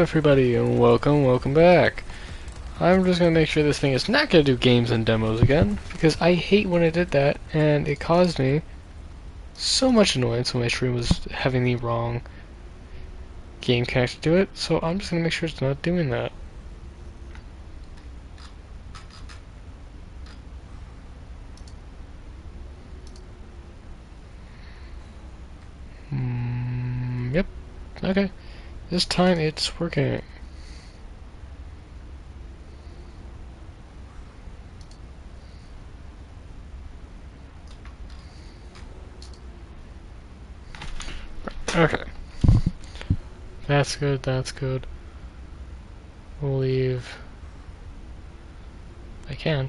everybody, and welcome back. I'm just gonna make sure this thing is not gonna do games and demos again, because I hate when it did that, and it caused me so much annoyance when my stream was having the wrong game connected to it, so I'm just gonna make sure it's not doing that. Yep, okay. This time it's working. Okay. That's good, that's good. We'll leave... I can.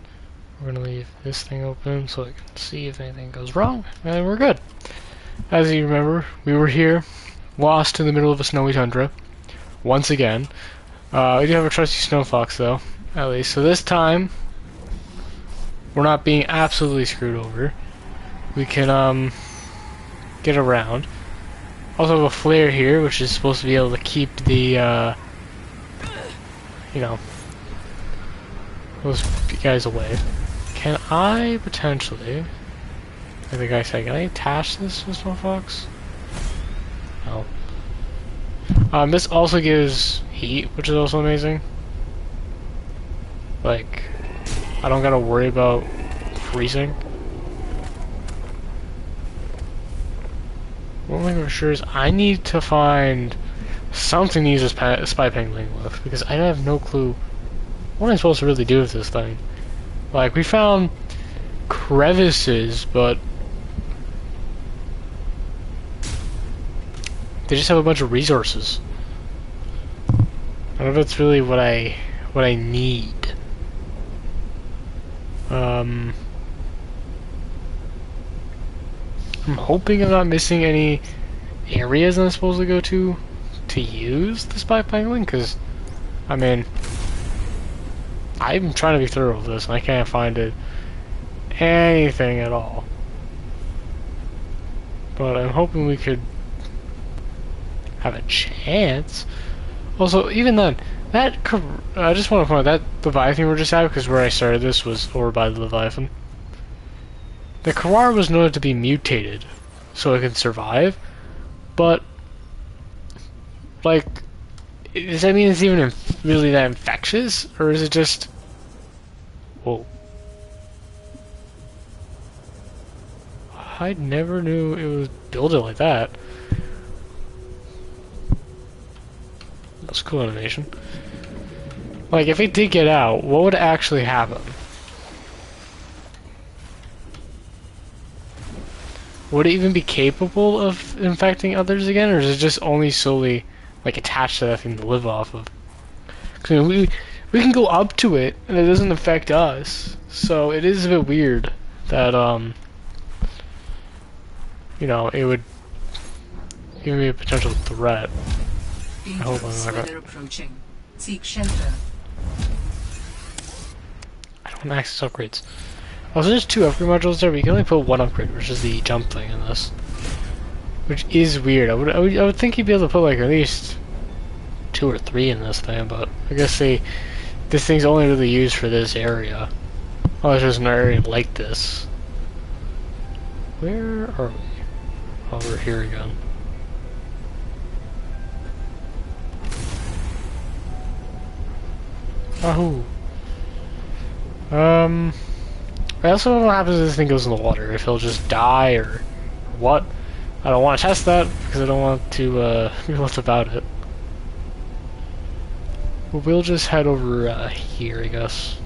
We're gonna leave this thing open so I can see if anything goes wrong, and we're good. As you remember, we were here, lost in the middle of a snowy tundra, once again. We do have a trusty snow fox though, at least. So this time, we're not being absolutely screwed over. We can, get around. Also have a flare here, which is supposed to be able to keep the, you know, those guys away. Can I potentially, like the guy said, can I attach this to Snow Fox? No. This also gives heat, which is also amazing. Like, I don't gotta worry about freezing. One thing for sure is I need to find something to use this spy pangolin with, because I have no clue what I'm supposed to really do with this thing. Like, we found crevices, but they just have a bunch of resources. I don't know if that's really what I need. I'm hoping I'm not missing any areas I'm supposed to go to use the spy pangolin, because I mean, I'm trying to be thorough with this and I can't find anything at all. But I'm hoping we could have a chance. Also, even then, that I just want to point out that Leviathan we were just at, because where I started this was over by the Leviathan. The Karar was noted to be mutated, so it can survive, but, like, does that mean it's even really that infectious, or is it just... Whoa. I never knew it was built like that. That's cool animation. Like, if it did get out, what would actually happen? Would it even be capable of infecting others again, or is it just only solely, like, attached to that thing to live off of? Because we can go up to it, and it doesn't affect us. So it is a bit weird that, you know, it would give me a potential threat. I hope I'm not approaching. Seek shelter. I don't want access upgrades. Also, there's 2 upgrade modules there, but you can only put 1 upgrade, which is the jump thing in this. Which is weird. I would think you'd be able to put like at least 2 or 3 in this thing, but I guess this thing's only really used for this area. Oh, there's just an area like this. Where are we? Oh, we're here again. Ahoo. I also don't know what happens if this thing goes in the water, if he'll just die or what. I don't want to test that because I don't want to be left about it. But we'll just head over here, I guess.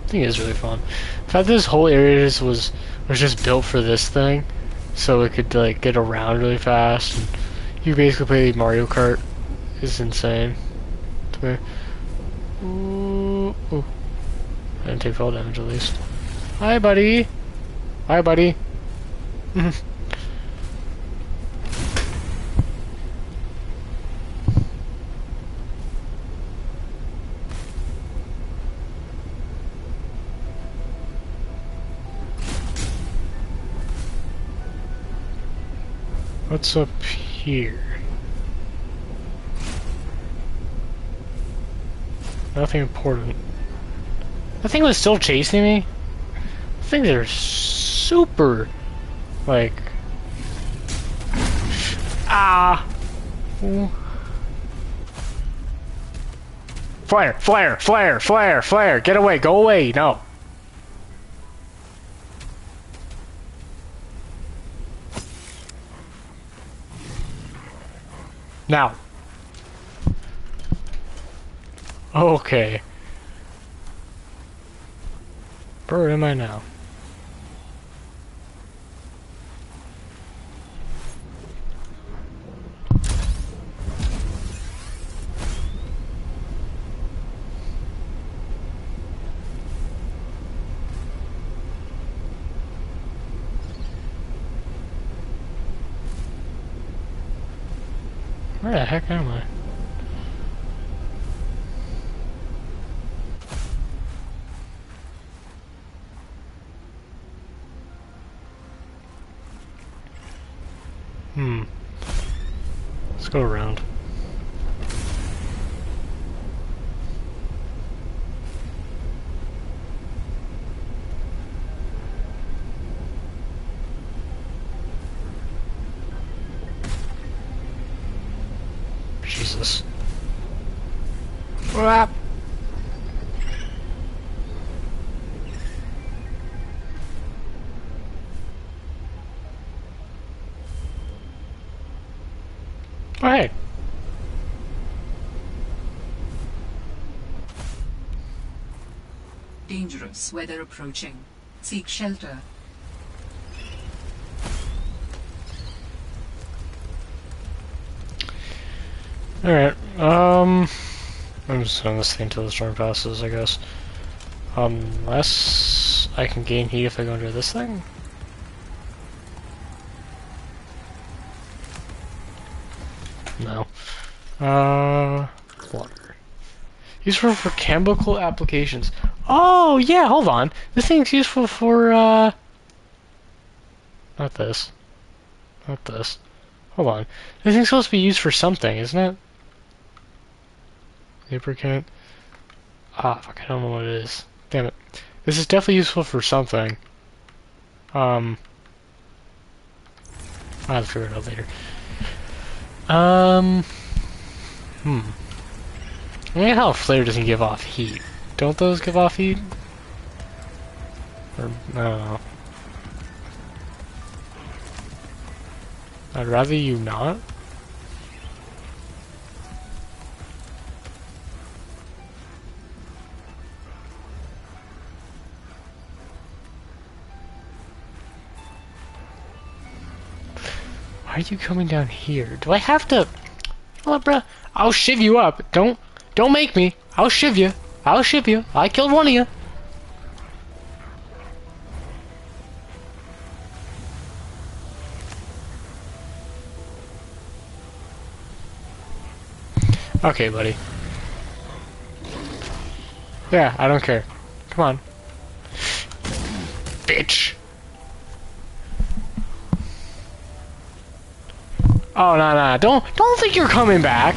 I think it is really fun. The fact that this whole area was just built for this thing, so it could like get around really fast. And you basically play Mario Kart is insane to me. Ooh, ooh. I didn't take fall damage at least. Hi, buddy. Hi, buddy. What's up here? Nothing important. That thing was still chasing me? Things are super, like... Ah! Ooh. Flare! Flare! Flare! Flare! Flare! Get away! Go away! No! Now! Okay. Where am I now? Where the heck am I? Let's go around. Jesus. Ah. Oh, hey. Dangerous weather approaching. Seek shelter. Alright, I'm just doing this thing till the storm passes, I guess. Unless I can gain heat if I go under this thing? No. Water. Useful for chemical applications. Oh, yeah, hold on. This thing's useful for, not this. Not this. Hold on. This thing's supposed to be used for something, isn't it? Lubricant. Ah, fuck, I don't know what it is. Damn it. This is definitely useful for something. I'll have to figure it out later. I mean, how a flare doesn't give off heat. Don't those give off heat? Or, I don't know. I'd rather you not. Why are you coming down here? Do I have to? Well, bruh, I'll shiv you up. Don't make me. I'll shiv you. I'll shiv you. I killed one of you. Okay, buddy. Yeah, I don't care. Come on. Bitch. Oh, no. Don't think you're coming back.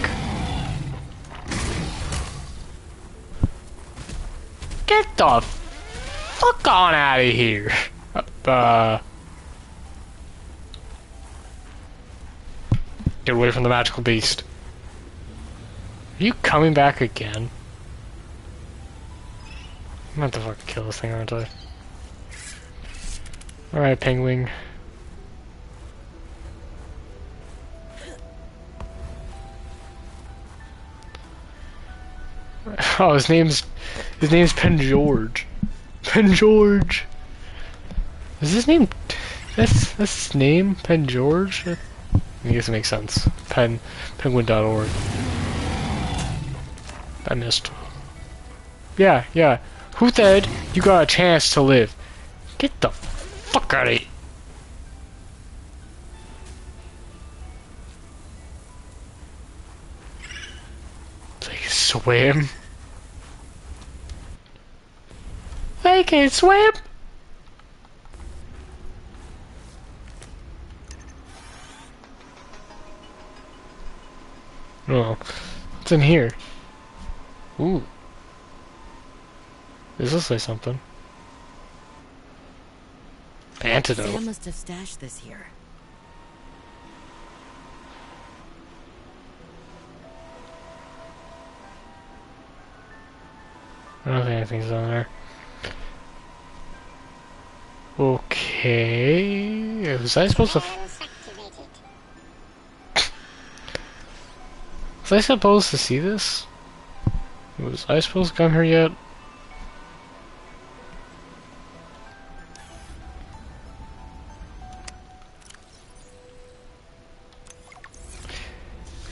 Get the fuck on out of here. Get away from the magical beast. Are you coming back again? I'm gonna have to fucking kill this thing, aren't I? Alright, penguin. Oh, his name's Pen George. Pen George. Is his name? That's his name, Pen George. I guess it makes sense. Penguin.org. I missed. Yeah. Who said you got a chance to live? Get the fuck out of here. They can swim. They can swim. Oh, what's in here? Ooh, does this say something? Antidote. Sam must have stashed this here. I don't think anything's on there. Okay, was I supposed to? Was I supposed to see this? Was I supposed to come here yet?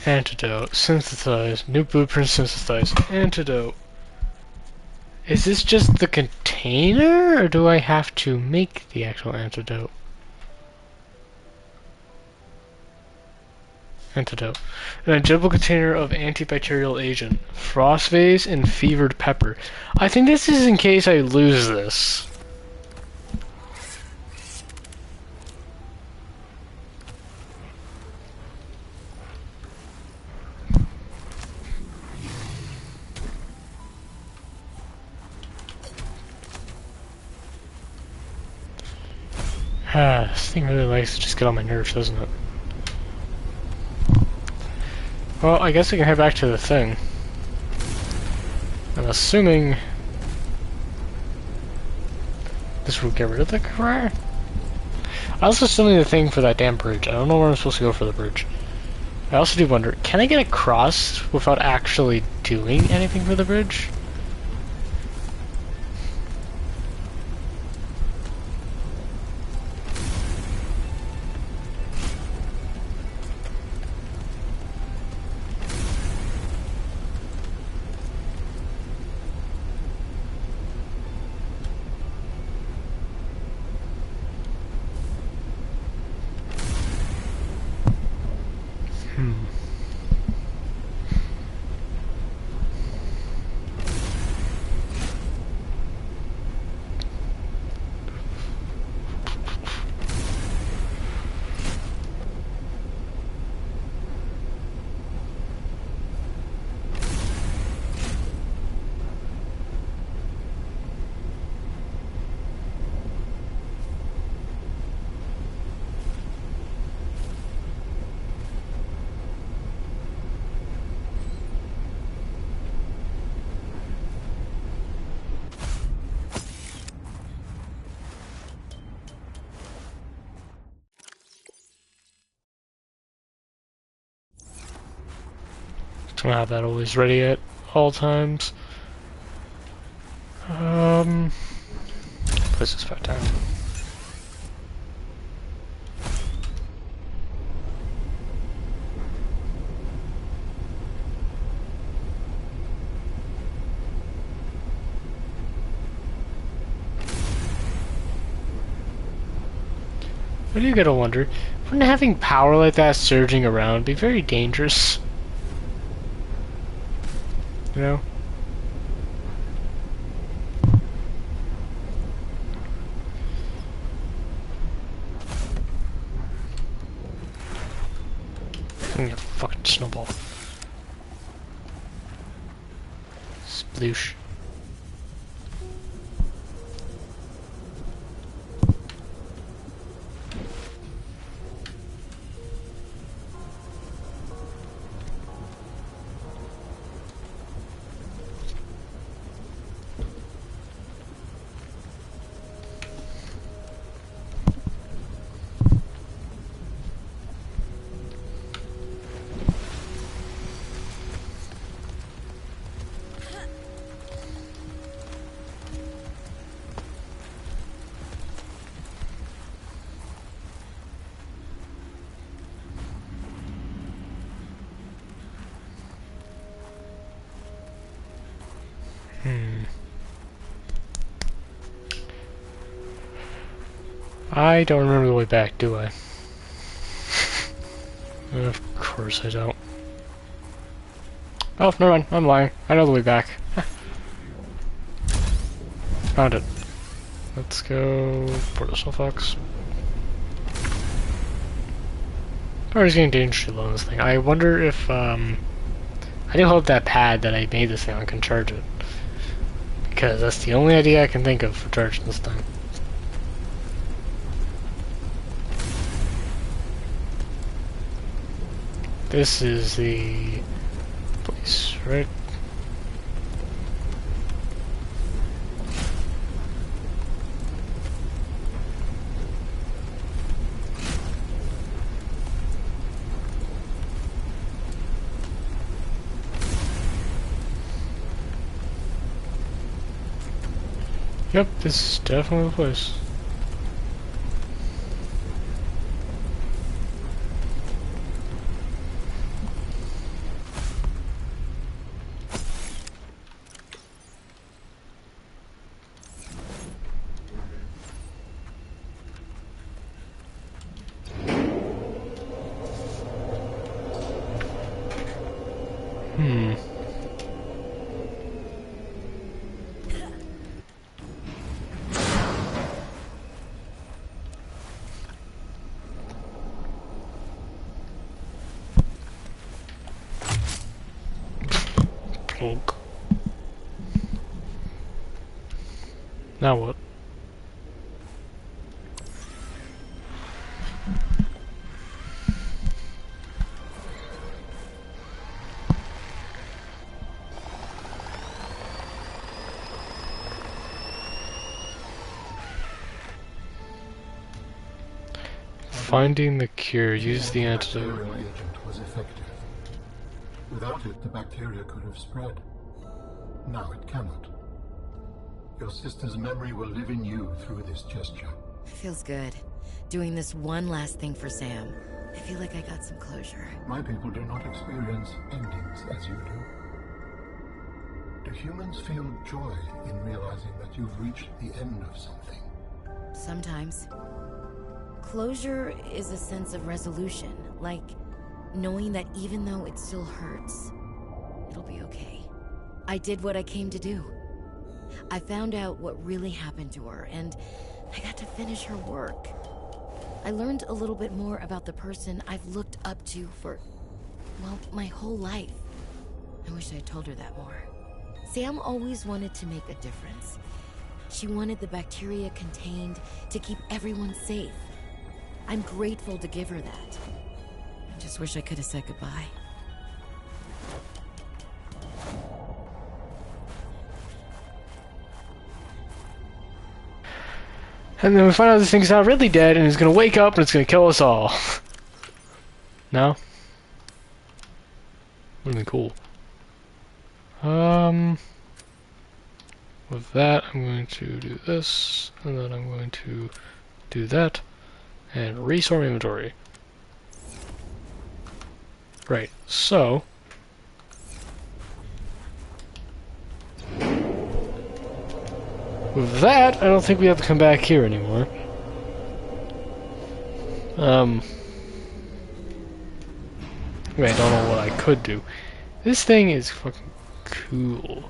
Antidote. Synthesize. New blueprint synthesize. Antidote. Is this just the container, or do I have to make the actual antidote? Antidote. An injectable container of antibacterial agent. Frost vase and fevered pepper. I think this is in case I lose this. This thing really likes to just get on my nerves, doesn't it? Well, I guess I can head back to the thing. I'm assuming this will get rid of the car. I was assuming the thing for that damn bridge. I don't know where I'm supposed to go for the bridge. I also do wonder, can I get across without actually doing anything for the bridge? Don't have that always ready at all times. Place this back down. I do gotta wonder, wouldn't having power like that surging around be very dangerous? You know? I'm gonna fucking snowball. Sploosh. I don't remember the way back, do I? Of course I don't. Oh, never mind. I'm lying. I know the way back. Found it. Let's go for the Fox. Already getting dangerously low on this thing. I wonder if I do hope that pad that I made this thing on can charge it. Because that's the only idea I can think of for charging this thing. This is the place, right? Yep, this is definitely the place. Plunk. Now what? Finding the cure, use the antidote. The agent was effective. Without it, the bacteria could have spread. Now it cannot. Your sister's memory will live in you through this gesture. Feels good. Doing this one last thing for Sam. I feel like I got some closure. My people do not experience endings as you do. Do humans feel joy in realizing that you've reached the end of something? Sometimes. Closure is a sense of resolution, like knowing that even though it still hurts, it'll be okay. I did what I came to do. I found out what really happened to her, and I got to finish her work. I learned a little bit more about the person I've looked up to for, well, my whole life. I wish I had told her that more. Sam always wanted to make a difference. She wanted the bacteria contained to keep everyone safe. I'm grateful to give her that. I just wish I could have said goodbye. And then we find out this thing's not really dead and it's gonna wake up and it's gonna kill us all. No? Would've been cool. With that, I'm going to do this, and then I'm going to do that, and restore my inventory. Right, so... with that, I don't think we have to come back here anymore. I mean, I don't know what I could do. This thing is fucking cool.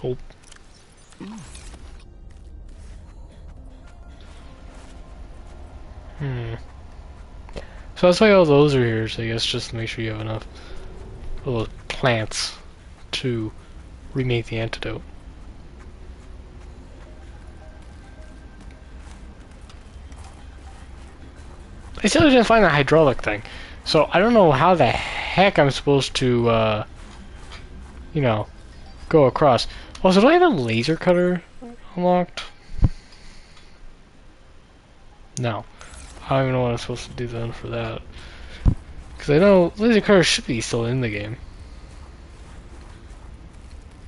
Oh. So that's why all those are here, so I guess just to make sure you have enough little plants to remake the antidote. I still didn't find the hydraulic thing, so I don't know how the heck I'm supposed to, you know, go across. Also, do I have a laser cutter unlocked? No. I don't even know what I'm supposed to do then for that. Because I know laser cutter should be still in the game.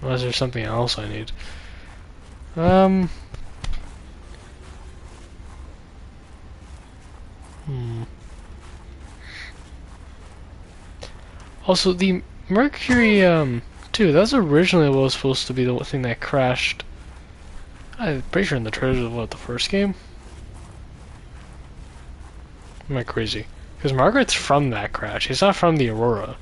Unless there's something else I need. Also, the Mercury, 2, that's originally what was supposed to be the thing that crashed. I'm pretty sure in the trailers of what, the first game? Am I crazy? Because Margaret's from that crash. She's not from the Aurora.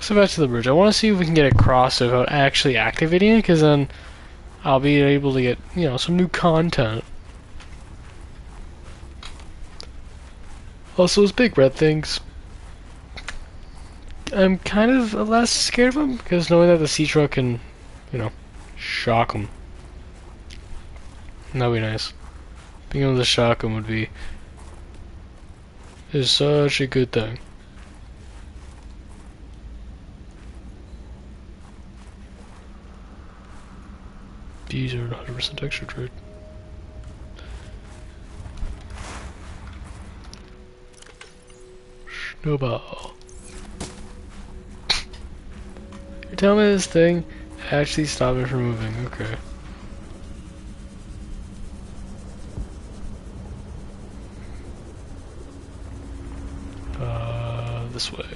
So back to the bridge. I want to see if we can get across without actually activating it, because then I'll be able to get, you know, some new content. Also, those big red things. I'm kind of less scared of them, because knowing that the sea truck can, you know, shock them. That'd be nice. Being able to shock them would be... is such a good thing. These are 100% texture trade. Snowball. You're telling me this thing actually stopped me from moving, okay. This way.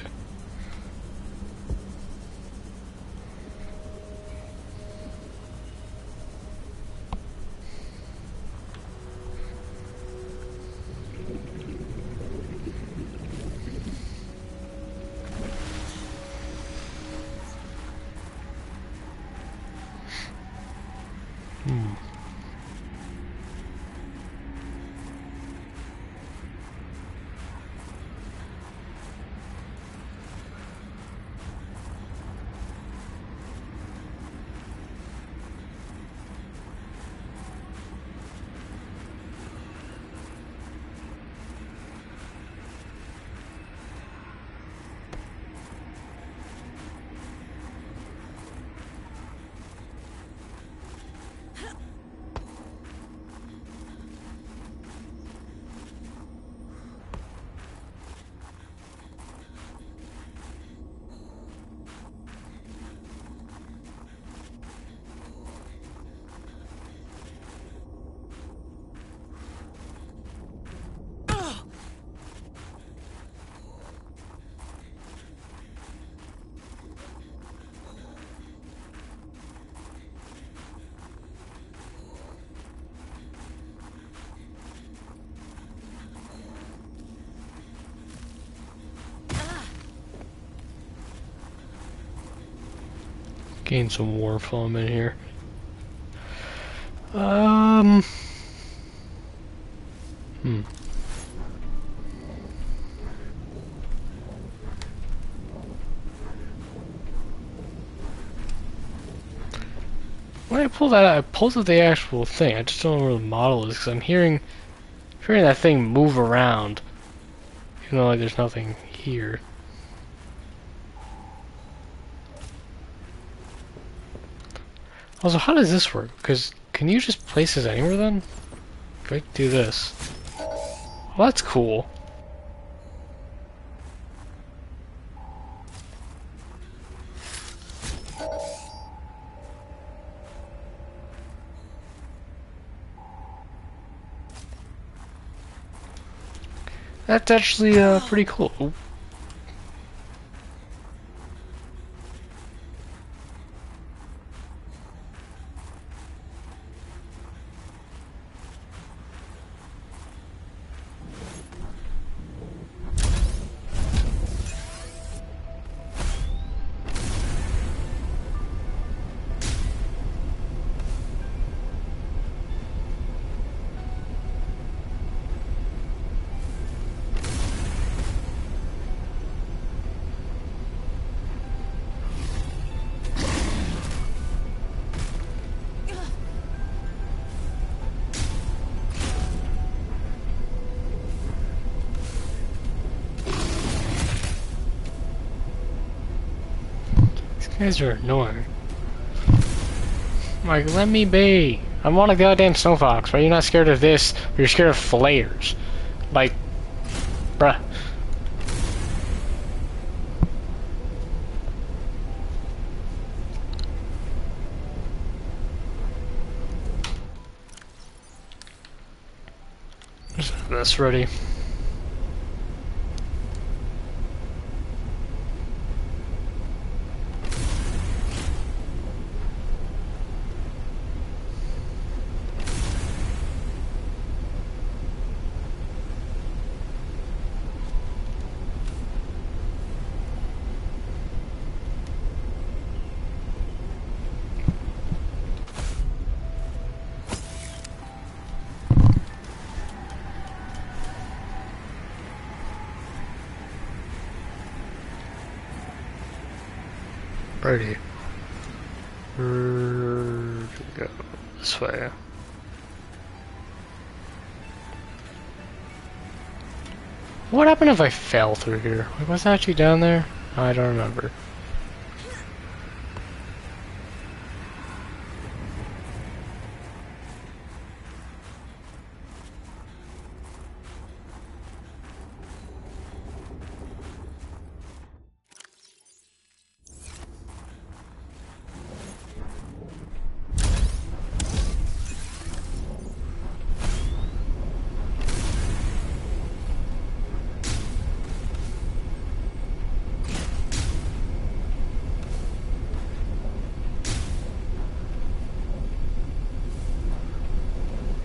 Gain some warmth while I'm in here. When I pull that out, I pulled up the actual thing. I just don't know where the model is, because I'm hearing that thing move around. Even though, like, there's nothing here. Also, how does this work? Because, can you just place this anywhere then? If I do this. Well, that's cool. That's actually pretty cool. Ooh. You guys are annoying. Like, let me be. I'm on a goddamn snow fox, right? You're not scared of this, but you're scared of flares. Like, bruh. That's ready. Righty. Go this way. What happened if I fell through here? Like, was that actually down there? I don't remember.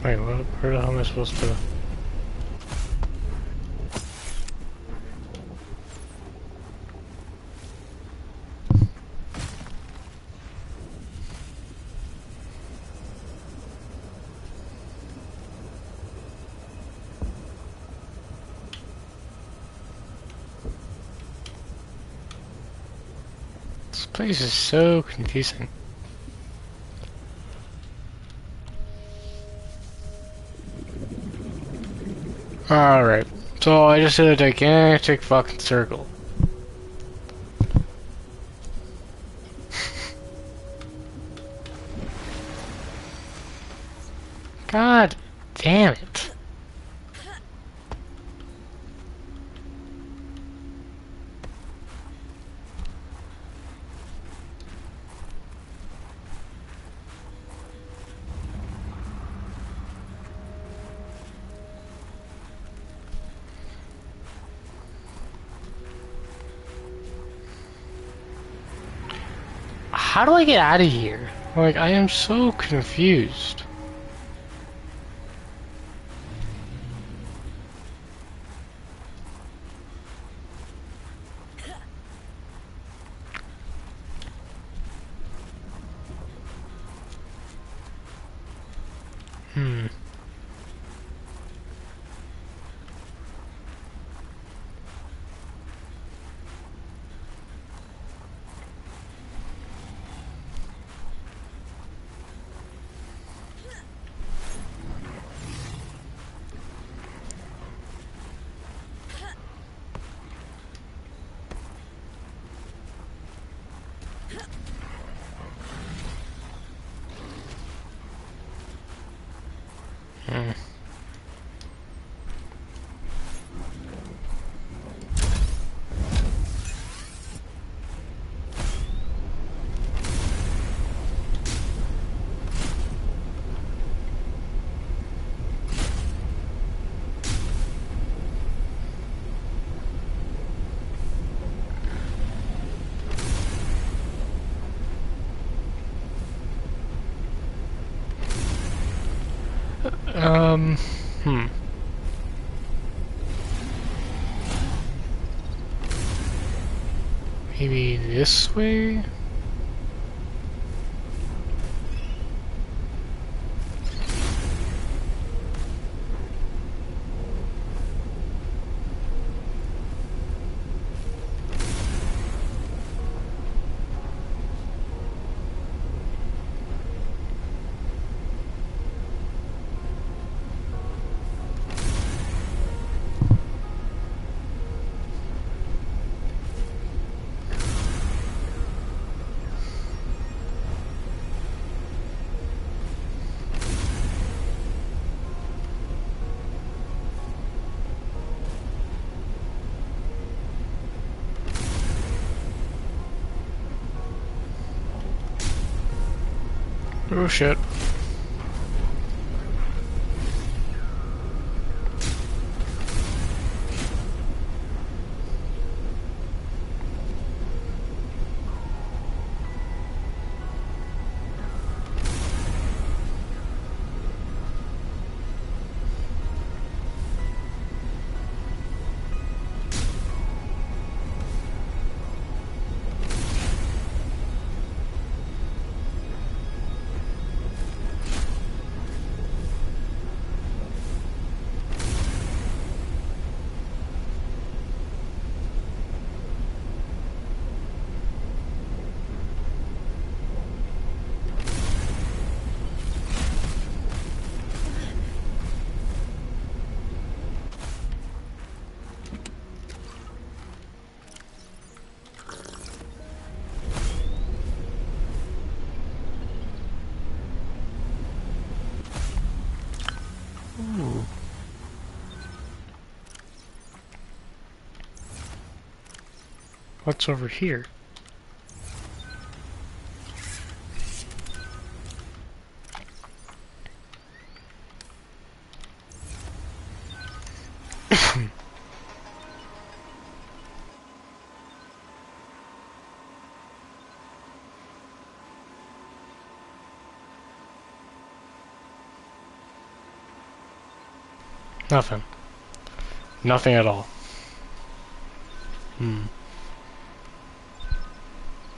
Wait, what? Where the hell am I supposed to? This place is so confusing. Alright, so I just did a gigantic fucking circle. God damn it. How do I get out of here? Like, I am so confused. Hmm. Hmm. Hmm. Maybe this way? Oh shit. What's over here? Nothing. Nothing at all. Hmm.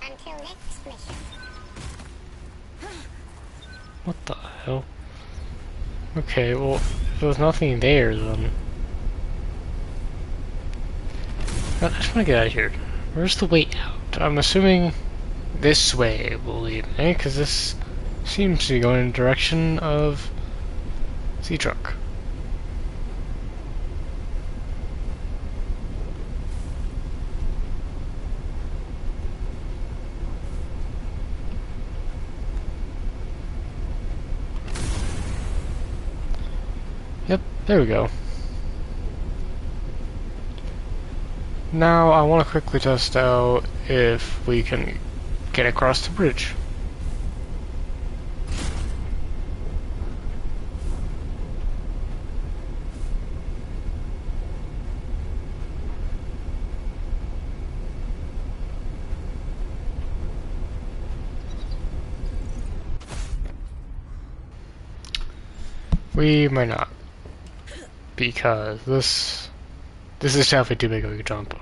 Until next mission. What the hell? Okay, well, if there's nothing there, then... I just want to get out of here. Where's the way out? I'm assuming this way will lead me, because this seems to be going in the direction of Sea Truck. Yep, there we go. Now I want to quickly test out if we can get across the bridge. We might not, because this is definitely too big of a jump.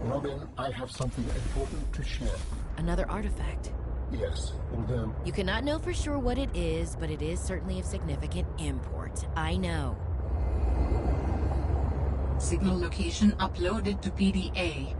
Robin, I have something important to share. Another artifact. Yes, although You cannot know for sure what it is, but it is certainly of significant import. I know. Signal location uploaded to PDA.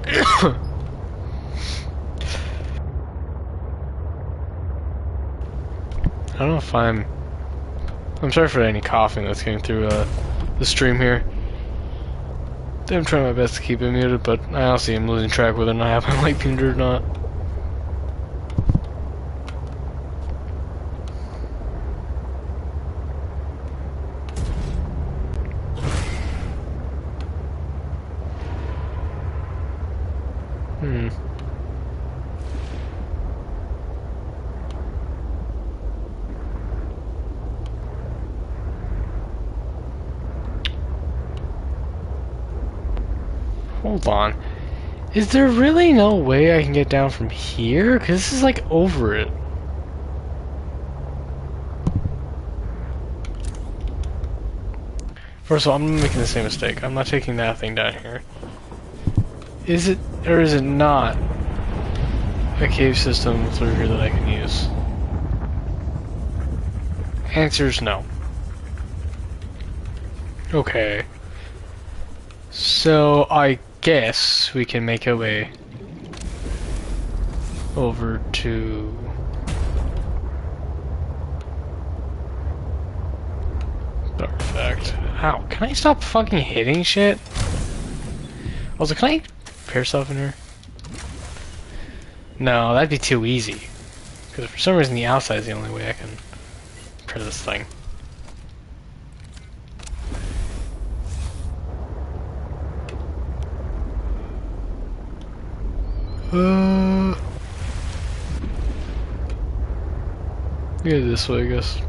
I don't know if I'm sorry for any coughing that's getting through the stream here. I'm trying my best to keep it muted, but I honestly am losing track whether or not I have my mic muted or not. Hold on. Is there really no way I can get down from here? Because this is like over it. First of all, I'm making the same mistake. I'm not taking that thing down here. Is it, or is it not, a cave system through here that I can use? Answer's no. Okay. So, I guess we can make our way over to... Artifact. Ow, can I stop fucking hitting shit? Also, can I repair stuff in here? No, that'd be too easy. Because for some reason the outside is the only way I can repair this thing. Yeah, this way, I guess.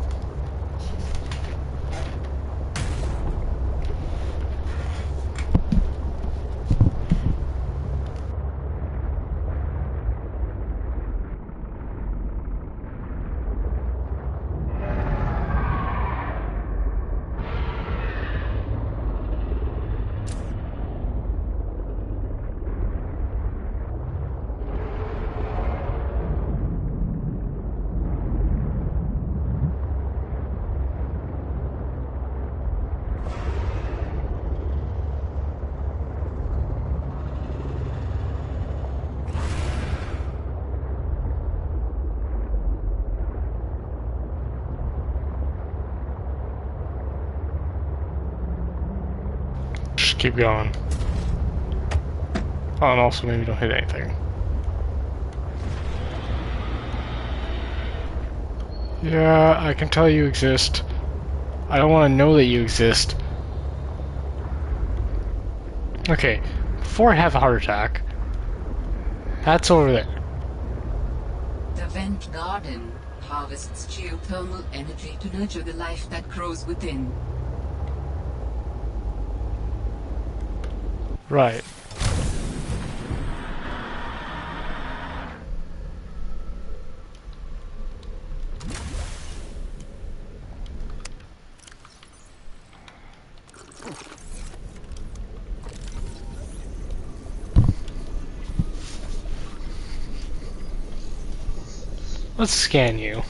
Just keep going. Oh, and also maybe don't hit anything. Yeah, I can tell you exist. I don't want to know that you exist. Okay, before I have a heart attack, that's over there. The vent garden harvests geothermal energy to nurture the life that grows within. Right. Let's scan you.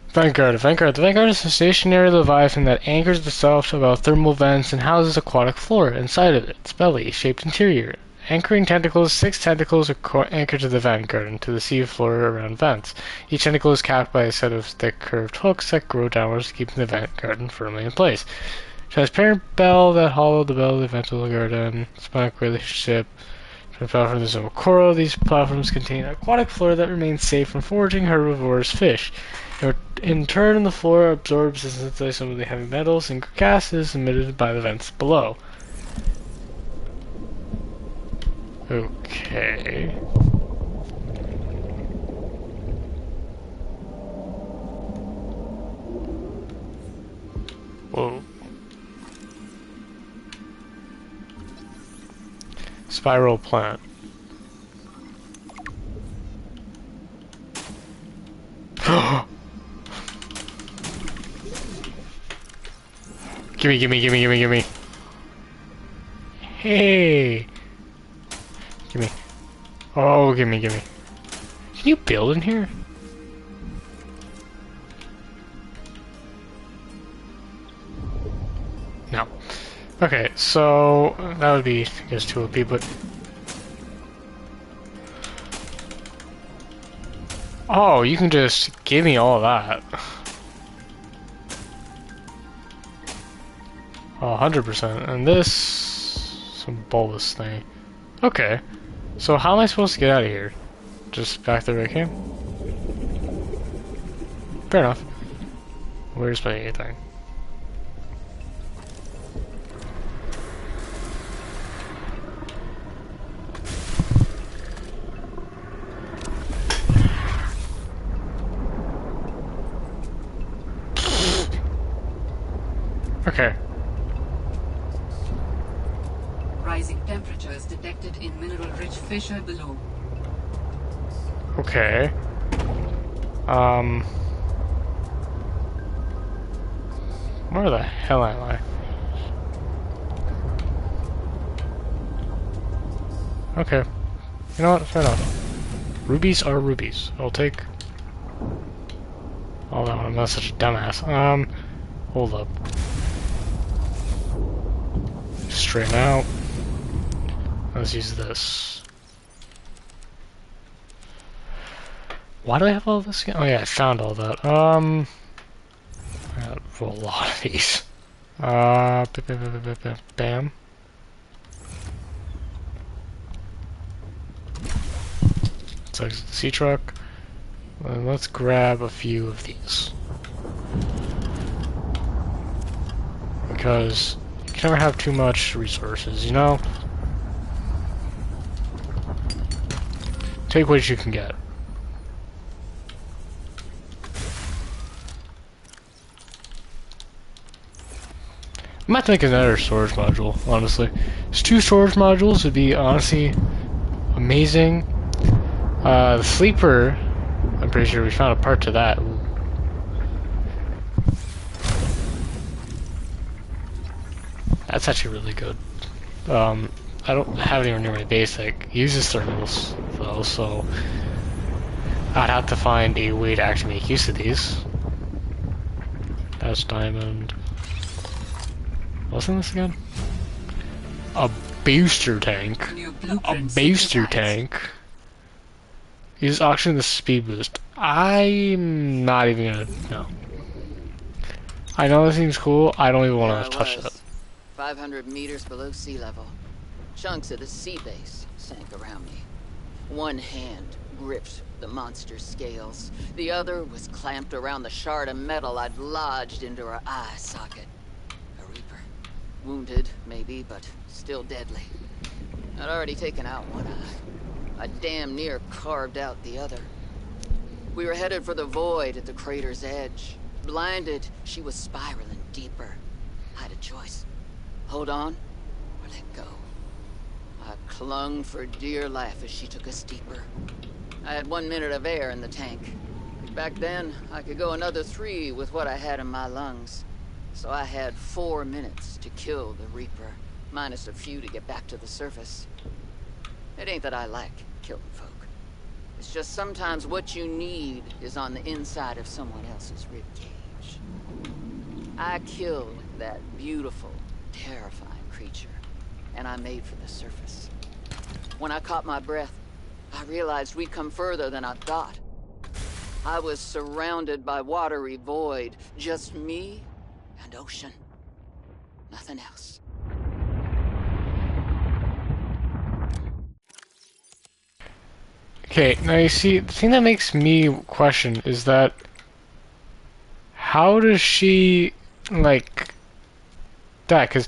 Vanguard. The Vanguard is a stationary leviathan that anchors itself above thermal vents and houses aquatic flora inside of its belly-shaped interior. Anchoring tentacles, 6 tentacles are anchored to the Vanguard and to the sea floor around vents. Each tentacle is capped by a set of thick curved hooks that grow downwards, keeping the vent garden firmly in place. Transparent bell that hollowed the bell of the ventral garden. Spike relationship. Platform there's no coral. These platforms contain aquatic flora that remains safe from foraging herbivorous fish. In turn, the flora absorbs and synthesizes some of the heavy metals and gases emitted by the vents below. Okay. Whoa. Spiral plant. Gimme. Hey! Gimme. Oh, gimme. Can you build in here? No. Okay, so that would be, I guess, 2 OP, but... Oh, you can just give me all of that. Oh, 100%. And this... some bulbous thing. Okay. So how am I supposed to get out of here? Just back there I came? Fair enough. Where's my thing? Okay. Rising temperatures detected in mineral-rich fissure below. Okay. Where the hell am I? Okay. You know what? Fair enough. Rubies are rubies. I'll take... Oh, that one. I'm not such a dumbass. Hold up. Straighten out. Let's use this. Why do I have all this again? Oh yeah, I found all that. I got a lot of these. Bam. Let's exit the sea truck. And let's grab a few of these. Because you can never have too much resources, you know? Take what you can get. I might make another storage module, honestly. There's 2 storage modules would be honestly amazing. The sleeper, I'm pretty sure we found a part to that. That's actually really good. I don't have it anywhere near my base that uses thermals though, so I'd have to find a way to actually make use of these. That's diamond. What's in this again? A booster tank. A booster tank. Use oxygen the speed boost. I'm not even gonna no. I know this seems cool. I don't even want to touch it. 500 meters below sea level. Chunks of the sea base sank around me. One hand gripped the monster's scales. The other was clamped around the shard of metal I'd lodged into her eye socket. A reaper. Wounded, maybe, but still deadly. I'd already taken out one eye. I damn near carved out the other. We were headed for the void at the crater's edge. Blinded, she was spiraling deeper. I had a choice. Hold on, or let go. I clung for dear life as she took us deeper. I had 1 minute of air in the tank. Back then, I could go another 3 with what I had in my lungs. So I had 4 minutes to kill the Reaper, minus a few to get back to the surface. It ain't that I like killing folk. It's just sometimes what you need is on the inside of someone else's ribcage. I killed that beautiful, terrifying creature, and I made for the surface. When I caught my breath, I realized we'd come further than I thought. I was surrounded by watery void, just me and ocean. Nothing else. Okay, now you see, the thing that makes me question is that how does she, like, that? Because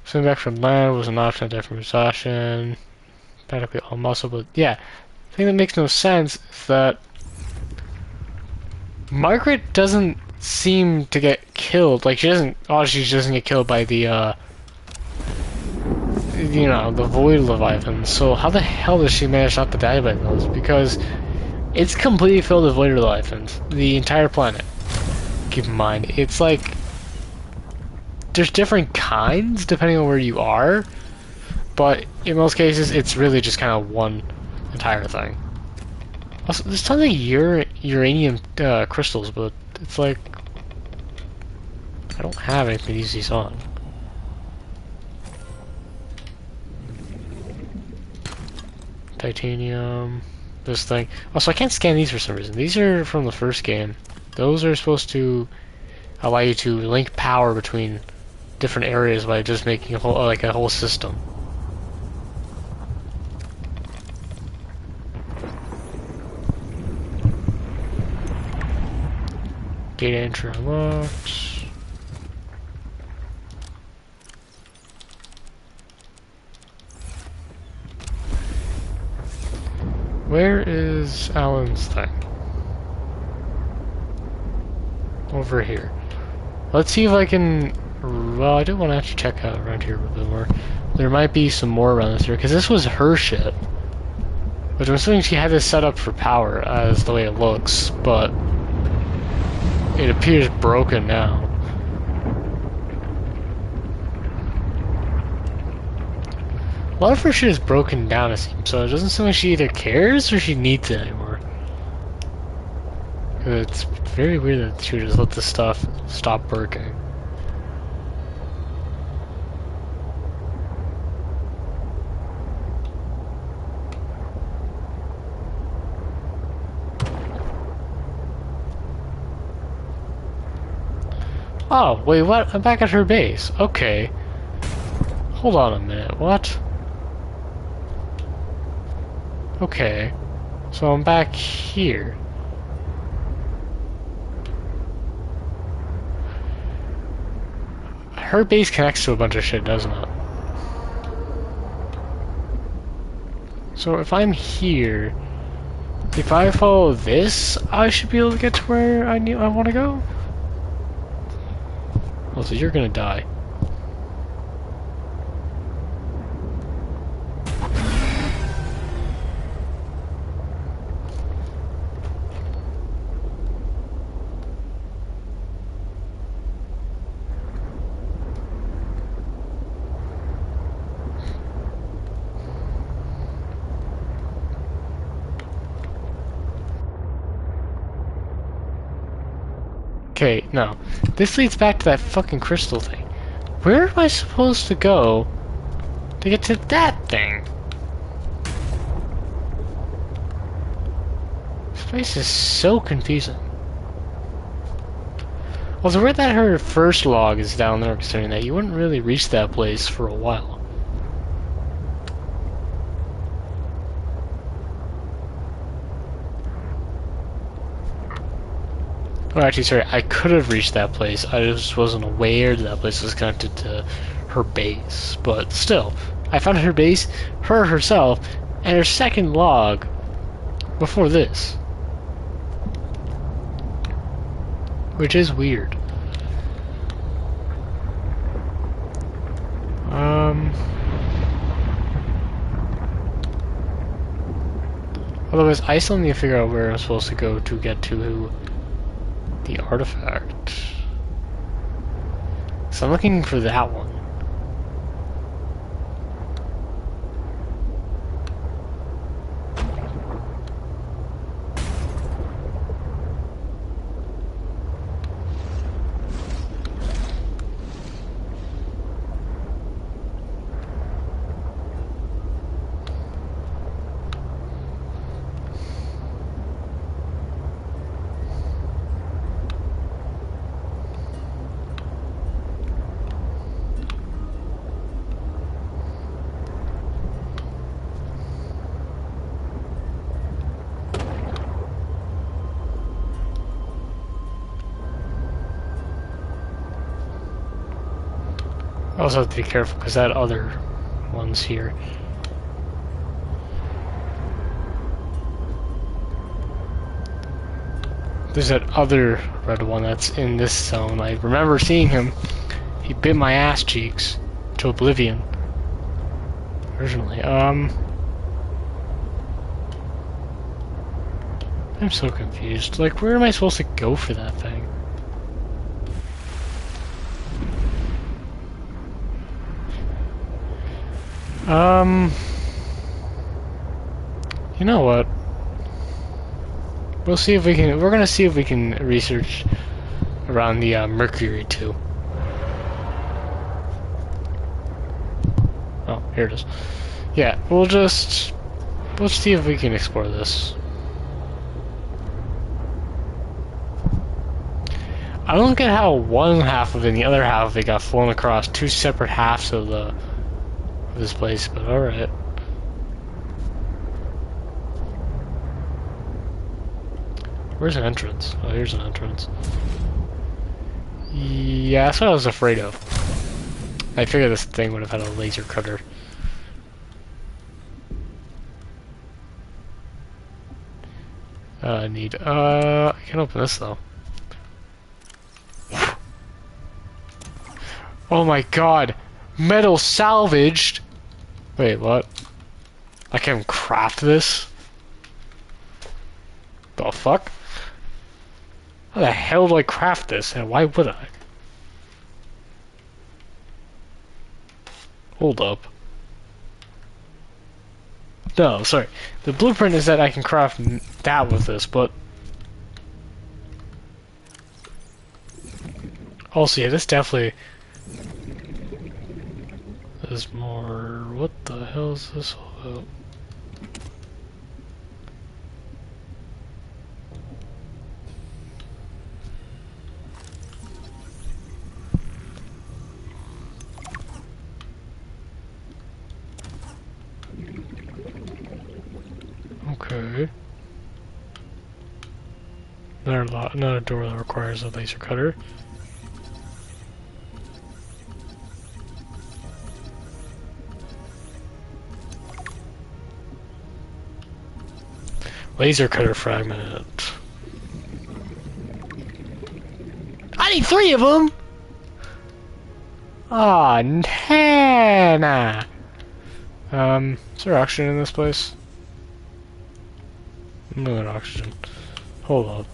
swimming back from land was an option, death from exhaustion, practically all muscle, but yeah, the thing that makes no sense is that Margaret doesn't seem to get killed. Like, she doesn't, obviously she doesn't get killed by the, you know, the Void Leviathan. So how the hell does she manage not to die by those? Because it's completely filled with Void Leviathans. The entire planet. Keep in mind, it's like there's different kinds depending on where you are, but in most cases it's really just kind of one entire thing. Also, there's tons of uranium crystals, but it's like I don't have anything to use these on. Titanium. This thing. Also, I can't scan these for some reason. These are from the first game. Those are supposed to allow you to link power between different areas by just making a whole, like a whole system. Data entry unlocked. Where is Alan's thing? Over here. Let's see if I can... Well, I do want to actually check out around here a little bit more. There might be some more around this here, because this was her ship. Which I'm assuming she had this set up for power, as the way it looks, but... it appears broken now. A lot of her shit is broken down, it seems, so it doesn't seem like she either cares or she needs it anymore. It's very weird that she would just let this stuff stop working. Oh, wait, what? I'm back at her base. Okay. Hold on a minute, what? Okay. So I'm back here. Her base connects to a bunch of shit, doesn't it? So if I'm here, if I follow this, I should be able to get to where I want to go? Oh, so you're gonna die. Okay, no. This leads back to that fucking crystal thing. Where am I supposed to go to get to that thing? This place is so confusing. Also, where that her first log is down there considering that you wouldn't really reach that place for a while. Oh, actually, sorry, I could have reached that place. I just wasn't aware that place was connected to her base. But still, I found her base, her herself, and her second log before this. Which is weird. Otherwise, I still need to figure out where I'm supposed to go to get to the artifact. So I'm looking for that one. I also have to be careful because that other one's here. There's that other red one that's in this zone. I remember seeing him. He bit my ass cheeks to oblivion. Originally. I'm so confused. Like, where am I supposed to go for that thing? You know what? We'll see if we can. We're gonna see if we can research around the Mercury too. Oh, here it is. Yeah, we'll just Let's see if we can explore this. I don't get how one half of it and the other half of it got flown across two separate halves of this place, but alright. Where's an entrance? Oh, here's an entrance. Yeah, that's what I was afraid of. I figured this thing would have had a laser cutter. I can open this though. Oh my god! Metal salvaged! Wait, what? I can craft this? The fuck? How the hell do I craft this, and why would I? Hold up. No, sorry. The blueprint is that I can craft that with this, but... Also, yeah, this definitely... is more... What the hell is this all about? Okay. Another door that requires a laser cutter. Laser cutter fragment. I need 3 of them! Ah, nah. Is there oxygen in this place? No oxygen. Hold up.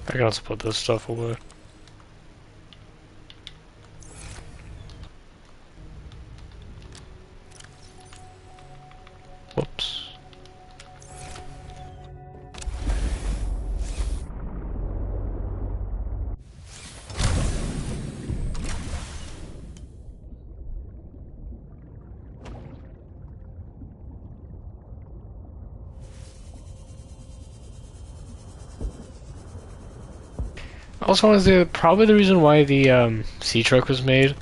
I can also put this stuff away. Whoops. I also want to say that probably the reason why the sea truck was made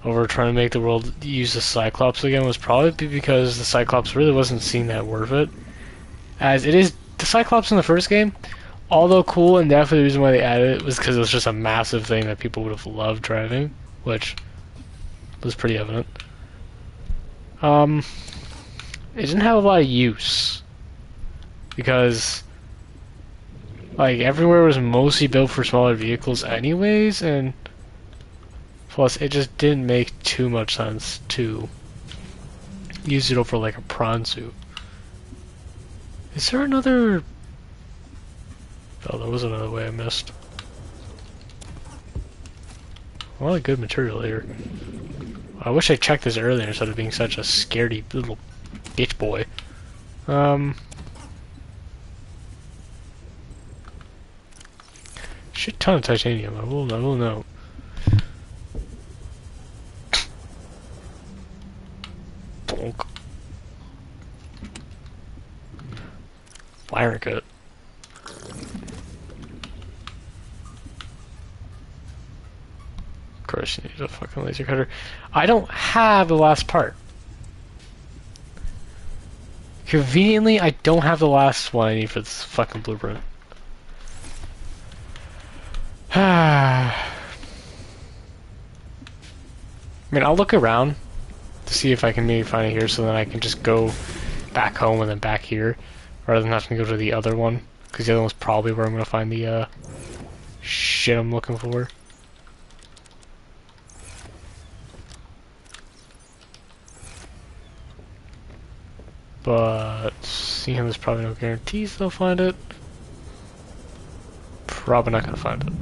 over trying to make the world use the Cyclops again was probably because the Cyclops really wasn't seen that worth it. As it is, the Cyclops in the first game, although cool, and definitely the reason why they added it was because it was just a massive thing that people would have loved driving, which was pretty evident. It didn't have a lot of use because like everywhere was mostly built for smaller vehicles anyways, and plus it just didn't make too much sense to use it over like a prawn suit. Is there another... Oh, there was another way I missed. A lot of good material here. I wish I checked this earlier instead of being such a scaredy little bitch boy. Shit ton of titanium, I will know. Bonk. Wiring kit. Of course you need a fucking laser cutter. I don't have the last part. Conveniently, I don't have the last one I need for this fucking blueprint. I mean, I'll look around to see if I can maybe find it here, so then I can just go back home and then back here, rather than having to go to the other one, because the other one's probably where I'm gonna find the shit I'm looking for. But seeing there's probably no guarantees they'll find it, probably not gonna find it.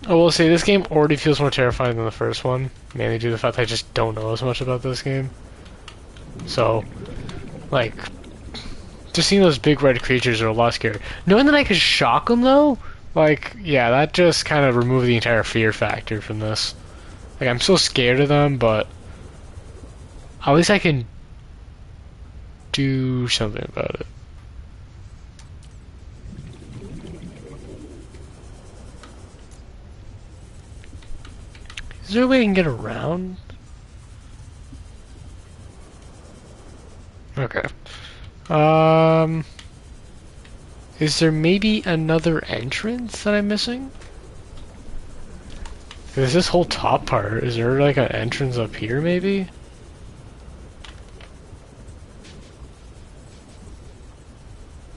I will say this game already feels more terrifying than the first one, mainly due to the fact that I just don't know as much about this game. So, like, just seeing those big red creatures are a lot scary. Knowing that I could shock them though, like, yeah, that just kind of removed the entire fear factor from this. Like, I'm still scared of them, but at least I can do something about it. Is there a way I can get around? Okay. Is there maybe another entrance that I'm missing? There's this whole top part. Is there like an entrance up here maybe?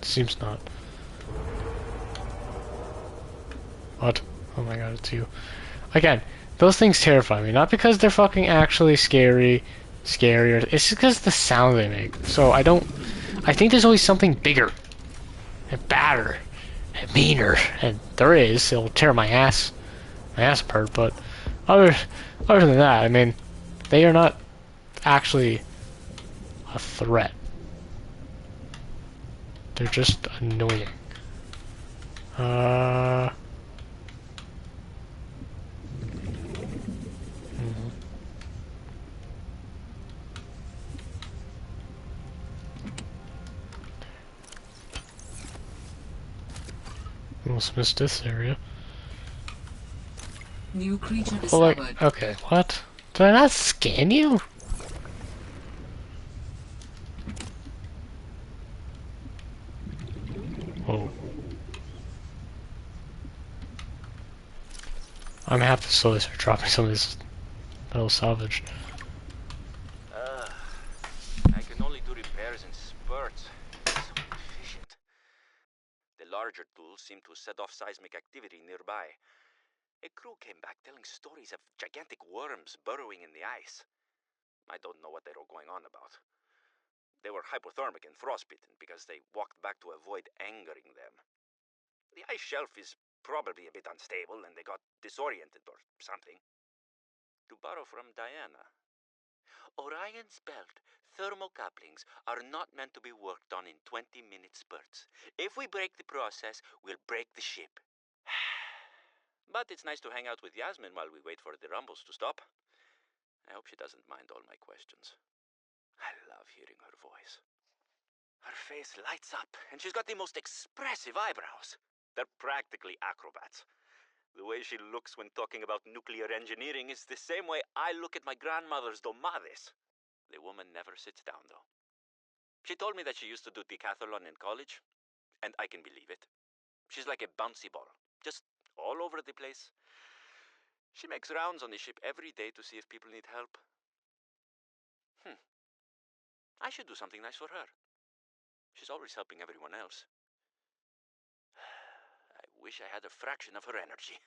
Seems not. What? Oh my god, it's you. Again, those things terrify me. Not because they're fucking actually scarier. It's just because the sound they make. So I think there's always something bigger. And badder. And meaner. And there is. It'll tear my ass apart, but other than that, I mean, they are not actually a threat. They're just annoying. Almost missed this area. New creature Well, discovered. like, okay, what? Did I not scan you? Whoa. I'm gonna have to slowly start dropping some of this metal salvage. I can only do repairs in spurts. So inefficient. The larger tools seem to set off seismic activity nearby. A crew came back telling stories of gigantic worms burrowing in the ice. I don't know what they were going on about. They were hypothermic and frostbitten because they walked back to avoid angering them. The ice shelf is probably a bit unstable and they got disoriented or something. To borrow from Diana, Orion's belt thermocouplings are not meant to be worked on in 20-minute spurts. If we break the process, we'll break the ship. But it's nice to hang out with Yasmin while we wait for the rumbles to stop. I hope she doesn't mind all my questions. I love hearing her voice. Her face lights up, and she's got the most expressive eyebrows. They're practically acrobats. The way she looks when talking about nuclear engineering is the same way I look at my grandmother's domades. The woman never sits down, though. She told me that she used to do decathlon in college, and I can believe it. She's like a bouncy ball, just all over the place. She makes rounds on the ship every day to see if people need help. I should do something nice for her. She's always helping everyone else. I wish I had a fraction of her energy.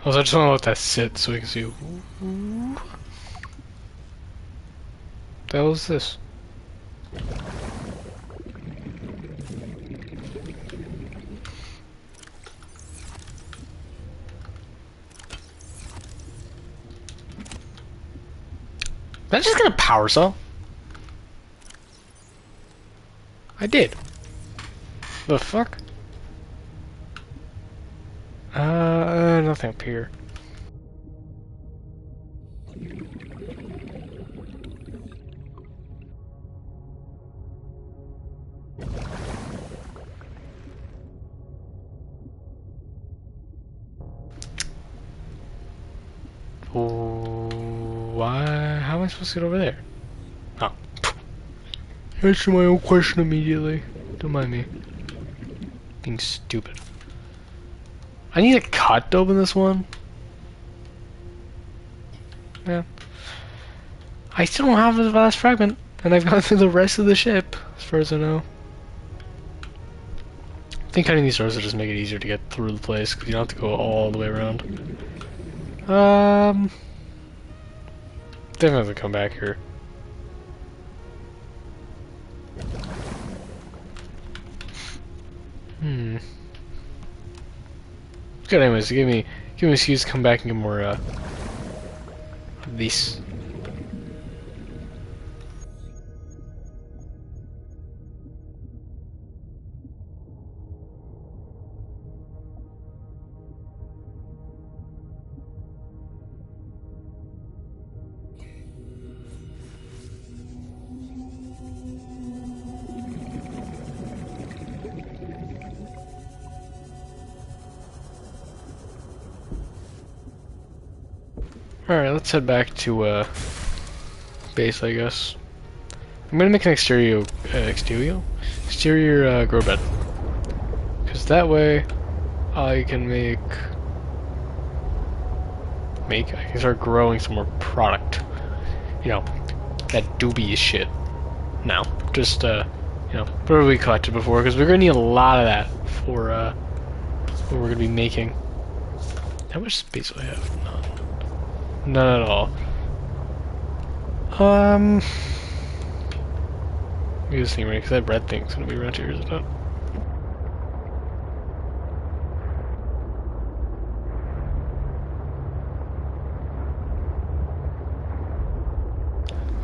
Also, I just want to let that sit so we can see. What the hell is this? Did I just get a power cell? I did. The fuck? Nothing up here. Why? How am I supposed to get over there? Oh. Answer my own question immediately. Don't mind me. Being stupid. I need a cut to open this one. Yeah. I still don't have the last fragment, and I've gone through the rest of the ship, as far as I know. I think cutting these doors will just make it easier to get through the place, because you don't have to go all the way around. Definitely have to come back here. Hmm. Good. Anyways, give me an excuse to come back and get more of these. Alright, let's head back to base, I guess. I'm gonna make an exterior grow bed. Because that way I can I can start growing some more product. You know, that dubious shit. Now, just whatever we collected before, because we're gonna need a lot of that for what we're gonna be making. How much space do I have? None. None at all. Get this thing ready, because that red thing's gonna be around here, is it not?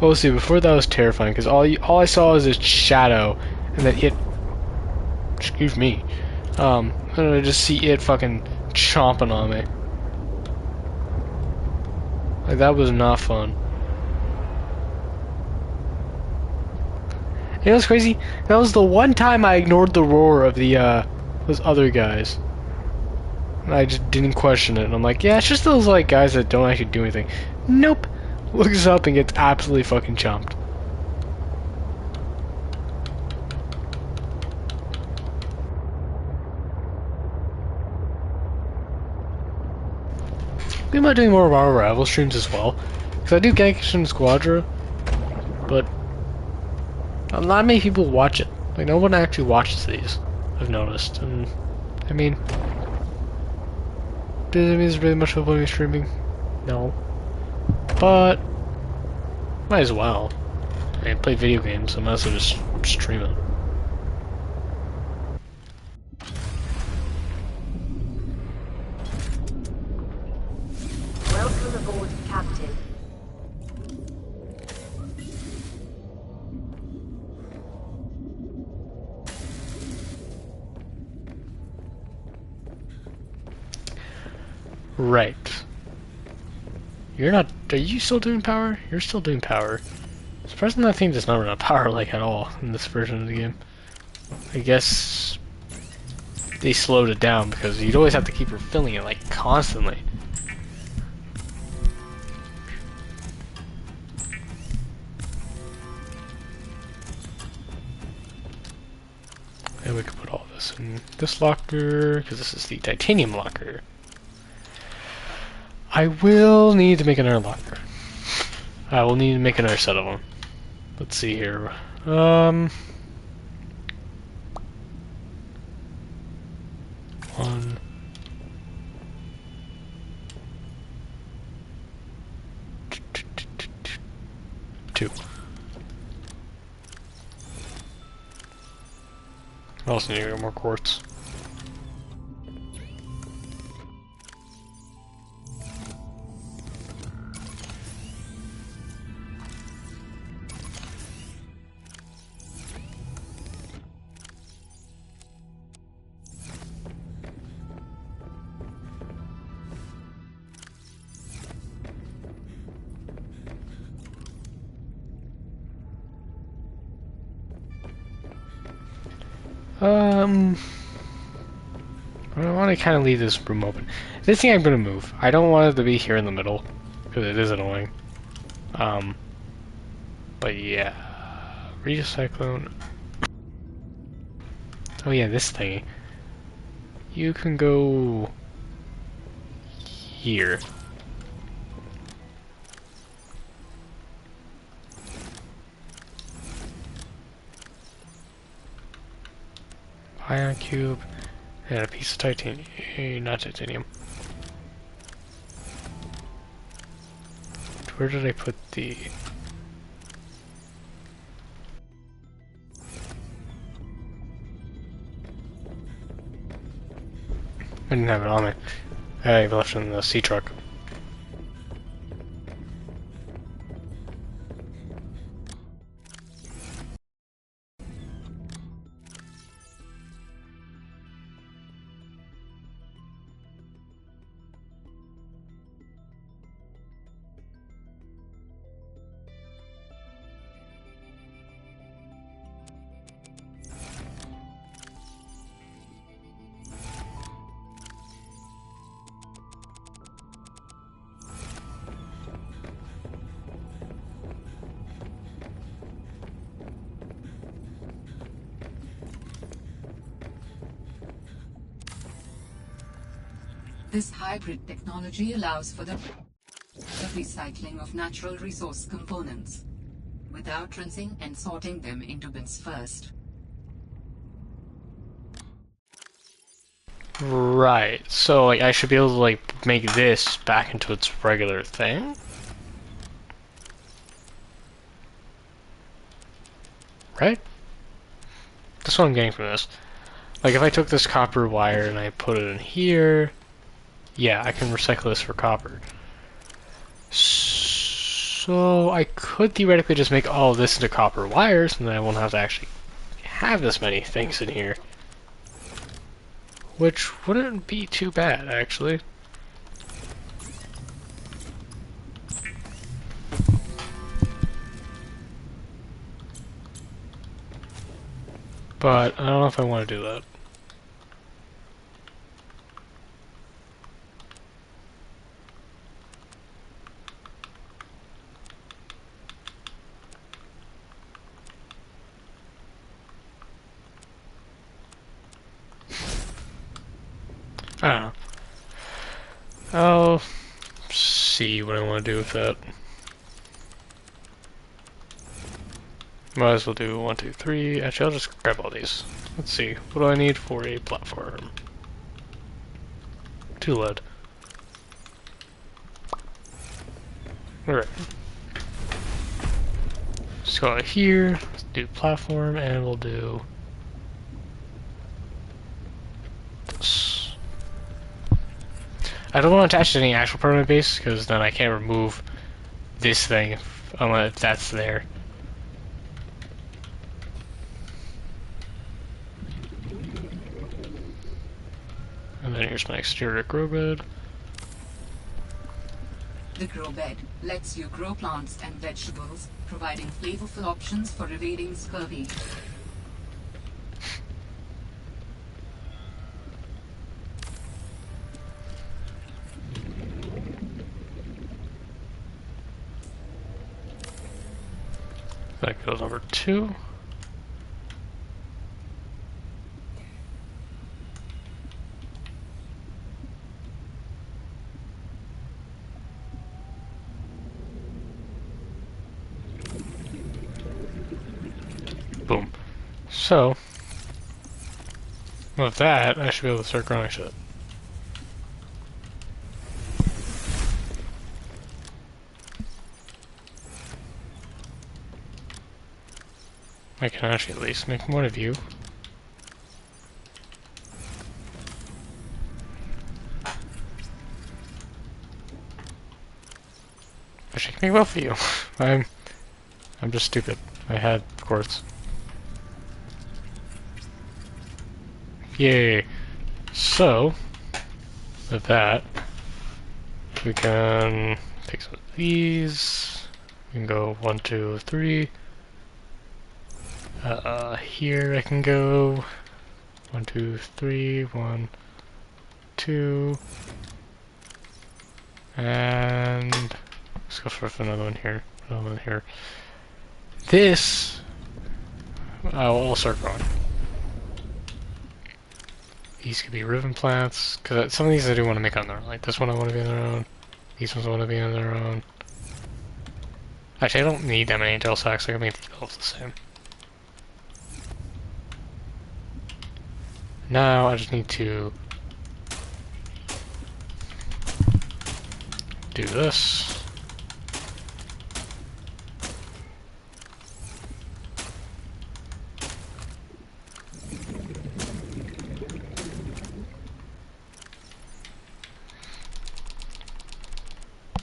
Oh, see, before that was terrifying, because all I saw was this shadow, and then it... Excuse me. And I just see it fucking chomping on me. Like, that was not fun. You know what's crazy? That was the one time I ignored the roar of the, those other guys. And I just didn't question it, and I'm like, yeah, it's just those, like, guys that don't actually do anything. Nope. Looks up and gets absolutely fucking chomped. Thinking about doing more of our rival streams as well. Because I do Genshin Squadra, but not many people watch it. Like, no one actually watches these, I've noticed. And, I mean, does it mean there's really much of a point in streaming? No. But, might as well. I play video games, so I might as well just stream it. Welcome aboard, Captain. Right. You're not... Are you still doing power? You're still doing power. Surprising that thing does not run out of power, like, at all in this version of the game. I guess... they slowed it down, because you'd always have to keep refilling it, like, constantly. And we could put all this in this locker, because this is the titanium locker. I will need to make another locker. I will need to make another set of them. Let's see here. One. Two. I also need to get more quartz. I want to kind of leave this room open. This thing I'm going to move. I don't want it to be here in the middle, because it is annoying. But yeah. Recyclone. Oh yeah, this thing. You can go... here. Ion cube. And a piece of titanium, not titanium. Where did I put the... I didn't have it on me. I left it in the sea truck. This hybrid technology allows for the recycling of natural resource components, without rinsing and sorting them into bins first. Right. So like I should be able to like make this back into its regular thing? Right? That's what I'm getting from this. Like if I took this copper wire and I put it in here, yeah, I can recycle this for copper. So I could theoretically just make all of this into copper wires and then I won't have to actually have this many things in here. Which wouldn't be too bad, actually. But I don't know if I want to do that. I don't know. I'll see what I want to do with that. Might as well do 1, 2, 3. Actually, I'll just grab all these. Let's see. What do I need for a platform? 2 lead. Alright. Just go out here, let's do platform, and we'll do this. I don't want to attach to any actual permanent base, because then I can't remove this thing unless that's there. And then here's my exterior grow bed. The grow bed lets you grow plants and vegetables, providing flavorful options for evading scurvy. That goes over 2. Boom. So, with that, I should be able to start growing shit. I can actually at least make one of you. Wish I could make both of you. I'm just stupid. I had quartz. Yay! So, with that, we can pick some of these. We can go 1, 2, 3. Here I can go 1, 2, 3, 1, 2, and let's go for another one here. Another one here. This I'll start growing. These could be ribbon plants, because some of these I do want to make on their own. Like this one I want to be on their own. These ones I want to be on their own. Actually, I don't need that many gel sacks. I can make these all the same. Now I just need to do this.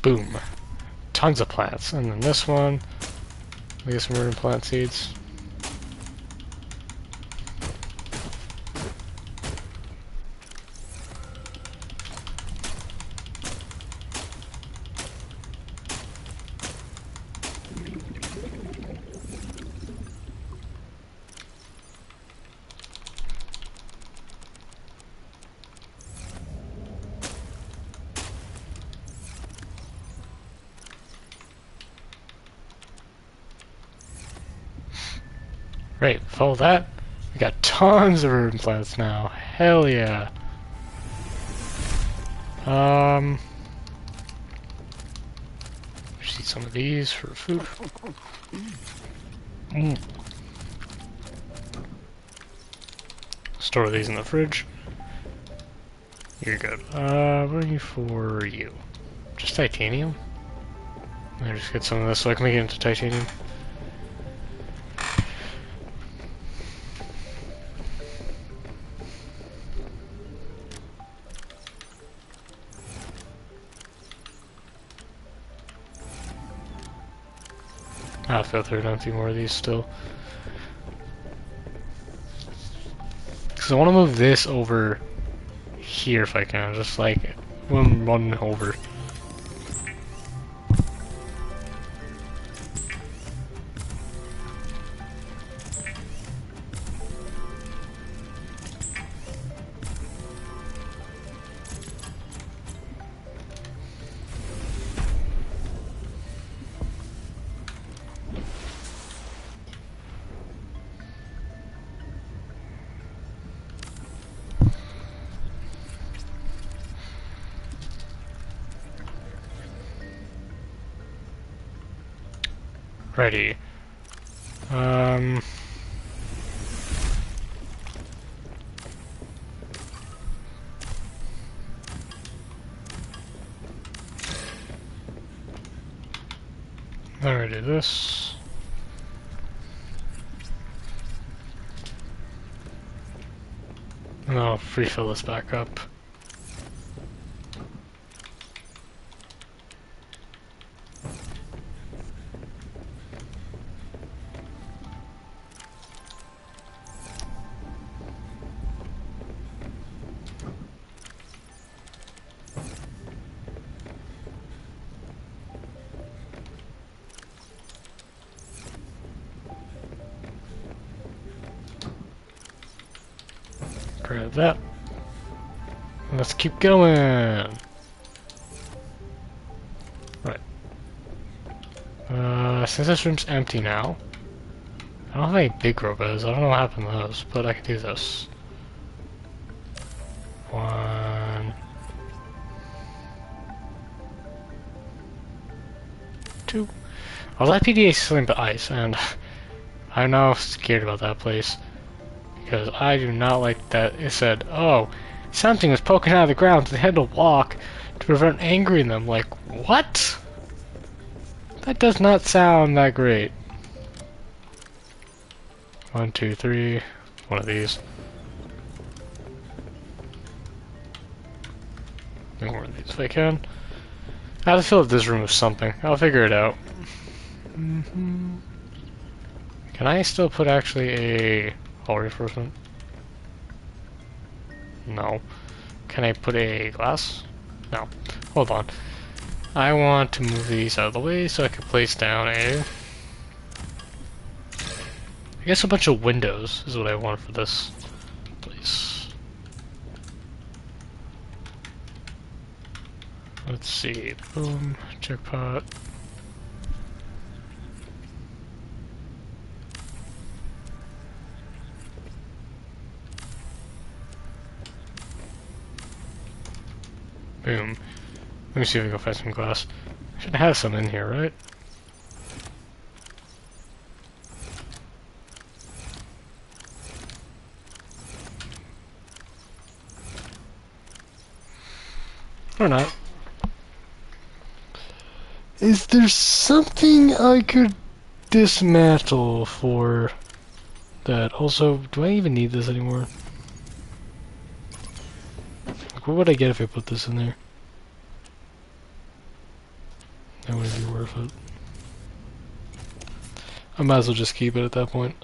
Boom. Tons of plants. And then this one, we get some random plant seeds. Great, follow that. We got tons of urban plants now. Hell yeah. See some of these for food. Store these in the fridge. You're good. What are you for you? Just titanium? Let me just get some of this so I can make it into titanium. I'll filter down a few more of these still. Because I want to move this over here if I can, just like one over. Ready. Already this. And I'll refill this back up. Grab that. Let's keep going. Right. Since this room's empty now, I don't have any big robots. I don't know what happened to those, but I could do this. 1, 2. I was at PDA Slim to Ice, and I'm now scared about that place. Because I do not like that it said, oh, something was poking out of the ground, so they had to walk to prevent angering them. Like, what? That does not sound that great. 1, 2, 3. One of these. More of these if I can. I have to fill up this room with something. I'll figure it out. Can I still put actually a hull reinforcement? No. Can I put a glass? No. Hold on. I want to move these out of the way so I can place down a... I guess a bunch of windows is what I want for this place. Let's see. Boom. Jackpot. Boom. Let me see if I can find some glass. I should have some in here, right? Or not. Is there something I could dismantle for that? Also, do I even need this anymore? Like, what would I get if I put this in there? worth it. I might as well just keep it at that point.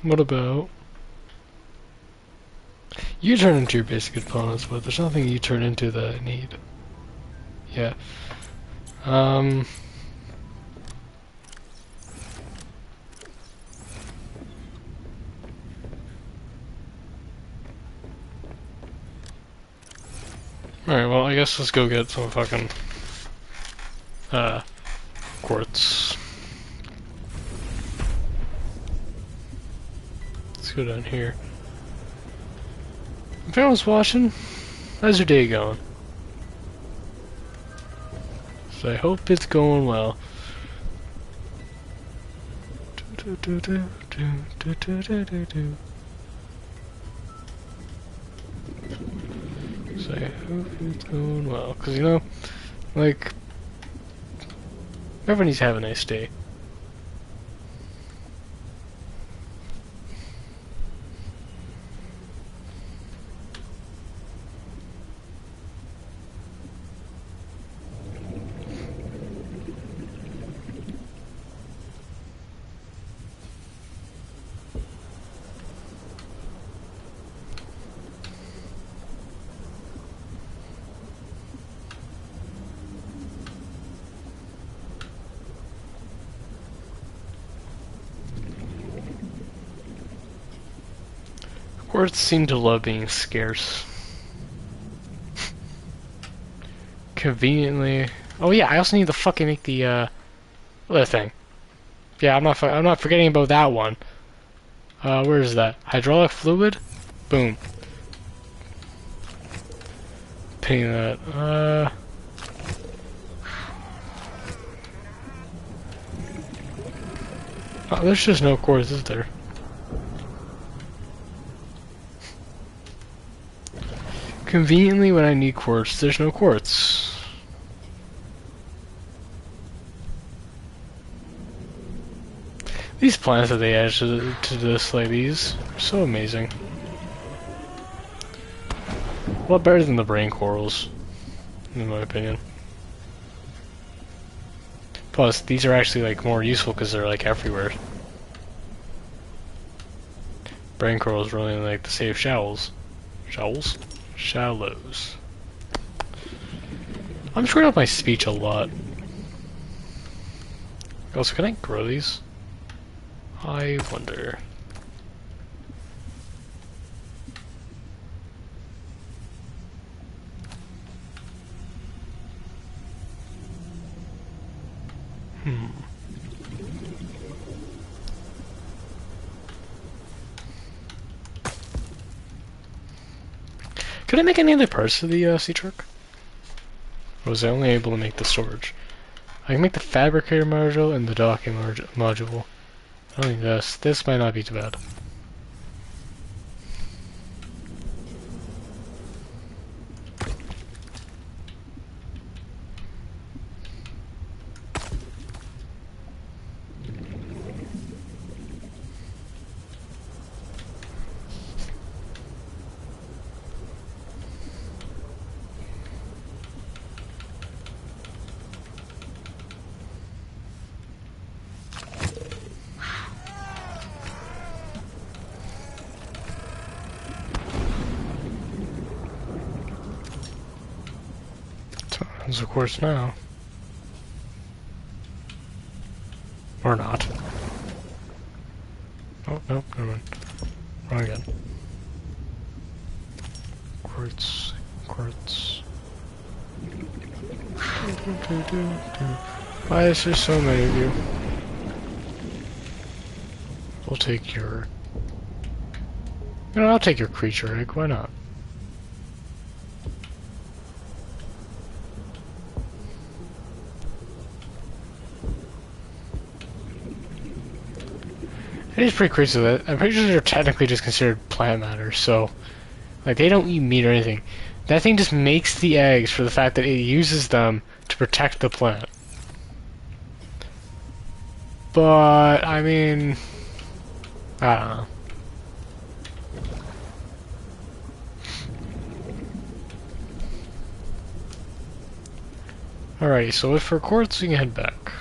What about... You turn into your basic opponents, but there's nothing you turn into that I need. Yeah. Alright, well, I guess let's go get some fucking, quartz. Let's go down here. If anyone's watching, how's your day going? So I hope it's going well. So I hope it's going well. Because, you know, like, everyone needs to have a nice day. Quartz seem to love being scarce. Conveniently. Oh yeah, I also need to fucking make the other thing. Yeah, I'm not forgetting about that one. Where is that? Hydraulic fluid? Boom. Pinning that. Oh, there's just no quartz, is there? Conveniently, when I need quartz, there's no quartz. These plants that they add to this, like these, are so amazing. A lot better than the brain corals, in my opinion. Plus, these are actually like more useful because they're like everywhere. Brain corals really like to save shallows. Shallows. I'm screwing up my speech a lot. Also, can I grow these? I wonder. Could I make any other parts of the sea truck? Or was I only able to make the storage? I can make the fabricator module and the docking module. I don't think this might not be too bad. Of course now. Or not. Oh, nope, never mind. Wrong again. Quartz. Why is there so many of you? We'll take your... You know, I'll take your creature egg, why not? It is pretty crazy that I'm pretty sure they're technically just considered plant matter, so like they don't eat meat or anything. That thing just makes the eggs for the fact that it uses them to protect the plant. But I mean, I don't know. Alrighty, so if for quartz, we can head back.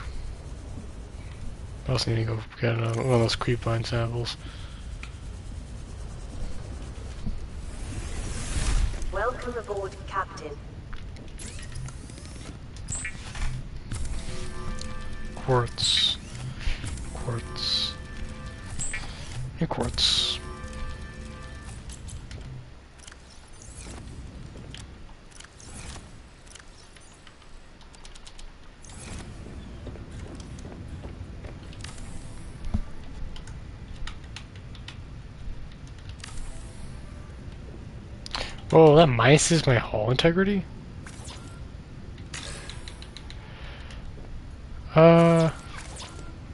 I also need to go get one of those creepvine samples. Welcome aboard, Captain. Quartz. Quartz. And quartz. Oh, that minuses my hull integrity?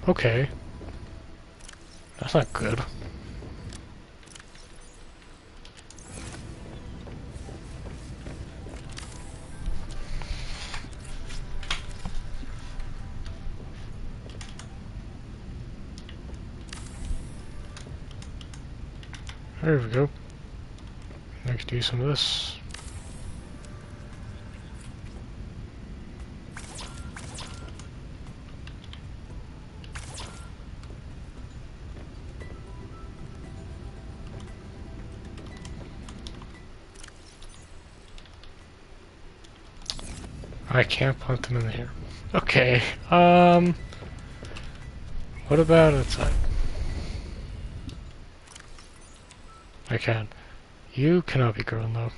Okay. That's not good. There we go. I could do some of this. I can't put them in here. Okay, what about outside? I can. You cannot be grown though.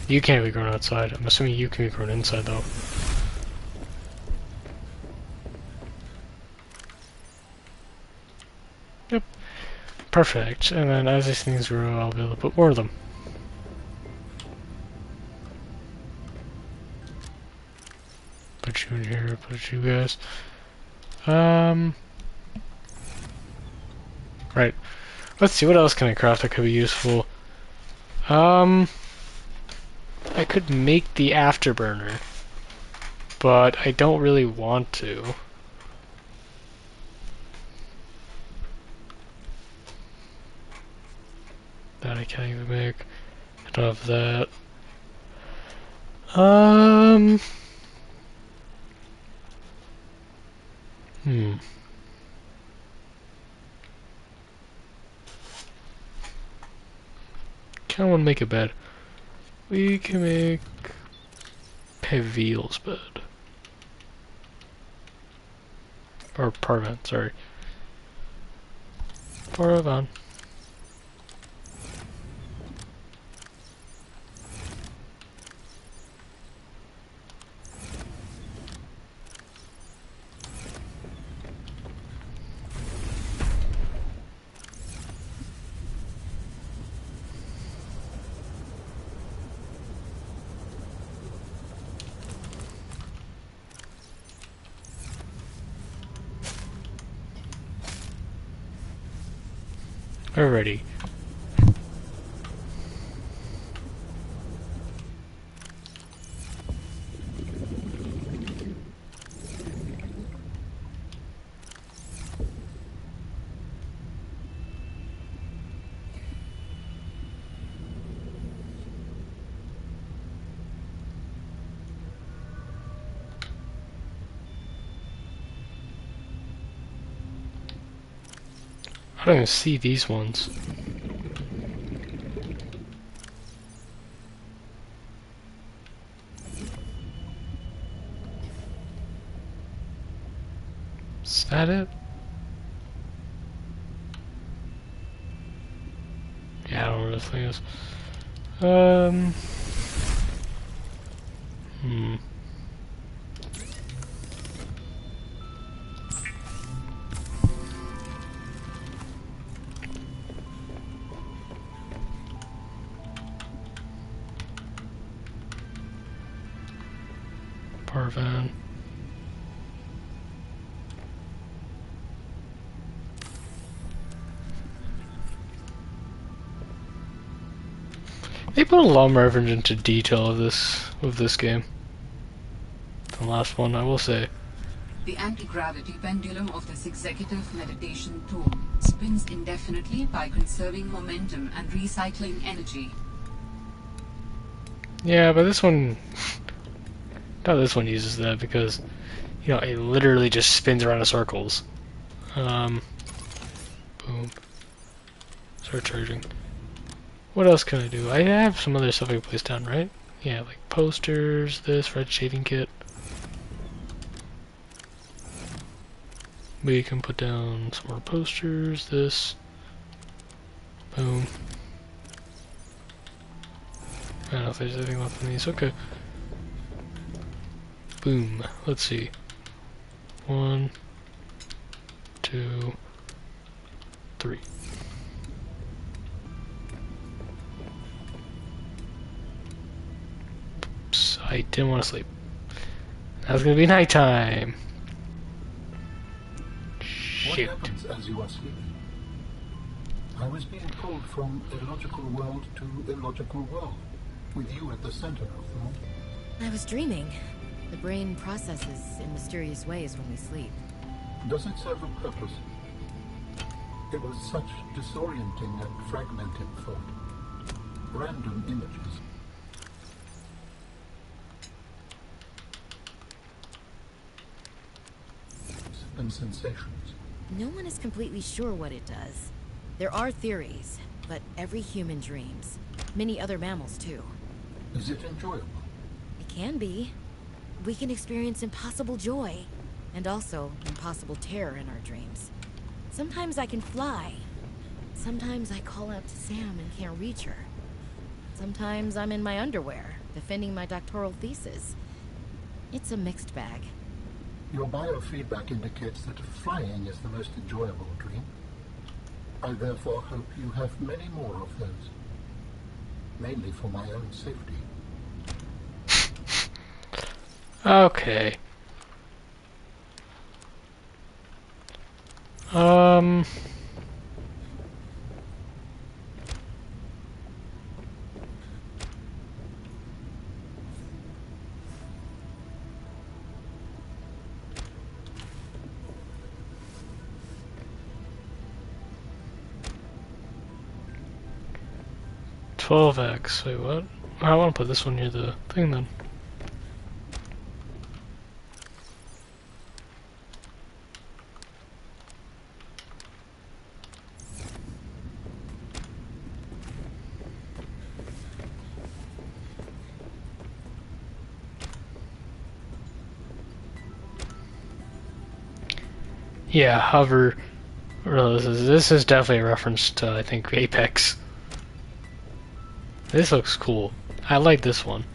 You can't be grown outside. I'm assuming you can be grown inside though. Yep. Perfect. And then as these things grow, I'll be able to put more of them. Put you in here, put you guys. Right. Let's see, what else can I craft that could be useful? I could make the afterburner, but I don't really want to. That I can't even make. I don't have that. Kinda wanna make a bed. We can make Pavil's bed. Or Parvan, sorry. Parvan. Alrighty. I don't even see these ones. Is that it? Yeah, I don't know where this thing is. Parvan. They put a lot more effort into detail of this game. The last one, I will say. The anti-gravity pendulum of this executive meditation tool spins indefinitely by conserving momentum and recycling energy. Yeah, but this one doubt this one uses that because, you know, it literally just spins around in circles. Boom. Start charging. What else can I do? I have some other stuff I can place down, right? Yeah, like posters, this, red shaving kit. We can put down some more posters, this. Boom. I don't know if there's anything left in these. Okay. Boom. Let's see. 1, 2, 3. Oops, I didn't want to sleep. Now it's gonna be nighttime. What Shoot. happens as you are sleeping? I was being pulled from illogical world to illogical world, with you at the center of them all. I was dreaming. The brain processes in mysterious ways when we sleep. Does it serve a purpose? It was such disorienting and fragmented thought. Random images. And sensations. No one is completely sure what it does. There are theories, but every human dreams. Many other mammals, too. Is it enjoyable? It can be. We can experience impossible joy, and also impossible terror in our dreams. Sometimes I can fly. Sometimes I call out to Sam and can't reach her. Sometimes I'm in my underwear, defending my doctoral thesis. It's a mixed bag. Your biofeedback indicates that flying is the most enjoyable dream. I therefore hope you have many more of those. Mainly for my own safety. Okay. 12x. Wait, what? I want to put this one near the thing then. Yeah, hover. Well, this is definitely a reference to, I think, Apex. This looks cool. I like this one.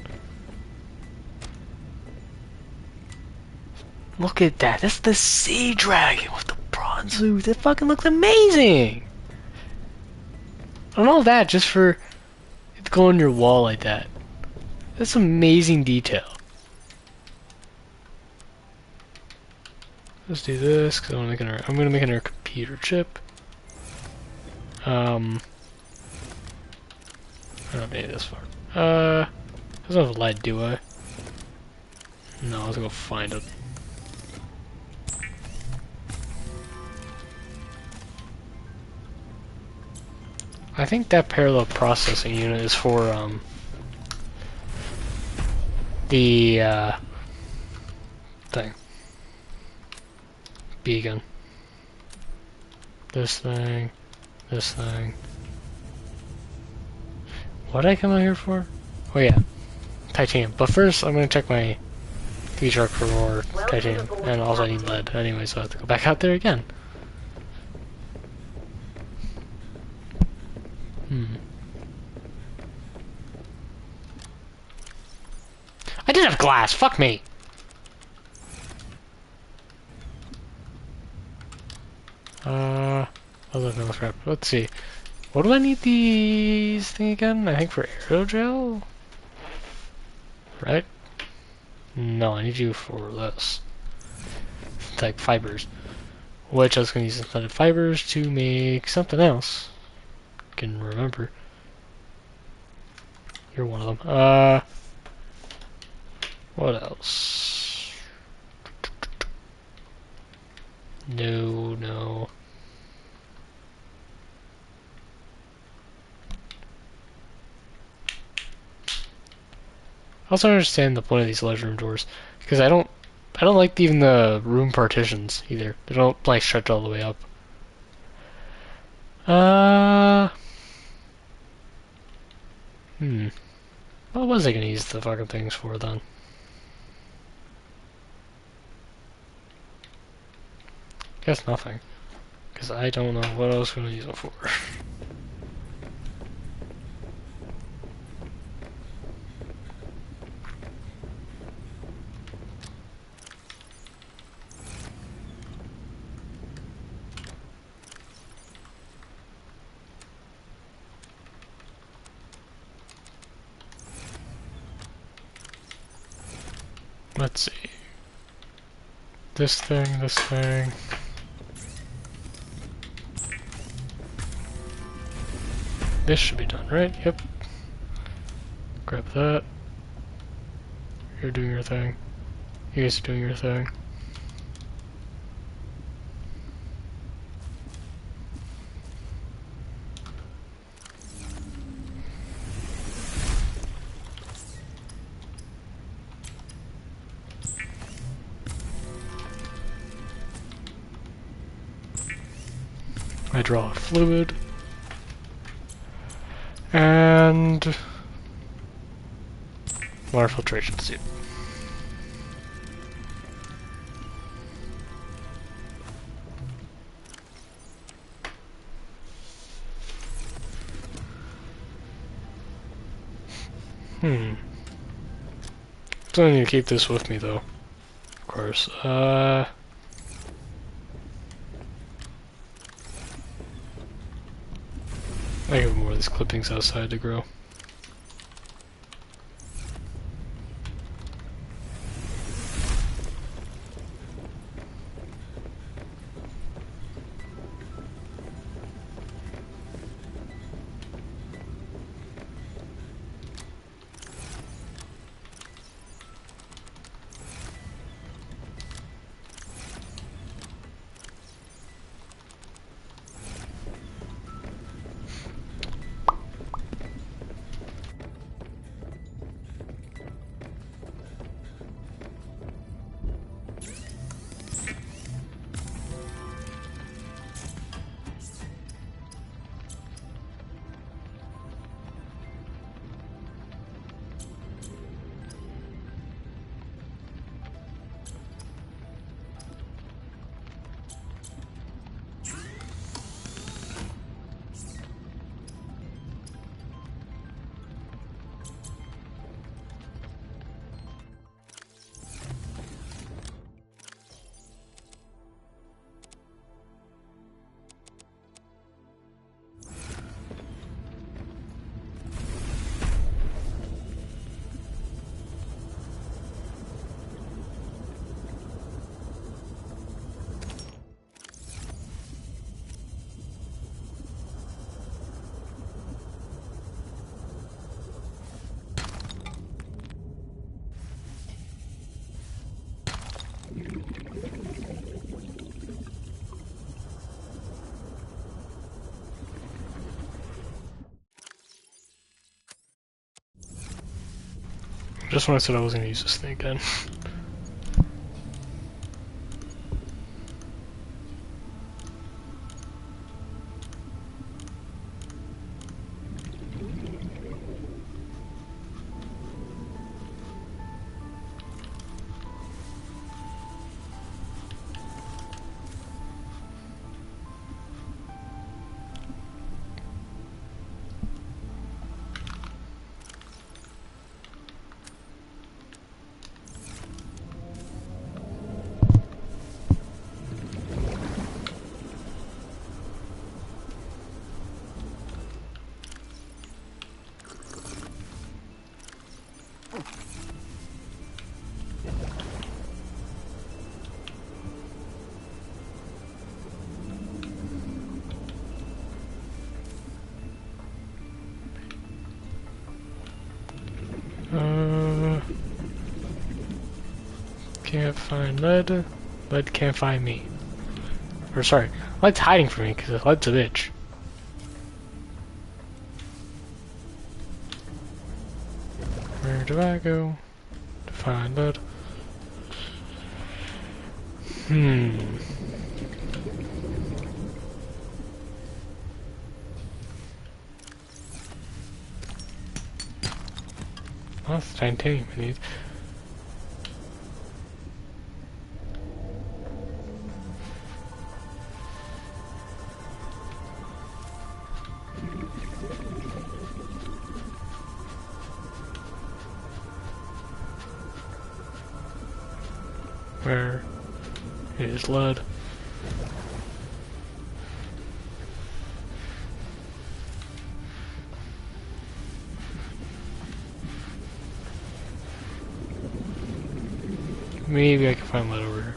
Look at that. That's the sea dragon with the bronze suit. That fucking looks amazing. And all that just for it to go on your wall like that. That's amazing detail. Let's do this because I'm gonna make another computer chip. I don't need this far. I don't have a light, do I? No, let's go find it. I think that parallel processing unit is for the thing. Beacon. This thing. This thing. What did I come out here for? Oh yeah, titanium. But first, I'm gonna check my T-truck for more titanium, and also I need lead anyway, so I have to go back out there again. I did have glass. Fuck me. Let's see. What do I need these thing again? I think for aerogel? Right? No, I need you for this. Synthetic fibers. Which I was going to use synthetic fibers to make something else. I can remember. You're one of them. What else? No, no. also don't understand the point of these large room doors, because I don't like even the room partitions either. They don't like stretch all the way up. Hmm. What was I gonna use the fucking things for then? Guess nothing, because I don't know what else I'm gonna use them for. Let's see. This thing, this thing. This should be done, right? Yep. Grab that. You're doing your thing. You guys are doing your thing. I draw a fluid. And water filtration suit. Still need to keep this with me though. Of course. I have more of these clippings outside to grow. Just when I said I was gonna use this thing again. Can't find lead. Lead can't find me. Or sorry, lead's hiding from me because lead's a bitch. Where Where do I go to find lead? That's titanium I need. Where is lead? Maybe I can find lead over here.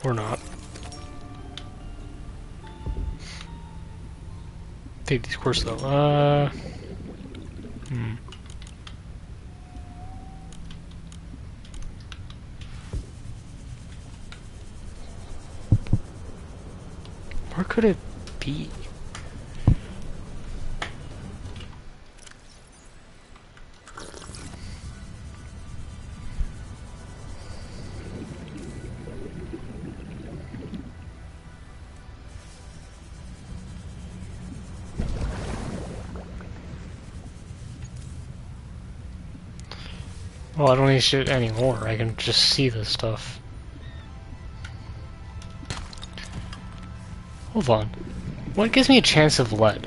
Or not. Take these courses though. Where could it be? Well, I don't need shit anymore. I can just see this stuff. Hold on. What gives me a chance of lead?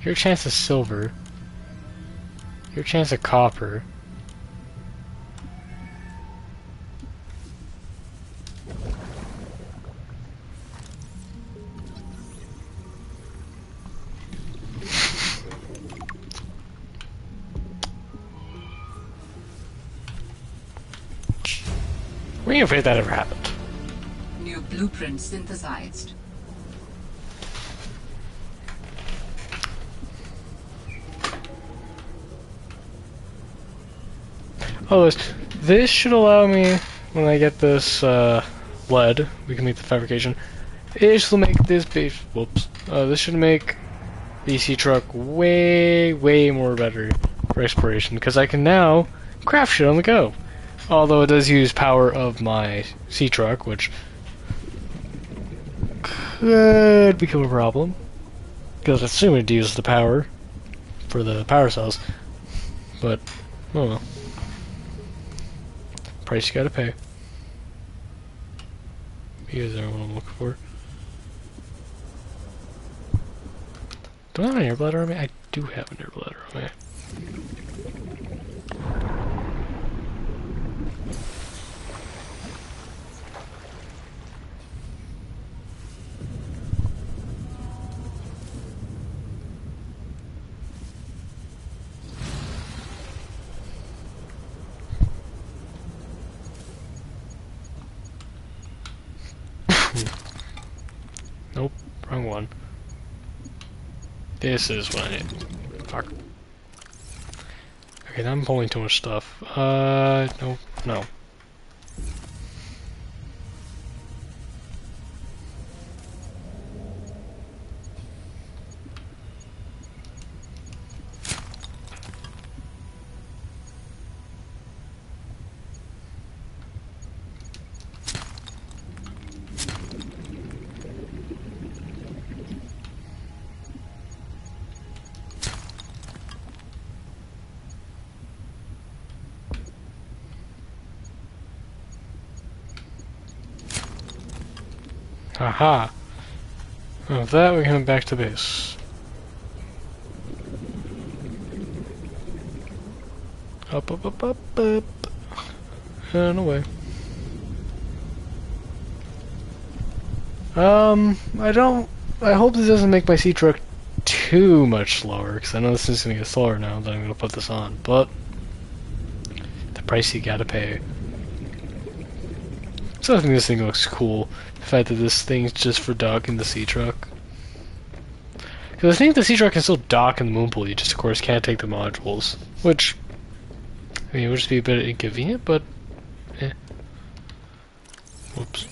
Your chance of silver. Your chance of copper. We ain't afraid that ever happened. New blueprint synthesized. Oh, this should allow me, when I get this lead, we can make the fabrication. It should make this base. Whoops. This should make the sea truck way more better for exploration because I can now craft shit on the go. Although it does use power of my sea truck, which could become a problem because I assume it uses the power for the power cells. But I don't know. Price you gotta pay. Here's what I'm looking for. Do I have an air bladder on me? I do have an air bladder on me. Nope, wrong one. This is what I need. Fuck. Okay, now I'm pulling too much stuff. Nope, no. Aha! With that, we come back to base. Up, up, up, up, up. And away. I hope this doesn't make my sea truck too much slower, because I know this is going to get slower now that I'm going to put this on, but the price you gotta pay. So I think this thing looks cool. The fact that this thing's just for docking the sea truck. Because I think the sea truck can still dock in the moon pool, you just of course can't take the modules. Which I mean, it would just be a bit inconvenient, but eh. Whoops.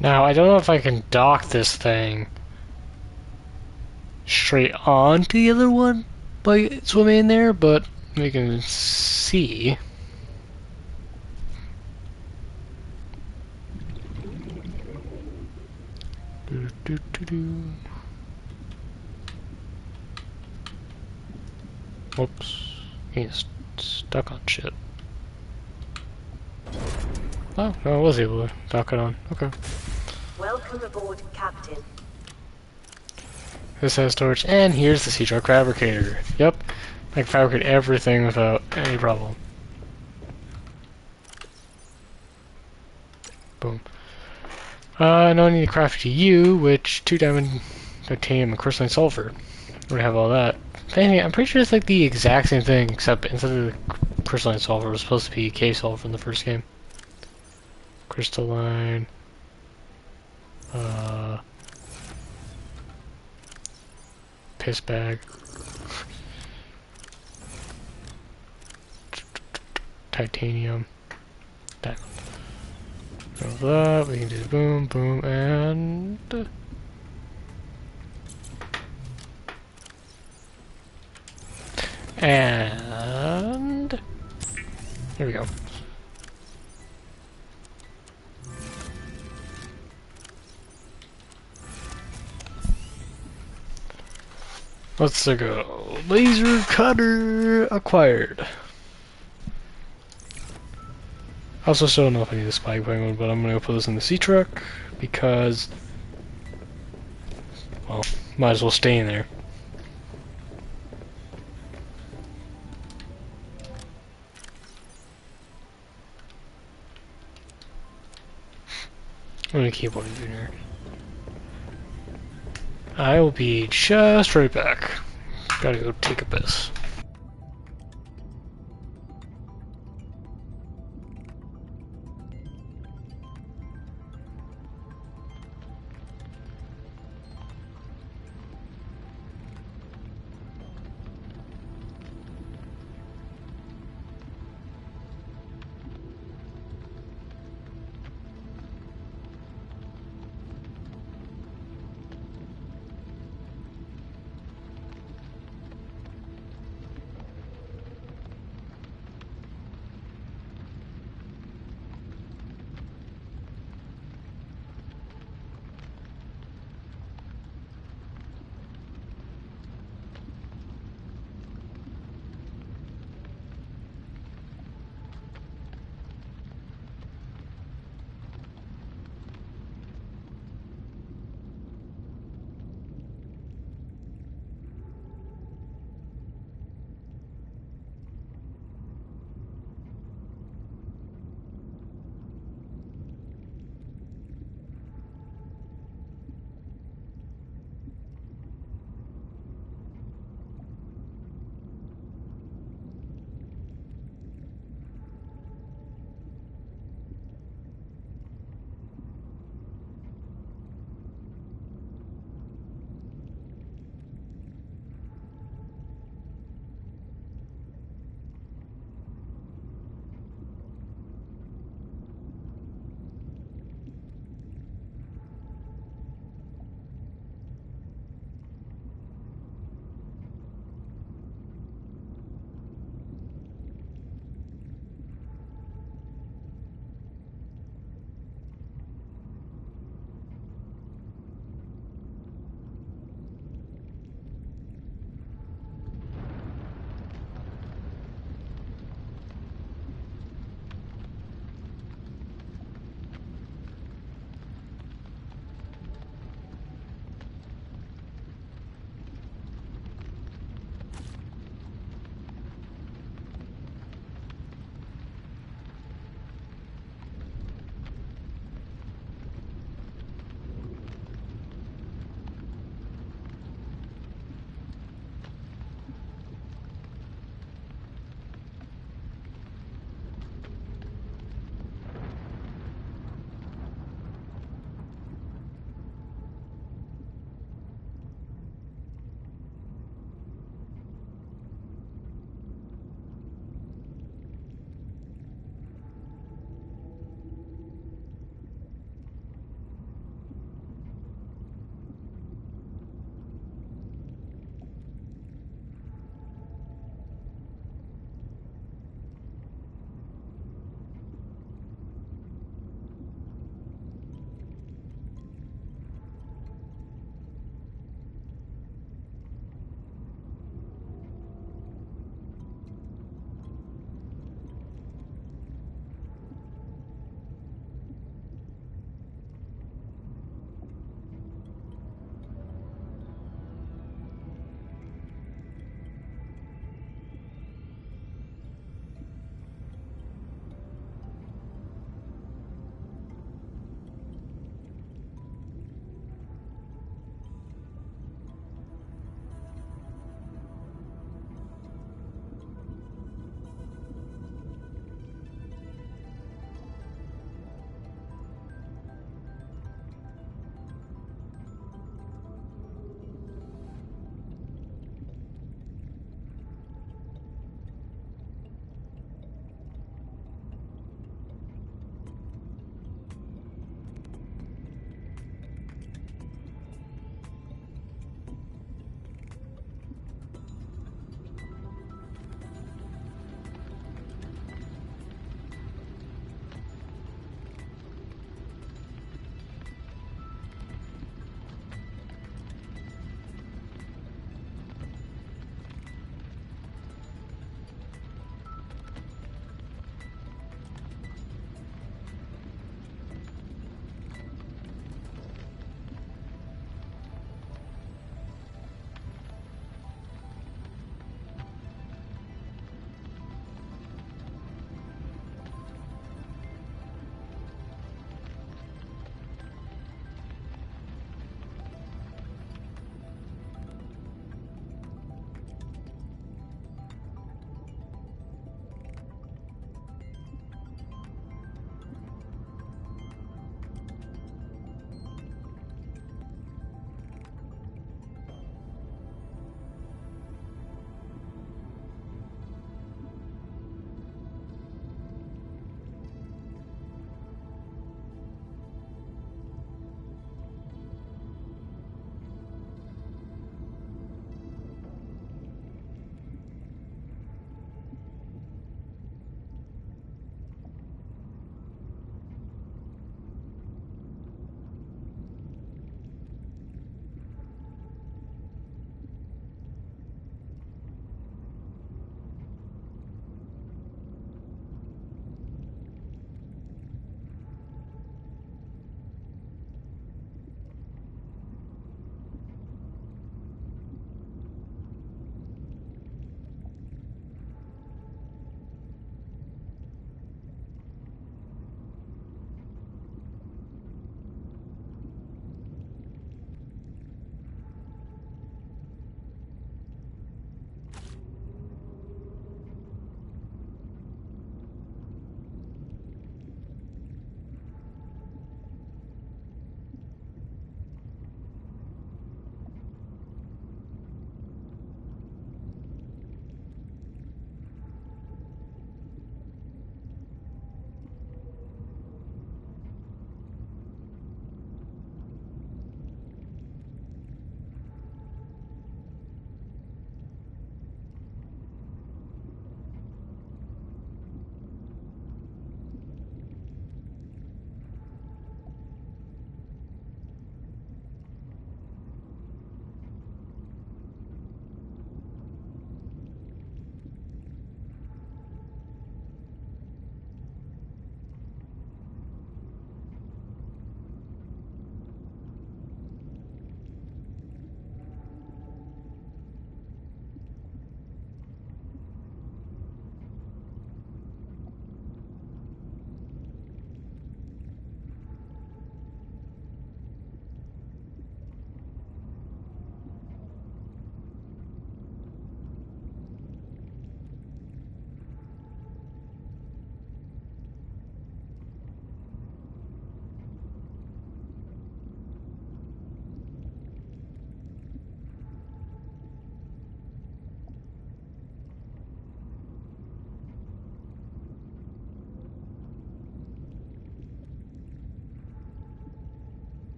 Now, I don't know if I can dock this thing straight onto the other one by swimming in there, but we can see. Whoops. He's stuck on shit. Oh, no, I was able to dock it on. Okay. Welcome aboard, Captain. This has storage, and here's the sea truck fabricator. Yep, I can fabricate everything without any problem. Boom. Now I need to craft you, which 2 diamond, titanium, and crystalline sulfur. We have all that. Anyway, I'm pretty sure it's like the exact same thing, except instead of the crystalline sulfur, it was supposed to be cave sulfur in the first game. Crystalline. Piss bag. Titanium. Diamond. So that, we can do boom, boom, and... And... Here we go. Let's go. Laser cutter acquired. I also still don't know if I need a spike penguin, but I'm gonna put this in the sea truck because, well, might as well stay in there. I'm gonna keep on doing here. I will be just right back. Gotta go take a piss.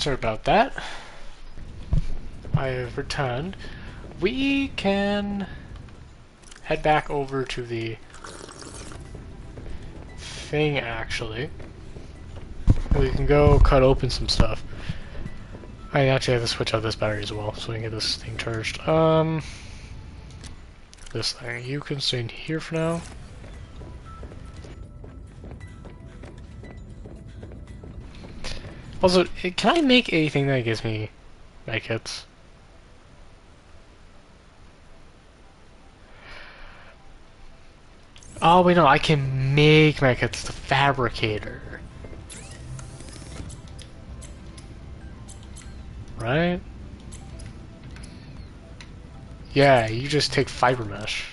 Sorry about that. I have returned. We can head back over to the thing, actually. We can go cut open some stuff. I actually have to switch out this battery as well, so we can get this thing charged. This thing. You can stay in here for now. Also, can I make anything that gives me medkits? Oh, wait, no, I can make medkits, the fabricator. Right? Yeah, you just take fiber mesh.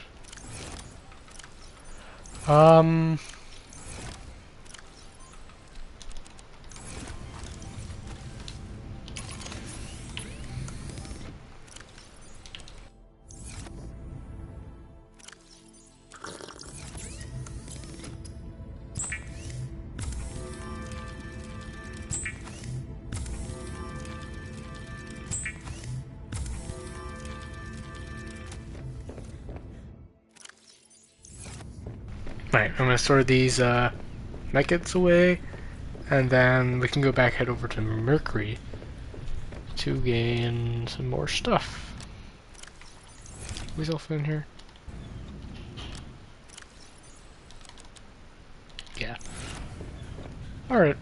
Right, I'm gonna store these medkits away, and then we can go back, head over to Mercury to gain some more stuff. Weasel in here? Yeah. Alright.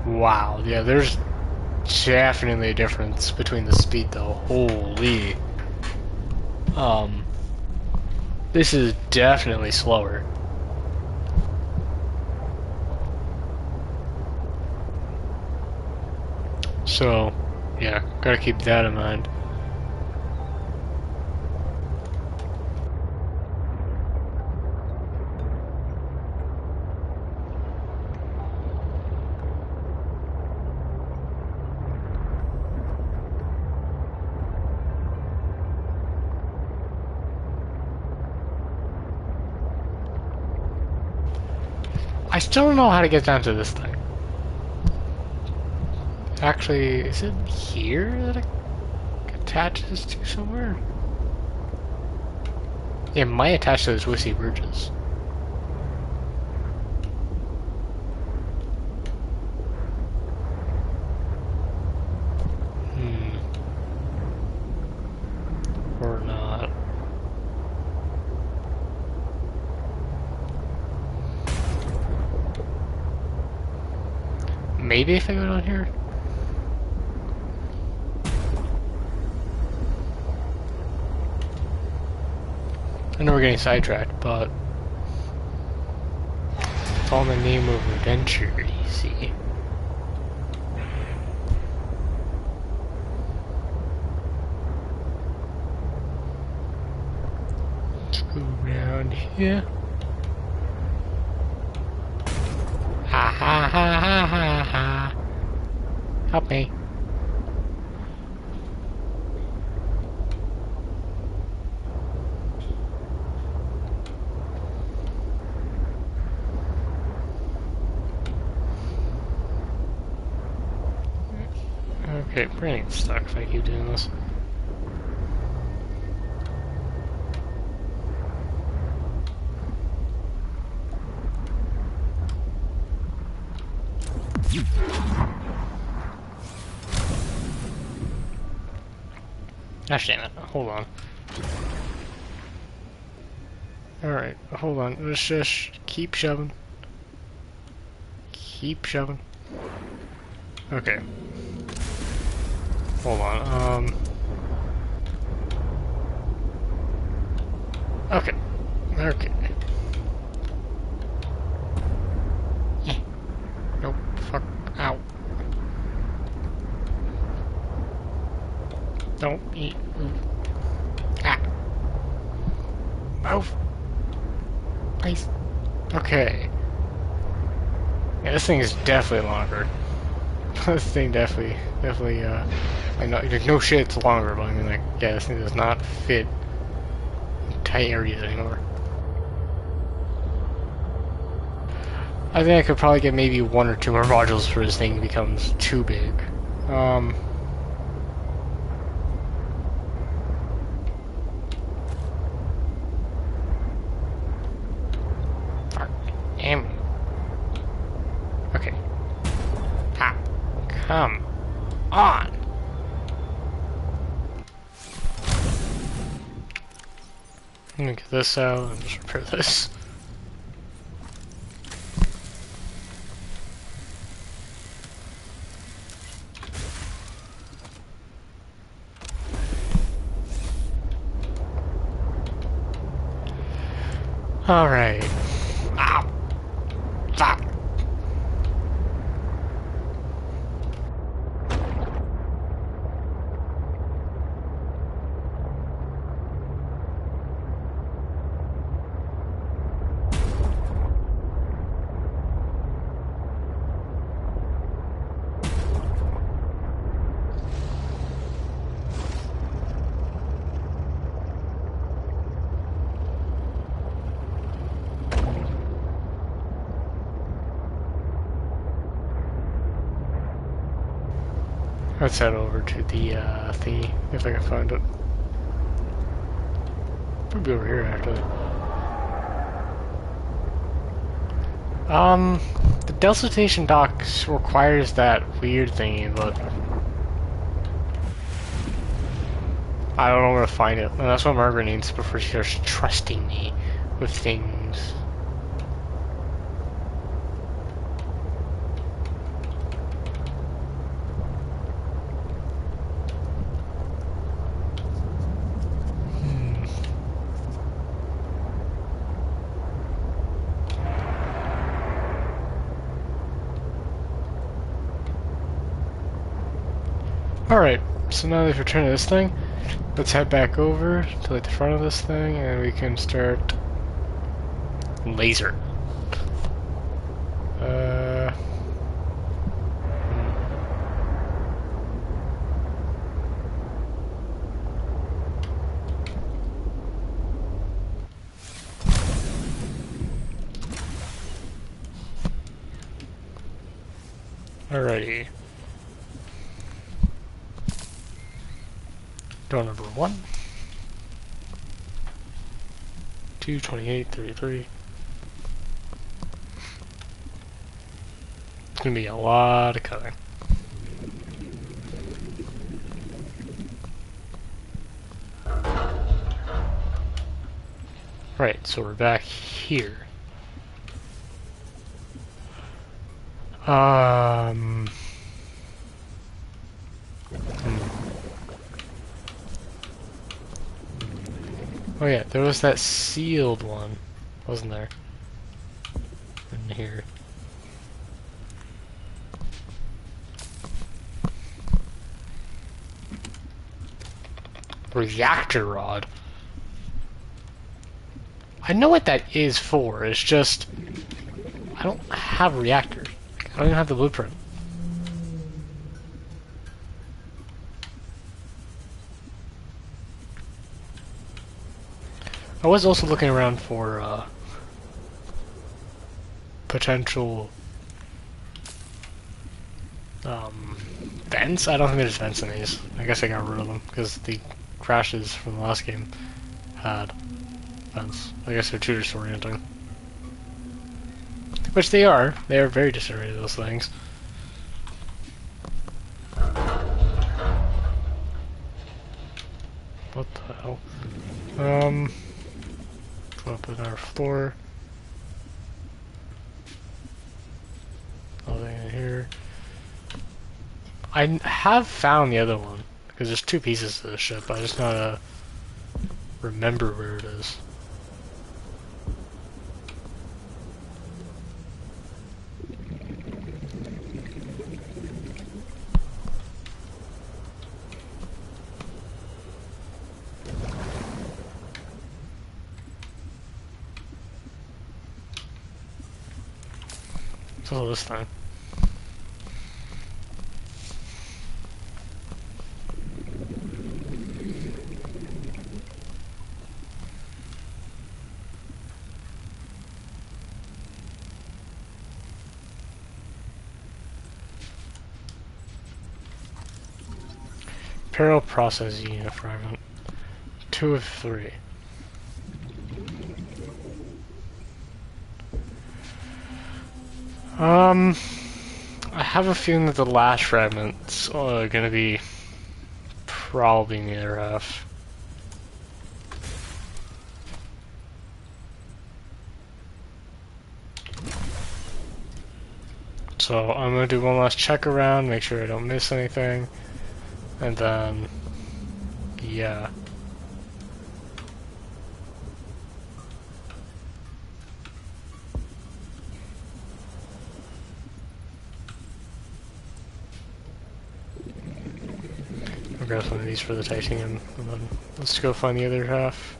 Wow, yeah, there's definitely a difference between the speed though. Holy. This is definitely slower. So, yeah, gotta keep that in mind. I still don't know how to get down to this thing. Actually, is it here that it attaches to somewhere? It might attach to those Wissy bridges. Or not. Maybe if I go down here? I know we're getting sidetracked, but it's all in the name of adventure, you see. Let's go around here. Ha ha ha ha ha ha. Help me. Okay, we're gonna get stuck if I keep doing this. Gosh damn it, hold on. Alright, hold on, let's just keep shoving. Keep shoving. Okay. Hold on, okay. Okay. Yeah. Nope, fuck, ow. Don't eat. Ah. Move. Please. Okay. Yeah, this thing is definitely longer. This thing definitely, I know, like, no shit, it's longer, but I mean, like, yeah, this thing does not fit tight areas anymore. I think I could probably get maybe 1 or 2 more modules before this thing becomes too big. Fuck. Damn. Okay. Ha. Come on. Let me get this out and just repair this. Alright. Ow. Fuck. Let's head over to the thingy, if I can find it. Probably over here, actually. The Delta Station docks requires that weird thingy, but I don't know where to find it. And that's what Margaret needs before she starts trusting me with things. Alright, so now that we've returned to this thing, let's head back over to like the front of this thing and we can start laser. Alrighty. Door number 1. 228, 33. It's gonna be a lot of cutting. Right, so we're back here. Oh yeah, there was that sealed one, wasn't there? In here. Reactor rod. I know what that is for, it's just I don't have reactors. I don't even have the blueprint. I was also looking around for potential vents. I don't think there's vents in these. I guess I got rid of them because the crashes from the last game had vents. I guess they're too disorienting. Which they are. They are very disorienting, those things. What the hell? Go up another floor. Nothing in here. I have found the other one, because there's 2 pieces to the ship. I just gotta remember where it is. So this thing. Parallel processing unit fragment. 2 of 3. I have a feeling that the last fragment's gonna be probably in the other half. So I'm gonna do one last check around, make sure I don't miss anything, and then, yeah. I'll grab some of these for the titanium, and then let's go find the other half.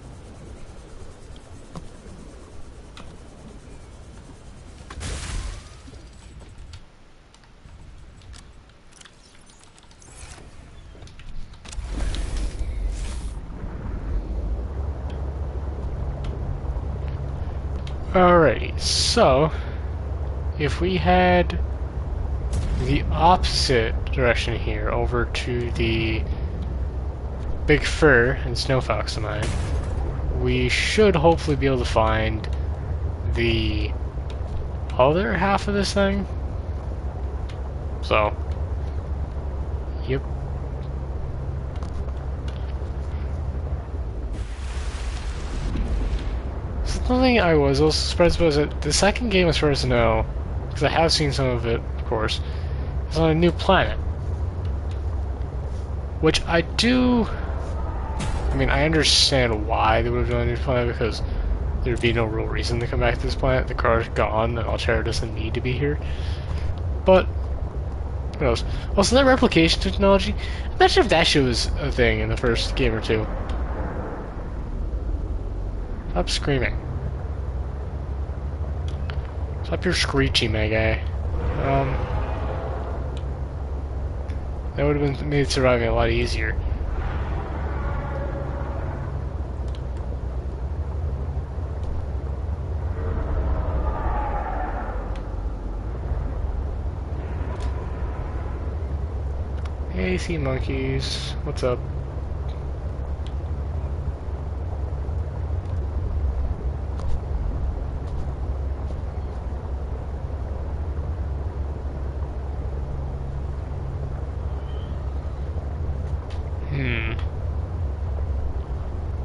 Alrighty, so if we head the opposite direction here, over to the Big Fur and Snow Fox mine, we should hopefully be able to find the other half of this thing. So, yep. Something I was also surprised about is that the second game, as far as I know, because I have seen some of it, of course, is on a new planet. Which I do... I mean, I understand why they would have done a new planet, because there'd be no real reason to come back to this planet. The car's gone, and Altera doesn't need to be here. But, who knows? Also, that replication technology, imagine if that shit was a thing in the first game or two. Stop screaming. Stop your screeching, my guy. That would have been made surviving a lot easier. Hey, sea monkeys. What's up?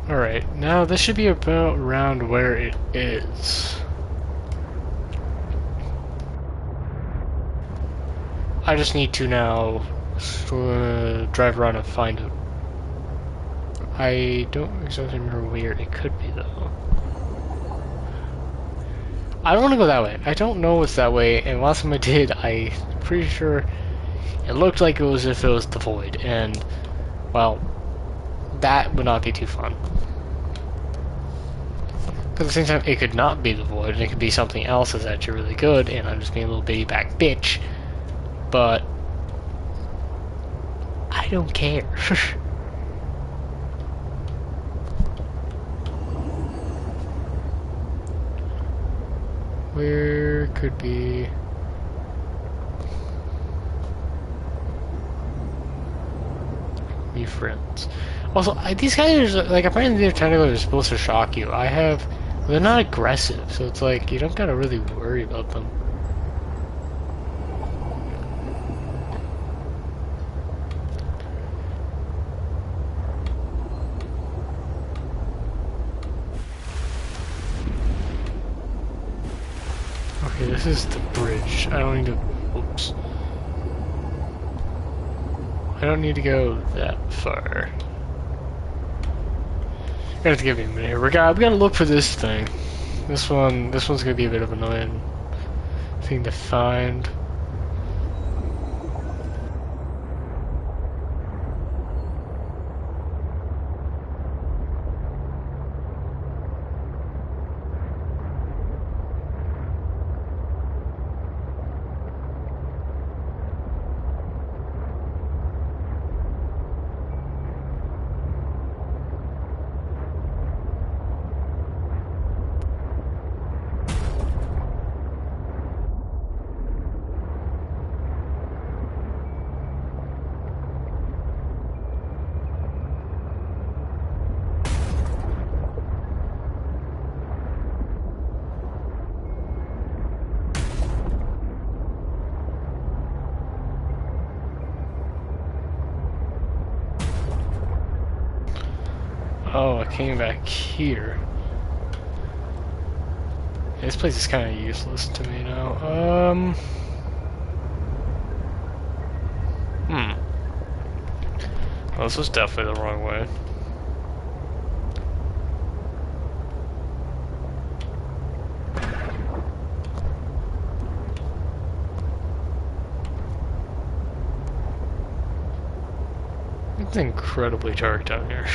Alright, now this should be about around where it is. I just need to now drive around and find it. I don't exactly remember where it could be, though. I don't want to go that way. I don't know what's that way, and last time I did, I'm pretty sure it looked like it was if it was the void, and, well, that would not be too fun. But at the same time, it could not be the void, and it could be something else that's actually really good, and I'm just being a little baby back bitch. But I don't care. Where could be... Be friends. Also, these guys are, like, apparently they're technically supposed to shock you. They're not aggressive, so it's like, you don't gotta really worry about them. Okay, this is the bridge. I don't need to... Oops. I don't need to go that far. You're gonna have to give me a minute here. We gotta look for this thing. This one's gonna be a bit of an annoying thing to find. I came back here. Yeah, this place is kind of useless to me now. Well, this was definitely the wrong way. It's incredibly dark down here.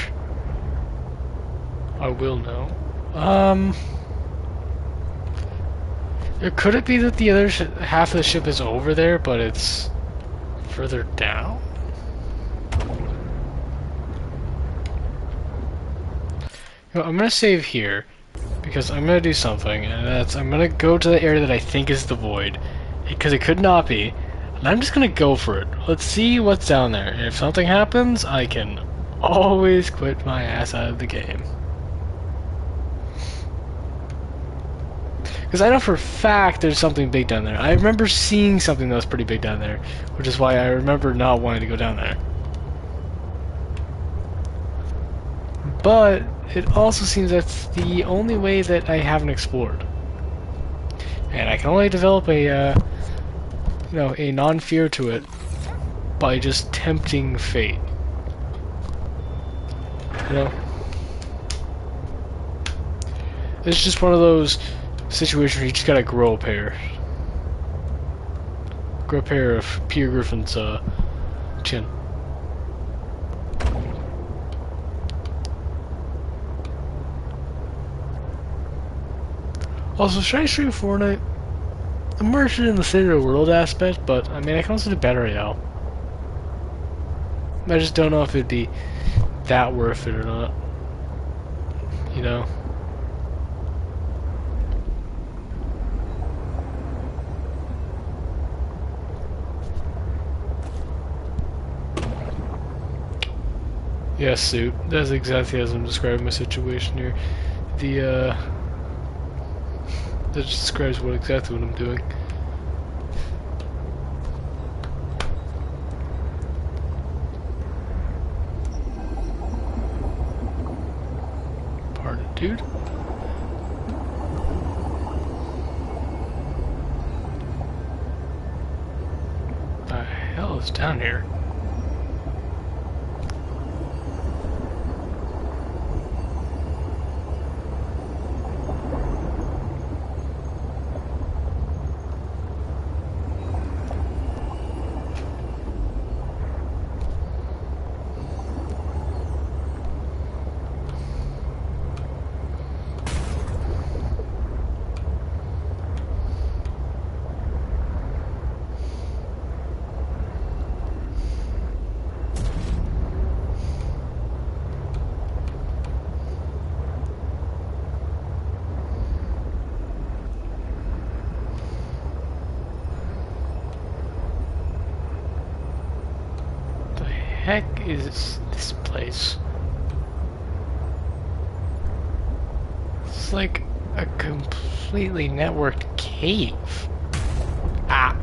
I will know. Could it be that the other half of the ship is over there, but it's further down? You know, I'm gonna save here because I'm gonna do something, and that's I'm gonna go to the area that I think is the void, because it could not be, and I'm just gonna go for it. Let's see what's down there. And if something happens, I can always quit my ass out of the game. Because I know for a fact there's something big down there. I remember seeing something that was pretty big down there, which is why I remember not wanting to go down there. But it also seems that's the only way that I haven't explored. And I can only develop a, you know, a non-fear to it by just tempting fate. You know? It's just one of those situations where you just gotta grow a pair. Grow a pair of Peter Griffin's chin. Also, should I stream Fortnite? I'm more interested in the City of the World aspect, but I mean I can also do Battle Royale. I just don't know if it'd be that worth it or not. You know? Yes, suit. That's exactly as I'm describing my situation here. That just describes exactly what I'm doing. Pardon, dude. What the hell is down here? Heck is this place? It's like a completely networked cave. Ah.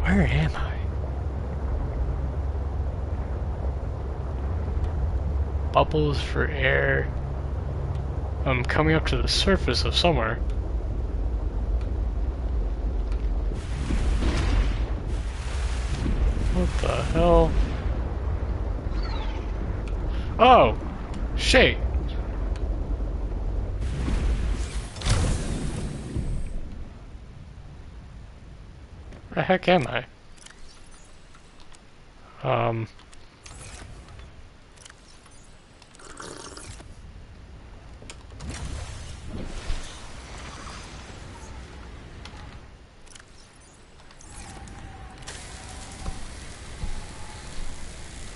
Where am I? Bubbles for air. I'm coming up to the surface of somewhere. What the hell? Oh! Shit! Where the heck am I?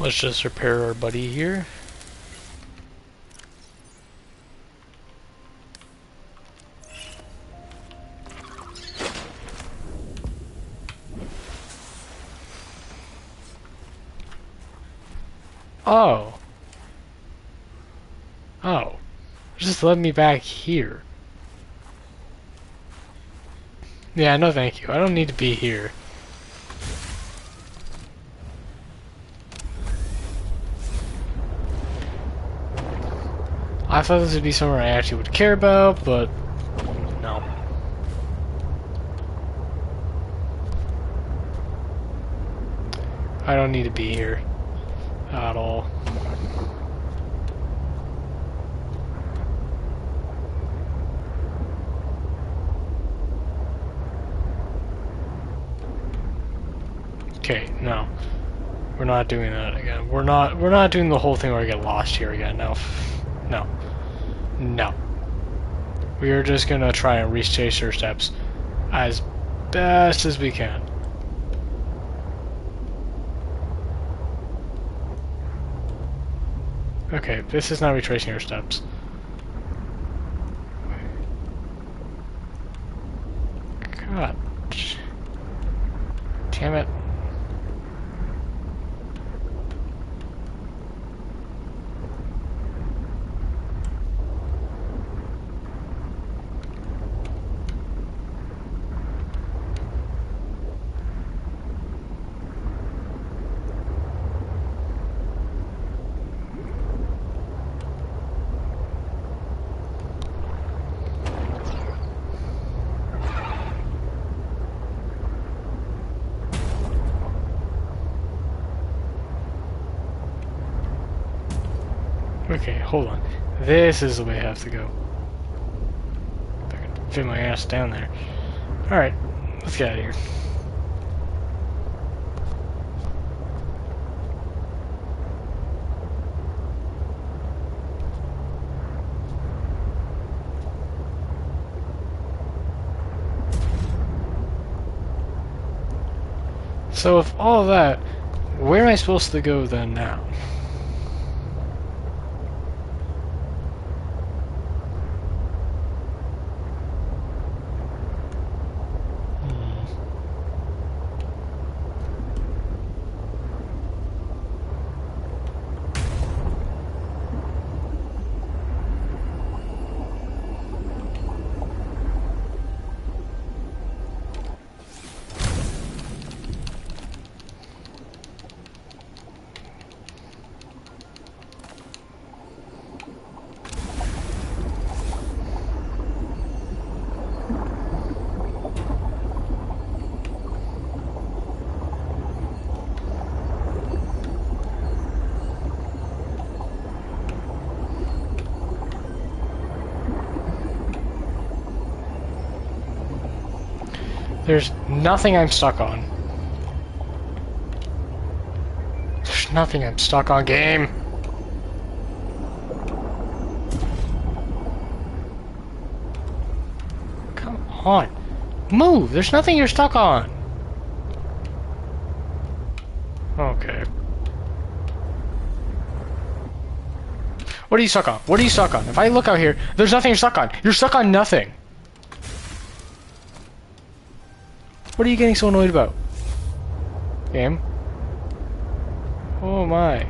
Let's just repair our buddy here. Oh. Oh. Just let me back here. Yeah, no thank you. I don't need to be here. I thought this would be somewhere I actually would care about, but no. I don't need to be here at all. Okay, no. We're not doing that again. We're not doing the whole thing where I get lost here again. No. No. No. We are just gonna try and retrace our steps as best as we can. Okay, this is not retracing our steps. God. Damn it. Okay, hold on. This is the way I have to go. If I can fit my ass down there. Alright, let's get out of here. So with all that, where am I supposed to go then now? There's nothing I'm stuck on. There's nothing I'm stuck on, game. Come on. Move! There's nothing you're stuck on. Okay. What are you stuck on? What are you stuck on? If I look out here, there's nothing you're stuck on. You're stuck on nothing. What are you getting so annoyed about? Game? Oh my.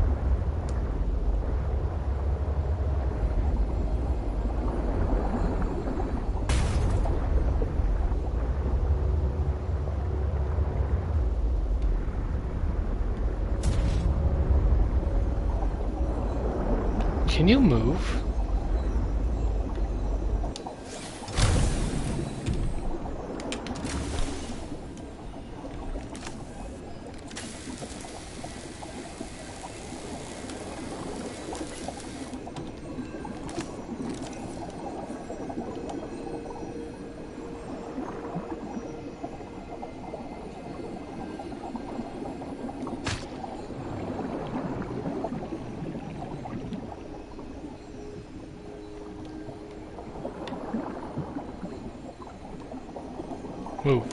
Can you move? Move.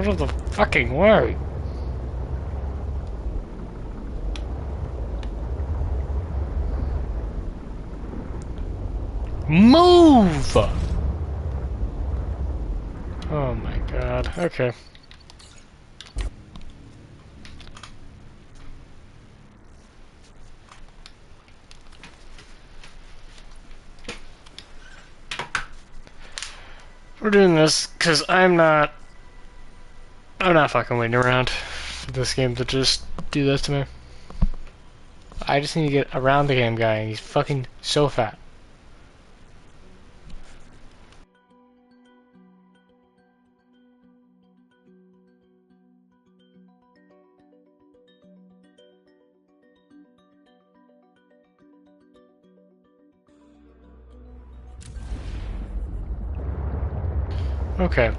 Out of the fucking way! Move! Oh my god. Okay. We're doing this because I'm not fucking waiting around for this game to just do this to me. I just need to get around the damn guy, and he's fucking so fat. Okay.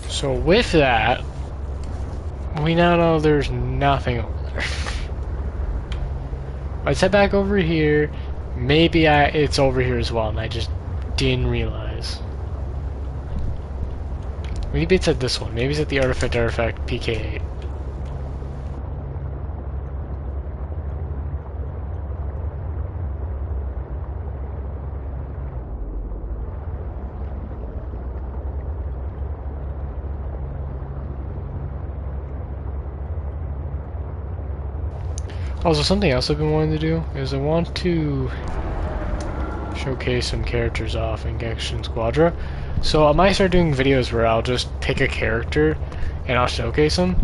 So with that, we now know there's nothing over there. Let's head back over here. Maybe it's over here as well, and I just didn't realize. Maybe it's at this one. Maybe it's at the Artifact PK8. Also, something else I've been wanting to do is I want to showcase some characters off in Genshin Squadra. So I might start doing videos where I'll just pick a character and I'll showcase them.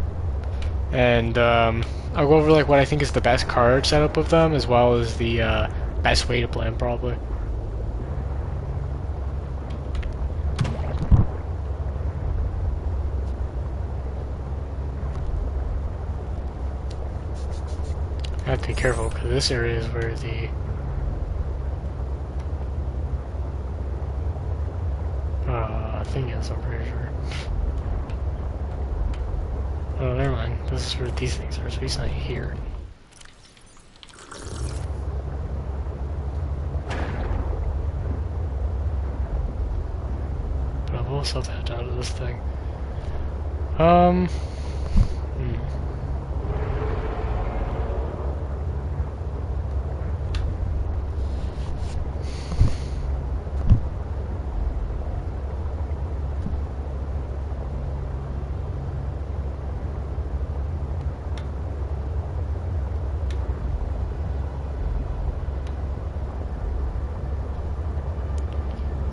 And I'll go over like what I think is the best card setup of them, as well as the best way to play them, probably. I have to be careful because this area is where the thing is, I'm pretty sure. Oh, never mind. This is where these things are, so he's not here. But I will still tap down to this thing.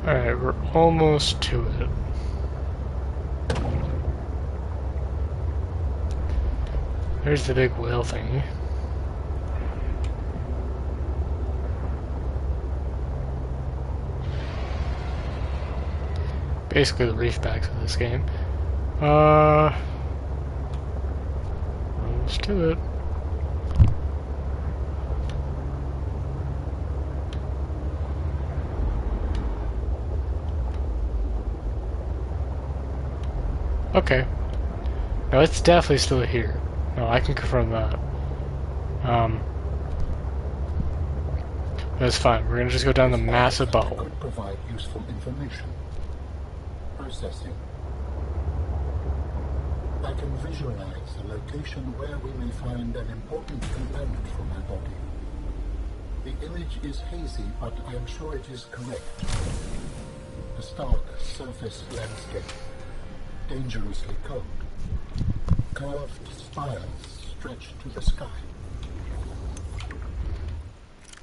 Alright, we're almost to it. There's the big whale thing. Basically the reef backs of this game. Almost to it. Okay. No, it's definitely still here. No, I can confirm that. That's fine. We're gonna just go down the massive bubble. Could provide useful information. Processing. I can visualize a location where we may find an important component for my body. The image is hazy, but I am sure it is correct. A stark surface landscape. Dangerously cold. Curved spires stretch to the sky.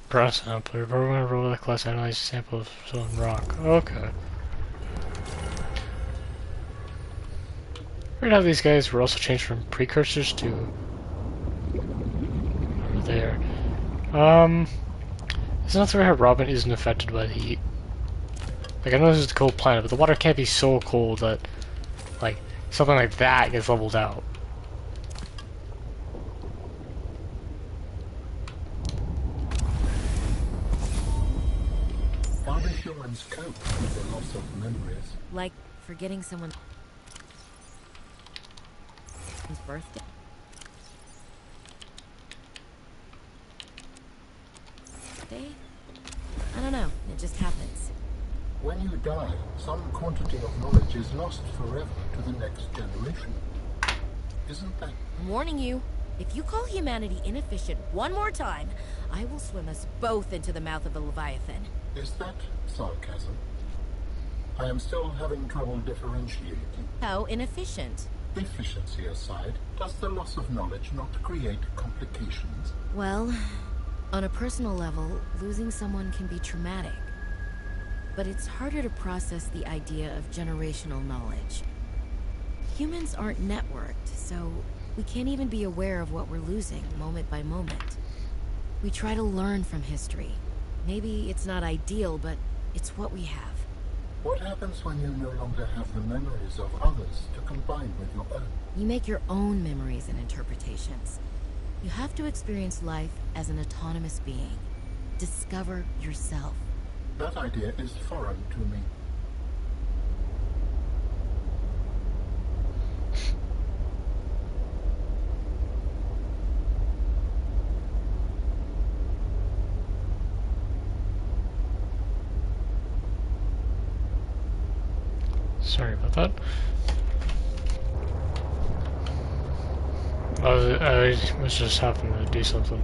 Brass sampler. We're going to roll the class analyze a sample of stone rock. Okay. Weird how these guys were also changed from precursors to over there. It's not the way how Robin isn't affected by the heat. Like, I know this is a cold planet, but the water can't be so cold that, like, something like that gets leveled out. How do humans cope with the loss of memories? Like forgetting someone's birthday? I don't know. It just happens. When you die, some quantity of knowledge is lost forever to to the next generation. Isn't that... I'm warning you. If you call humanity inefficient one more time, I will swim us both into the mouth of the Leviathan. is that sarcasm? I am still having trouble differentiating. How inefficient? Efficiency aside, does the loss of knowledge not create complications? Well, on a personal level, losing someone can be traumatic. But it's harder to process the idea of generational knowledge. Humans aren't networked, so we can't even be aware of what we're losing moment by moment. We try to learn from history. Maybe it's not ideal, but it's what we have. What happens when you no longer have the memories of others to combine with your own? You make your own memories and interpretations. You have to experience life as an autonomous being. Discover yourself. That idea is foreign to me. Sorry about that. I was just happening to do something.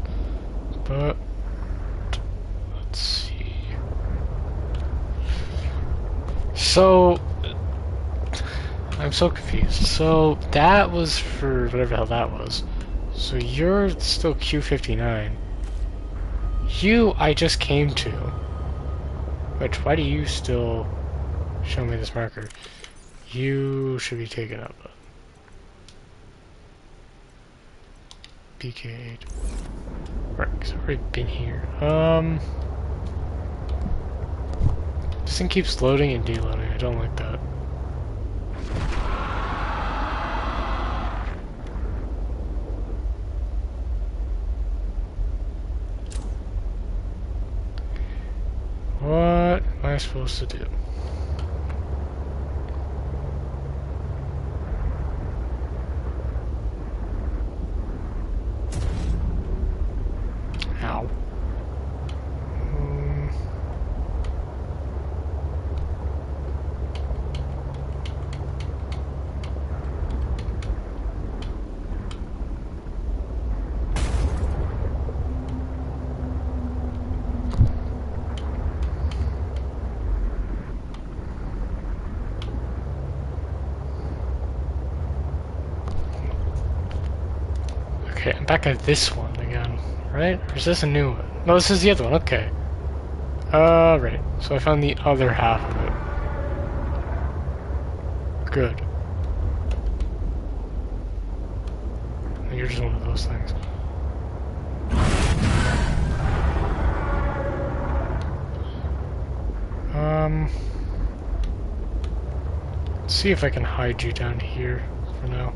But let's see. So I'm so confused. So that was for whatever the hell that was. So you're still Q59. You I just came to. Which why do you still show me this marker? You should be taken up. BK8. Right, because I've already been here. This thing keeps loading and deloading. I don't like that. What am I supposed to do? Ow. Okay, I'm back at this one again, right? Or is this a new one? No, this is the other one, okay. Right. So I found the other half of it. Good. You're just one of those things. Let's see if I can hide you down here for now.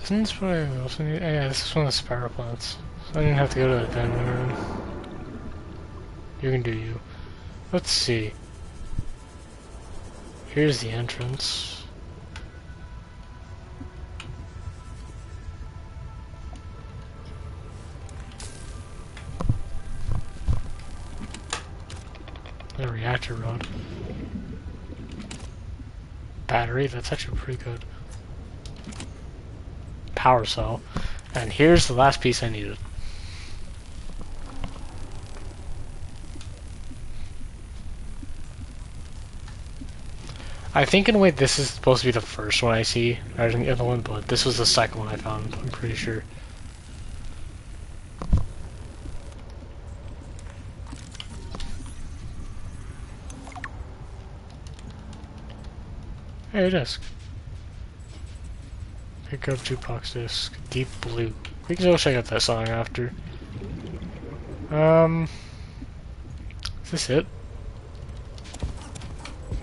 Isn't this what I also need? Yeah, this is one of the spiral plants. So I didn't have to go to the abandoned room. You can do you. Let's see. Here's the entrance. The reactor rod. Battery, that's actually pretty good. Power cell. And here's the last piece I needed. I think in a way this is supposed to be the first one I see, rather than the other one, but this was the second one I found, I'm pretty sure. Hey, disc. Pick up jukebox disc. Deep Blue. We can go check out that song after. Is this it?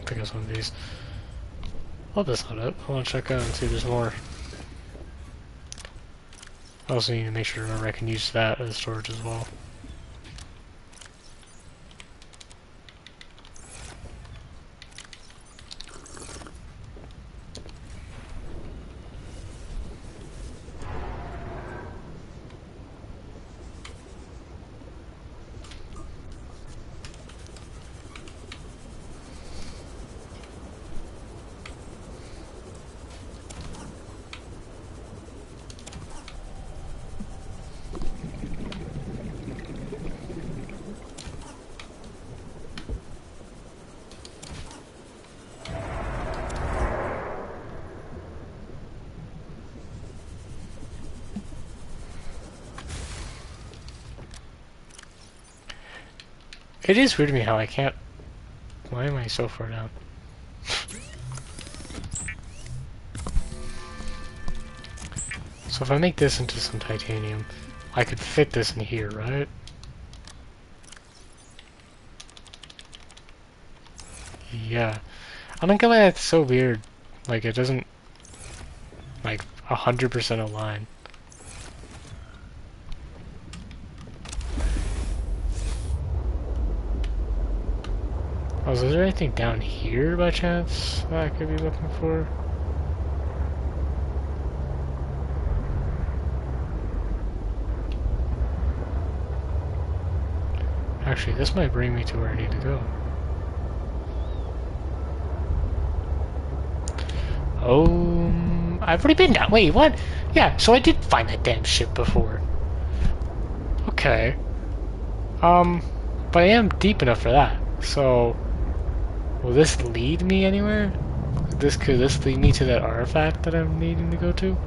Pick up some of these. Oh, that's not it. I want to check out and see if there's more. I also need to make sure to remember I can use that as storage as well. It is weird to me how I can't... Why am I so far down? So if I make this into some titanium, I could fit this in here, right? Yeah. I don't get why that's so weird. Like, it doesn't, like, 100% align. Oh, is there anything down here by chance that I could be looking for? Actually, this might bring me to where I need to go. Oh, I've already been down. Wait, what? Yeah, so I did find that damn ship before. Okay. But I am deep enough for that. So, will this lead me anywhere? Could this lead me to that artifact that I'm needing to go to?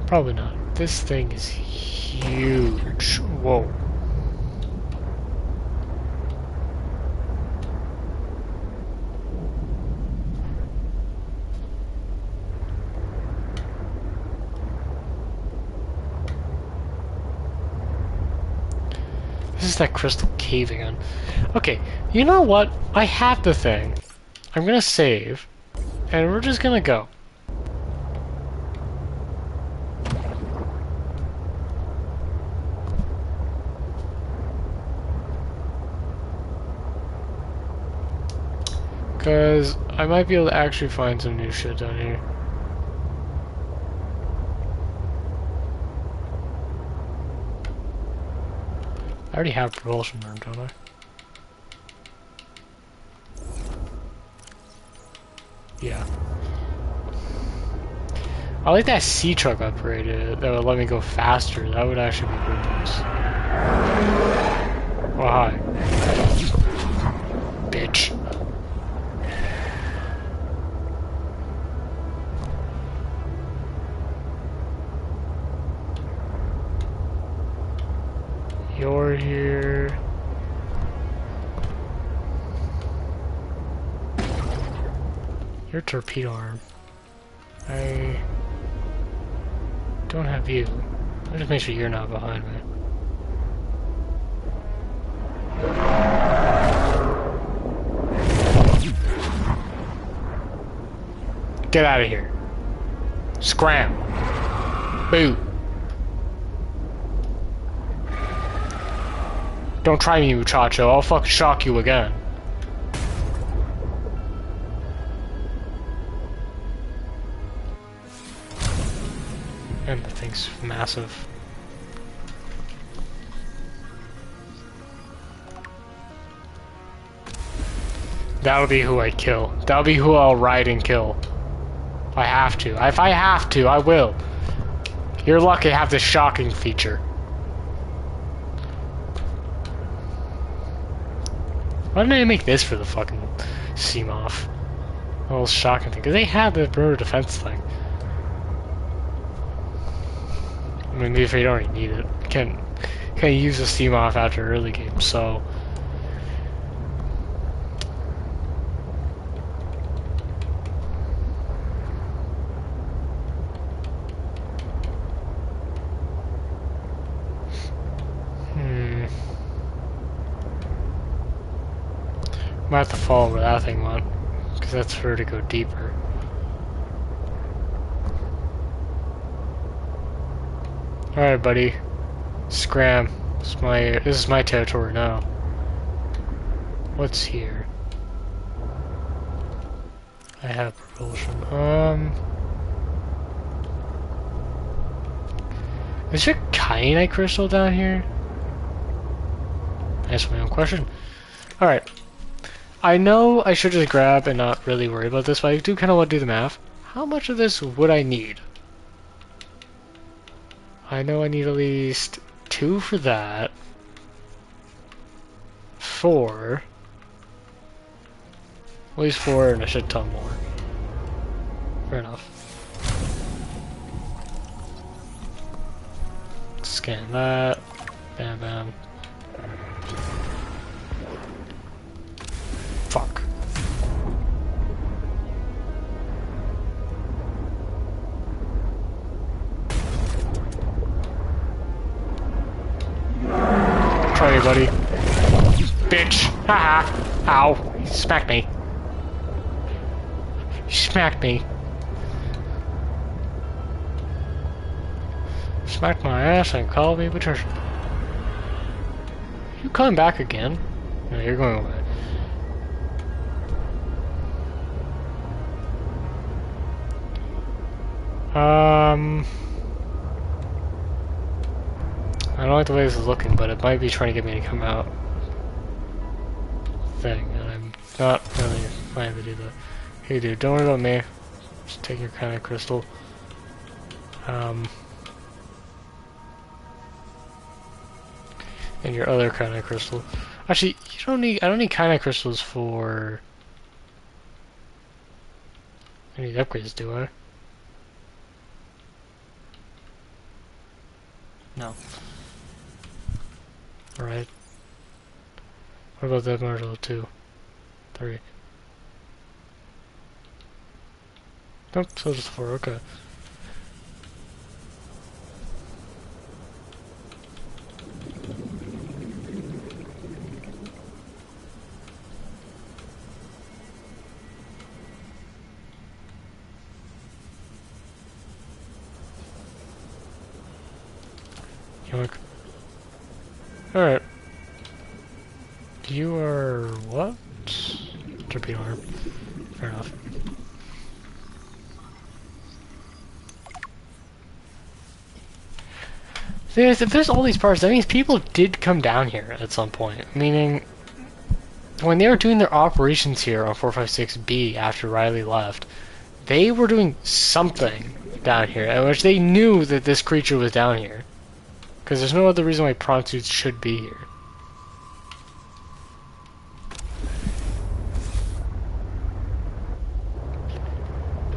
Probably not. This thing is huge. Whoa. This is that crystal cave again. Okay, you know what? I have the thing. I'm gonna save, and we're just gonna go. Because I might be able to actually find some new shit down here. I already have propulsion arm, don't I? Yeah. I like that sea truck upgraded that would let me go faster. That would actually be good news. Oh, hi. Bitch. You're here. Your torpedo arm. I don't have you. I'll just make sure you're not behind me. Get out of here. Scram. Boo. Don't try me, muchacho. I'll fucking shock you again. And the thing's massive. That'll be who I kill. That'll be who I'll ride and kill. If I have to. If I have to, I will. You're lucky I have this shocking feature. Why didn't I make this for the fucking Seamoth? A little shocking thing. Because they had the perimeter defense thing. I mean, if you don't already need it. You can't use the Seamoth after early game, so... Might have to follow where that thing went, because that's for her to go deeper. Alright, buddy. Scram. This is my territory now. What's here? I have propulsion. Is there kyanite crystal down here? That's my own question. Alright. I know I should just grab and not really worry about this, but I do kind of want to do the math. How much of this would I need? I know I need at least 2 for that. 4. At least 4 and a shit ton more. Fair enough. Scan that. Bam, bam. Fuck. Try it, buddy. Bitch! Haha! Ow! You smacked me. You smacked me. Smacked my ass and called me Patricia. You coming back again? No, you're going away. I don't like the way this is looking, but it might be trying to get me to come out. Thing, and I'm not really planning to do that. Hey dude, don't worry about me. Just take your kind of crystal. And your other kind of crystal. Actually, you don't need. I don't need kind of crystals for any upgrades, do I? No. Alright. What about that module 2? 3. Nope, so just 4, okay. Yoink. Alright. You are what? Torpedo arm. Fair enough. If there's all these parts, that means people did come down here at some point. Meaning, when they were doing their operations here on 456B after Riley left, they were doing something down here, in which they knew that this creature was down here. Because there's no other reason why prawn suits should be here.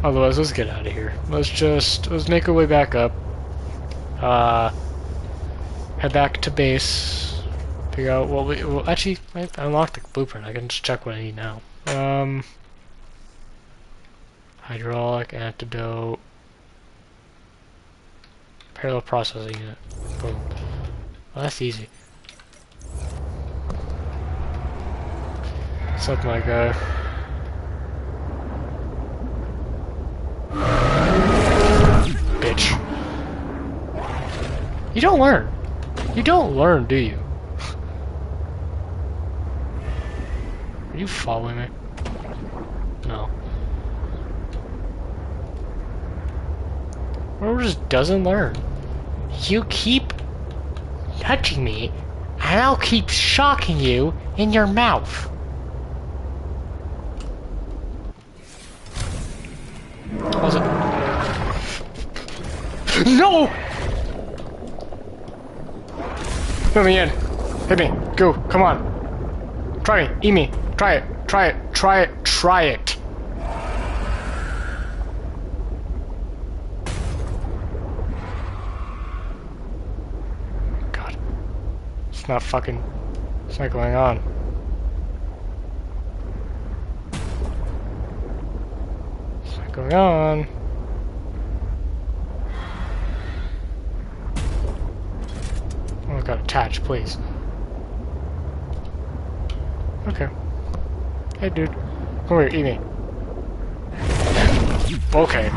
Otherwise, let's get out of here. Let's make our way back up. Head back to base. Figure out what we... Well, actually, I unlocked the blueprint. I can just check what I need now. Hydraulic, antidote. Parallel processing unit. Boom. Well, that's easy. What's up, my guy? Bitch. You don't learn. You don't learn, do you? Are you following me? No. Or just doesn't learn. You keep touching me, and I'll keep shocking you in your mouth. How's it? No! Let me in. Hit me. Go. Come on. Try me. Eat me. Try it. Try it. Try it. Try it. God. It's not fucking... It's not going on. It's not going on. Oh, God, attach, please. Okay. Hey, dude. Come here, eat me. Okay.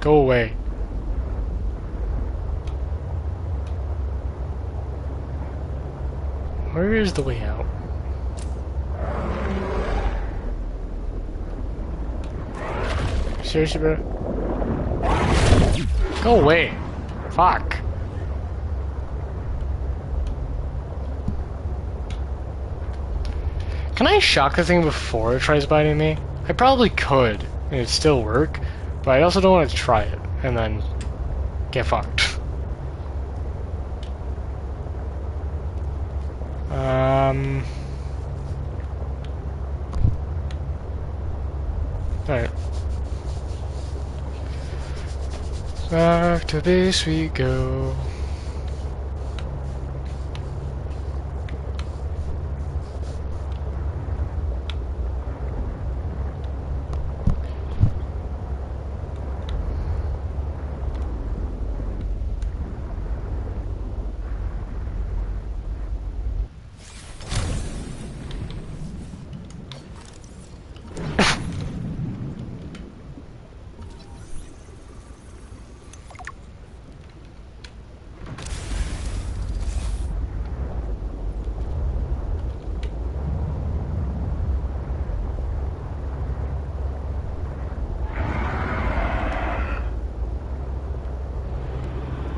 Go away. Where is the way out? Seriously, bro? Go away. Fuck. Can I shock the thing before it tries biting me? I probably could, and it'd still work, but I also don't want to try it, and then get fucked. Alright. Back to base we go.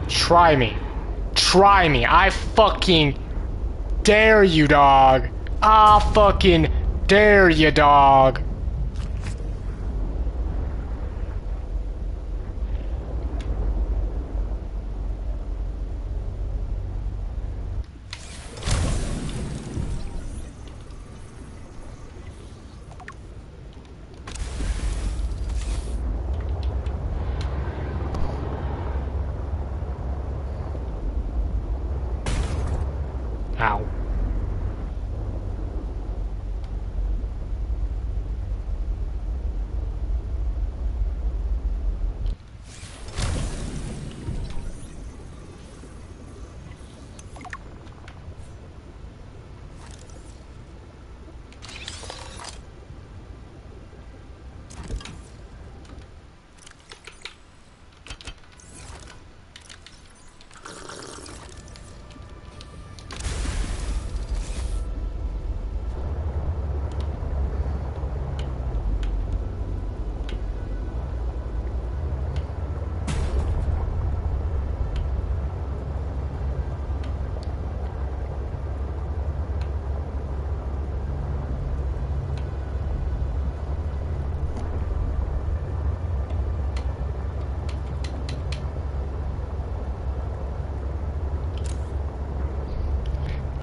Try me. Try me. I fucking dare you, dog. I fucking dare you, dog. Ow.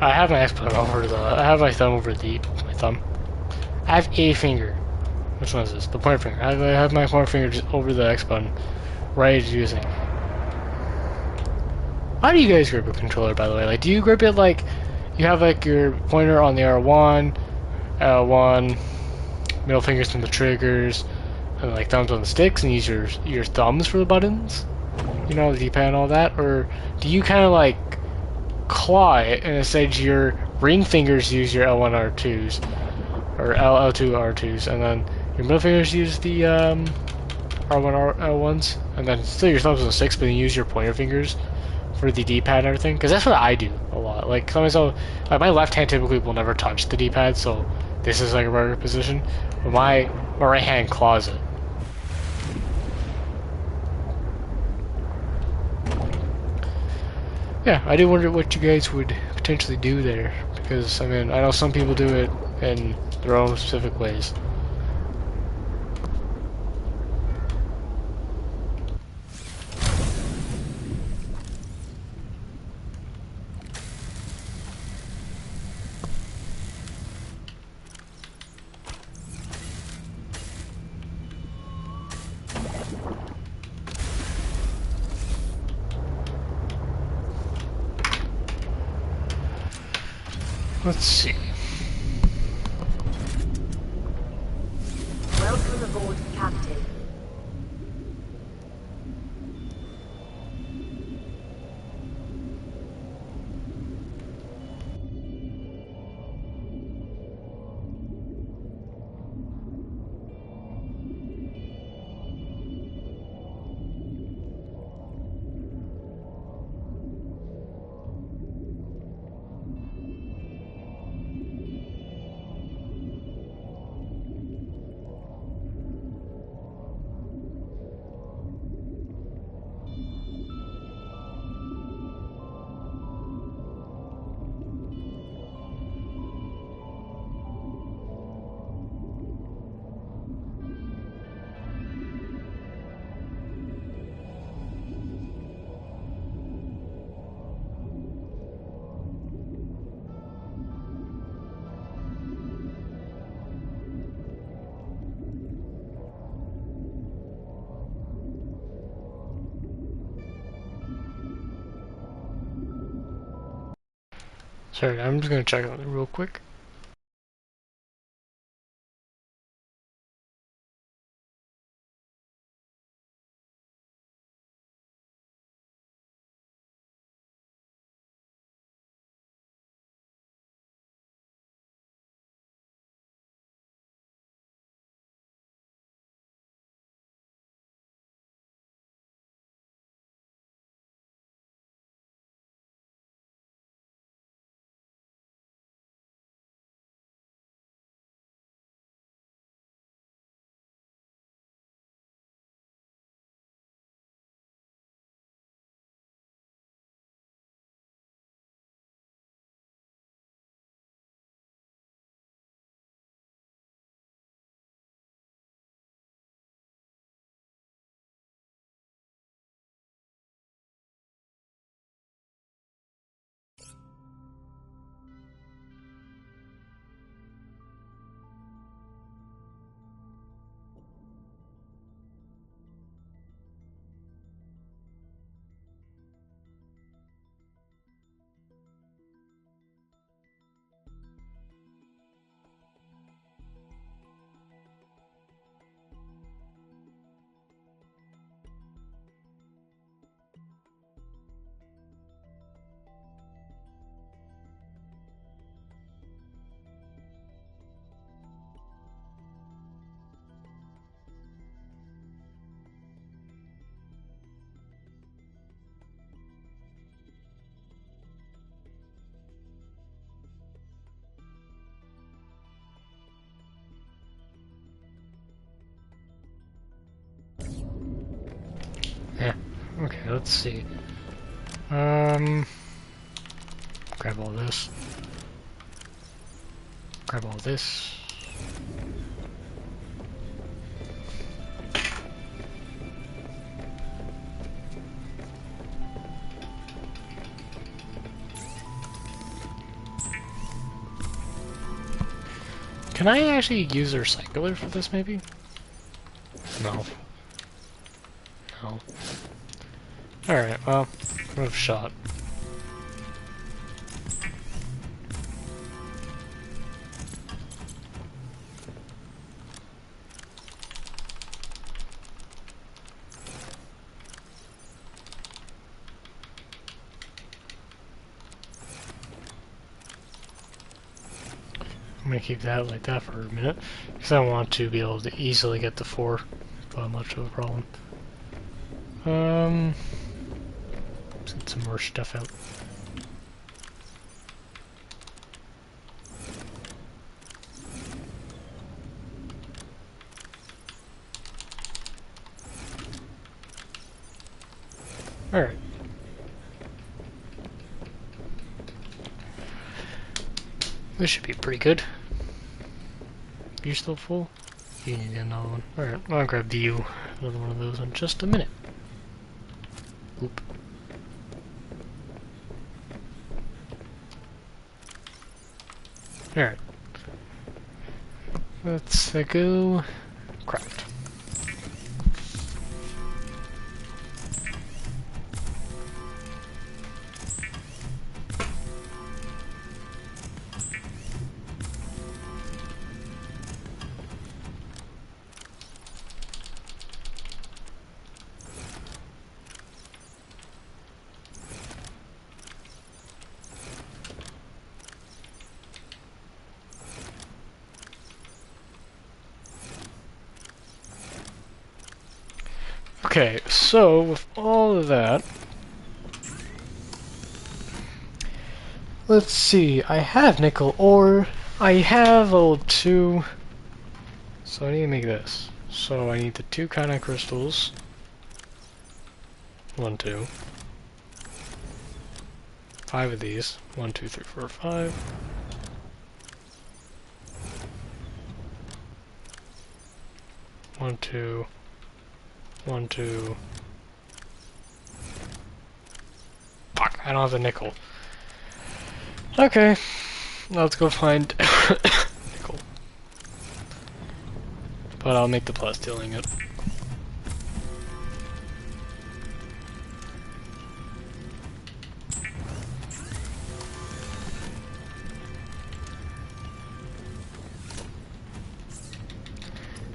I have my X button over the. I have my thumb over my thumb. I have a finger. Which one is this? The pointer finger. I have my pointer finger just over the X button, ready to do this thing. How do you guys grip a controller, by the way? Like, do you grip it like you have like your pointer on the R1, L1, middle fingers on the triggers, and like thumbs on the sticks, and use your thumbs for the buttons? You know, the D-pad and all that, or do you kind of like claw it, and instead your ring fingers use your L1 R2s, or L2 R2s, and then your middle fingers use the R1 L1s, and then still your thumbs on the sticks, but then use your pointer fingers for the D-pad and everything? Because that's what I do a lot. Like sometimes like my left hand typically will never touch the D-pad, so this is like a regular position, but my right hand claws it. Yeah, I do wonder what you guys would potentially do there, because I mean, I know some people do it in their own specific ways. Let's see. Welcome aboard, Captain. Sorry, I'm just gonna check on it real quick. Yeah. Okay, let's see. Grab all this. Grab all this. Can I actually use a recycler for this, maybe? No. No. Alright, well, rough shot. I'm gonna keep that like that for a minute, because I want to be able to easily get the 4 without much of a problem. Let's get some more stuff out. Alright. This should be pretty good. You're still full? You need another one. Alright, I'll grab you another one of those in just a minute. Oop. Alright. Let's go craft. Okay, so with all of that, let's see, I have nickel ore, I have level 2, so I need to make this. So I need the 2 kind of crystals. 1, 2. 5 of these. 1, 2, 3, 4, 5. 1, 2. 1, 2. Fuck, I don't have the nickel. Okay, let's go find nickel. But I'll make the plasteel ingot.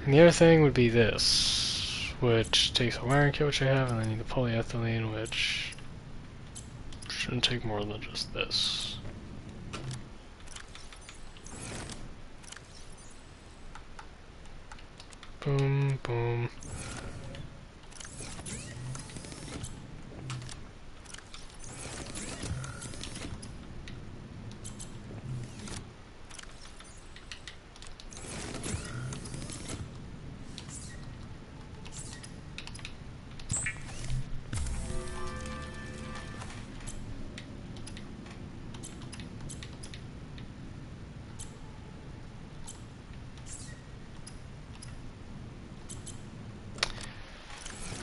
And the other thing would be this, which takes a wiring kit, which I have, and I need the polyethylene, which shouldn't take more than just this. Boom, boom.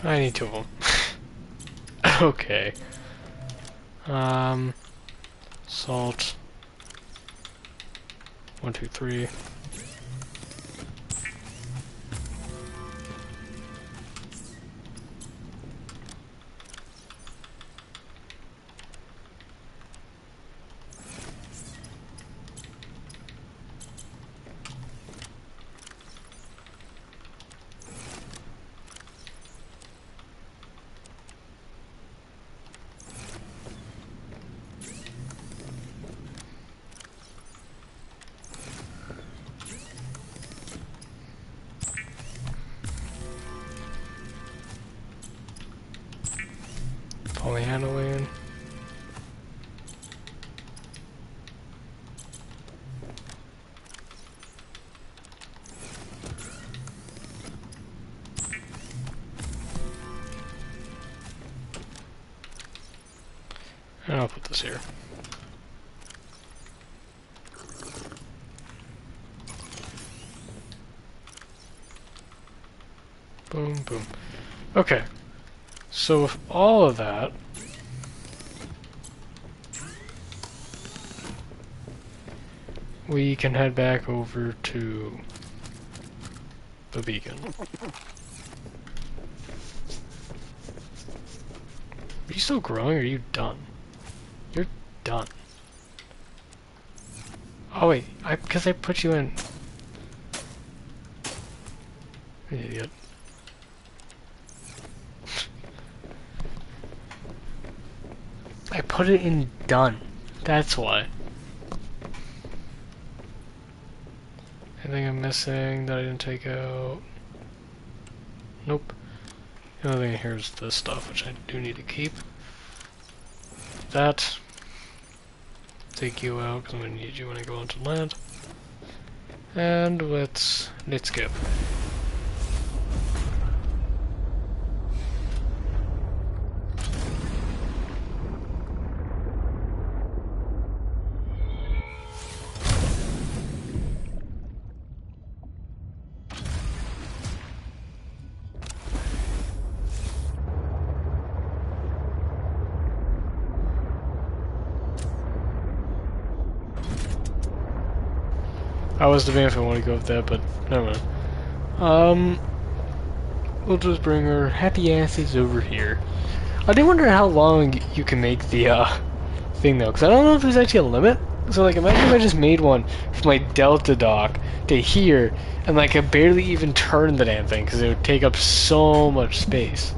I need two of them. Okay. Salt. 1, 2, 3. Polyaniline. And I'll put this here. Boom, boom. Okay. So with all of that, we can head back over to the beacon. Are you still growing or are you done? You're done. Oh wait, because I put you in. Idiot. I put it in done. That's why. Anything I'm missing that I didn't take out? Nope. The only thing here is this stuff, which I do need to keep. That. Take you out, because I'm going to need you when I go onto land. And let's skip. I was debating if I want to go with that, but never mind. We'll just bring our happy asses over here. I do wonder how long you can make the thing though, because I don't know if there's actually a limit. So like, imagine if I just made one from my Delta dock to here, and like I barely even turn the damn thing because it would take up so much space.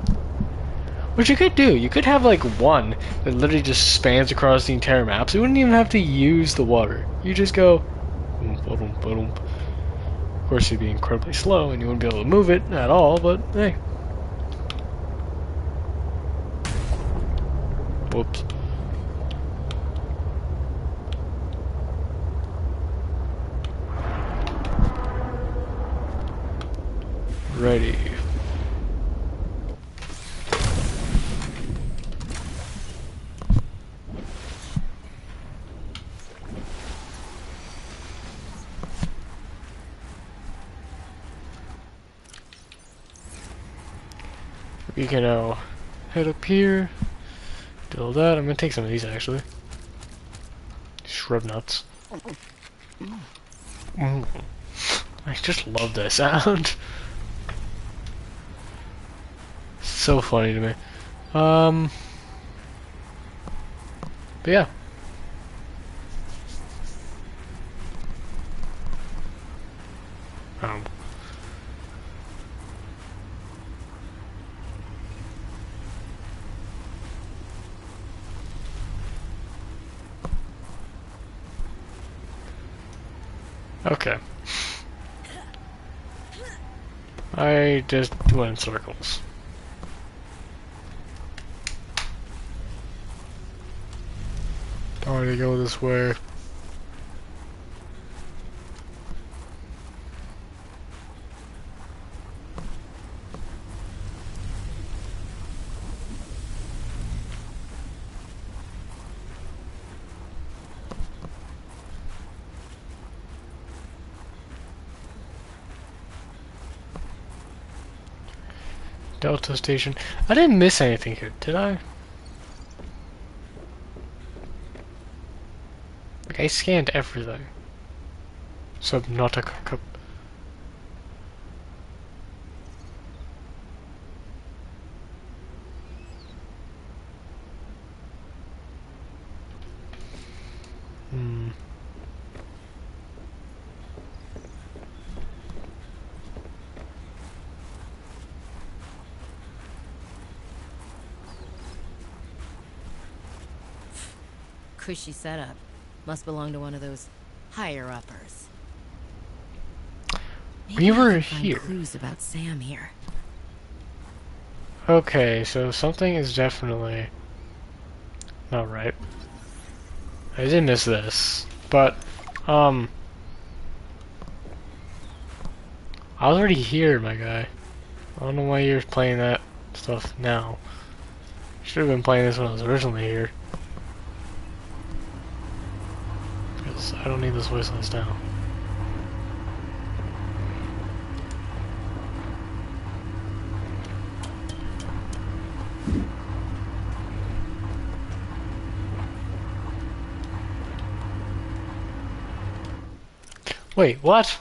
Which you could do. You could have like one that literally just spans across the entire map, so you wouldn't even have to use the water. You just go. Of course, you'd be incredibly slow and you wouldn't be able to move it at all, but hey. Whoops. Ready. We can now head up here, do all that. I'm gonna take some of these actually. Shrub nuts. I just love that sound. So funny to me. But yeah. Okay. I just went in circles. I want to go this way. Delta Station. I didn't miss anything here, did I? Like, I scanned everything. Subnautica. Hmm. Cushy setup. Must belong to one of those higher-uppers. We Maybe I were can find here. clues about Sam here. Okay, so something is definitely not right. I did miss this, but, I was already here, my guy. I don't know why you're playing that stuff now. Should have been playing this when I was originally here. Because I don't need this voiceless now. Wait, what?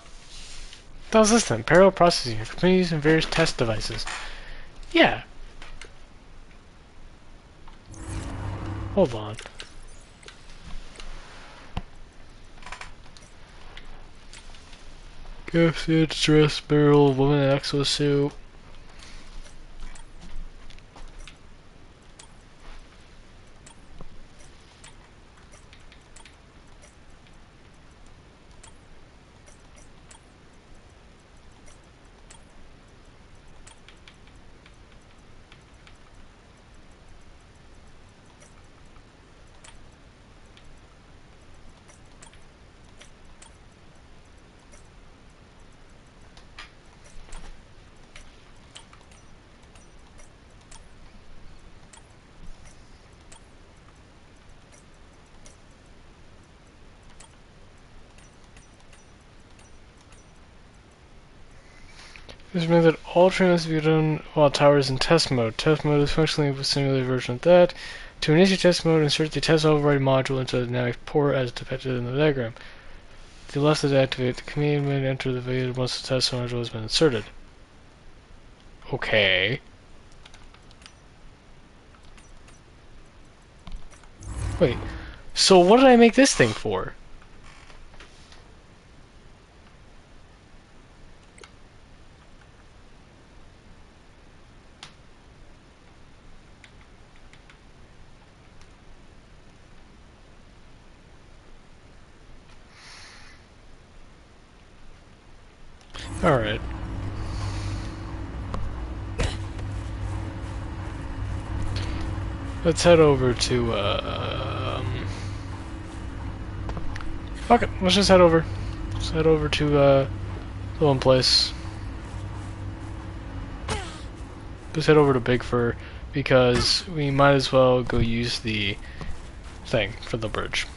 That was this then. Parallel processing. Continues in various test devices. Yeah. Hold on. Gas dress barrel, woman exosuit. This means that all training must be done while tower is in test mode. Test mode is functionally a simulated version of that. To initiate test mode, insert the test override module into the dynamic port as depicted in the diagram. To the left is activate the command and enter the value once the test module has been inserted. Okay. Wait, so what did I make this thing for? Alright. Let's head over to, fuck it, let's just head over. Let's head over to, the one place. Let's head over to Big Fur, because we might as well go use the thing for the bridge.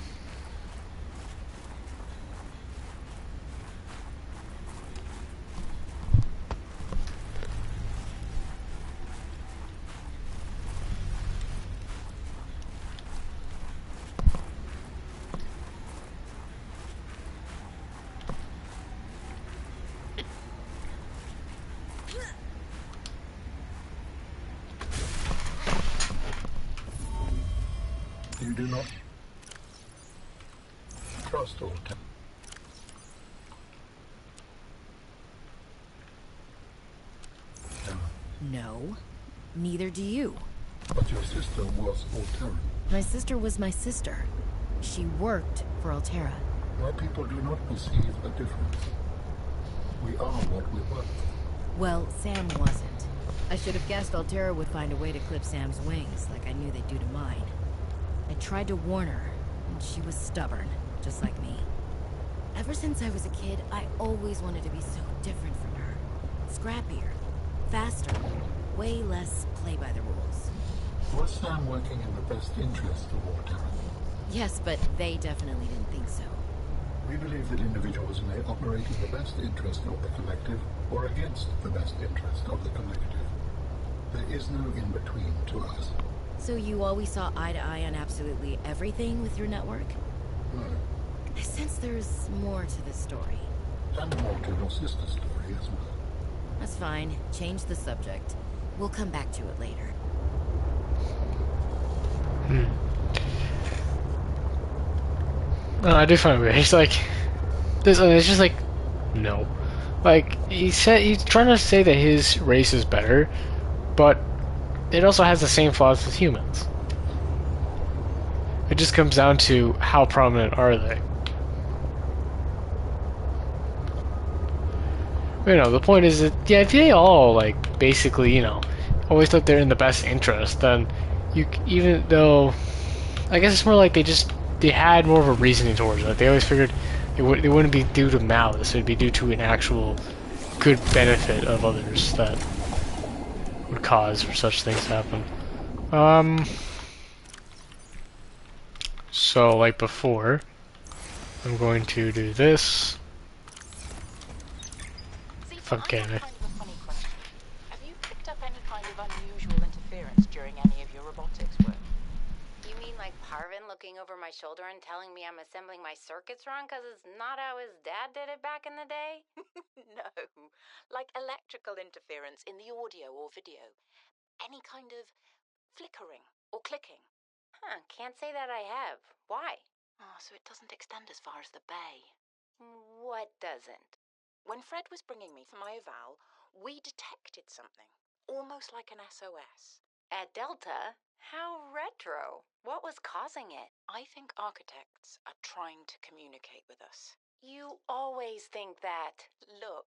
You do not trust or No, neither do you. But your sister was Alteran. My sister was my sister. She worked for Altera. Why people do not perceive a difference. We are what we work for. Well, Sam wasn't. I should have guessed Altera would find a way to clip Sam's wings, like I knew they'd do to mine. I tried to warn her, and she was stubborn, just like me. Ever since I was a kid, I always wanted to be so different from her. Scrappier, faster, way less play by the rules. Was Sam working in the best interest of Altera? Yes, but they definitely didn't think so. We believe that individuals may operate in the best interest of the collective or against the best interest of the collective. There is no in-between to us. So you always saw eye to eye on absolutely everything with your network? No. I sense there's more to this story. And more to your sister's story as well. That's fine. Change the subject. We'll come back to it later. No, I do find it weird. He's like, this, and it's just like, no. Like, he's trying to say that his race is better, but it also has the same flaws as humans. It just comes down to how prominent are they. You know, the point is that, yeah, if they all, like, basically, you know, always thought they're in the best interest, then you, even though, I guess it's more like they had more of a reasoning towards it. Like, they always figured they wouldn't be due to malice, it would be due to an actual good benefit of others that would cause for such things to happen. So, like before, I'm going to do this. Okay. Kind of a funny question. Have you picked up any kind of unusual interference during any of your robotics work? You mean like Parvin looking over my shoulder and telling me I'm assembling my circuits wrong because it's not how his dad did it back in the day? No, like electrical interference in the audio or video. Any kind of flickering or clicking. Huh, can't say that I have. Why? Oh, so it doesn't extend as far as the bay. What doesn't? When Fred was bringing me for my eval, we detected something, almost like an SOS. At Delta? How retro. What was causing it? I think architects are trying to communicate with us. You always think that. Look,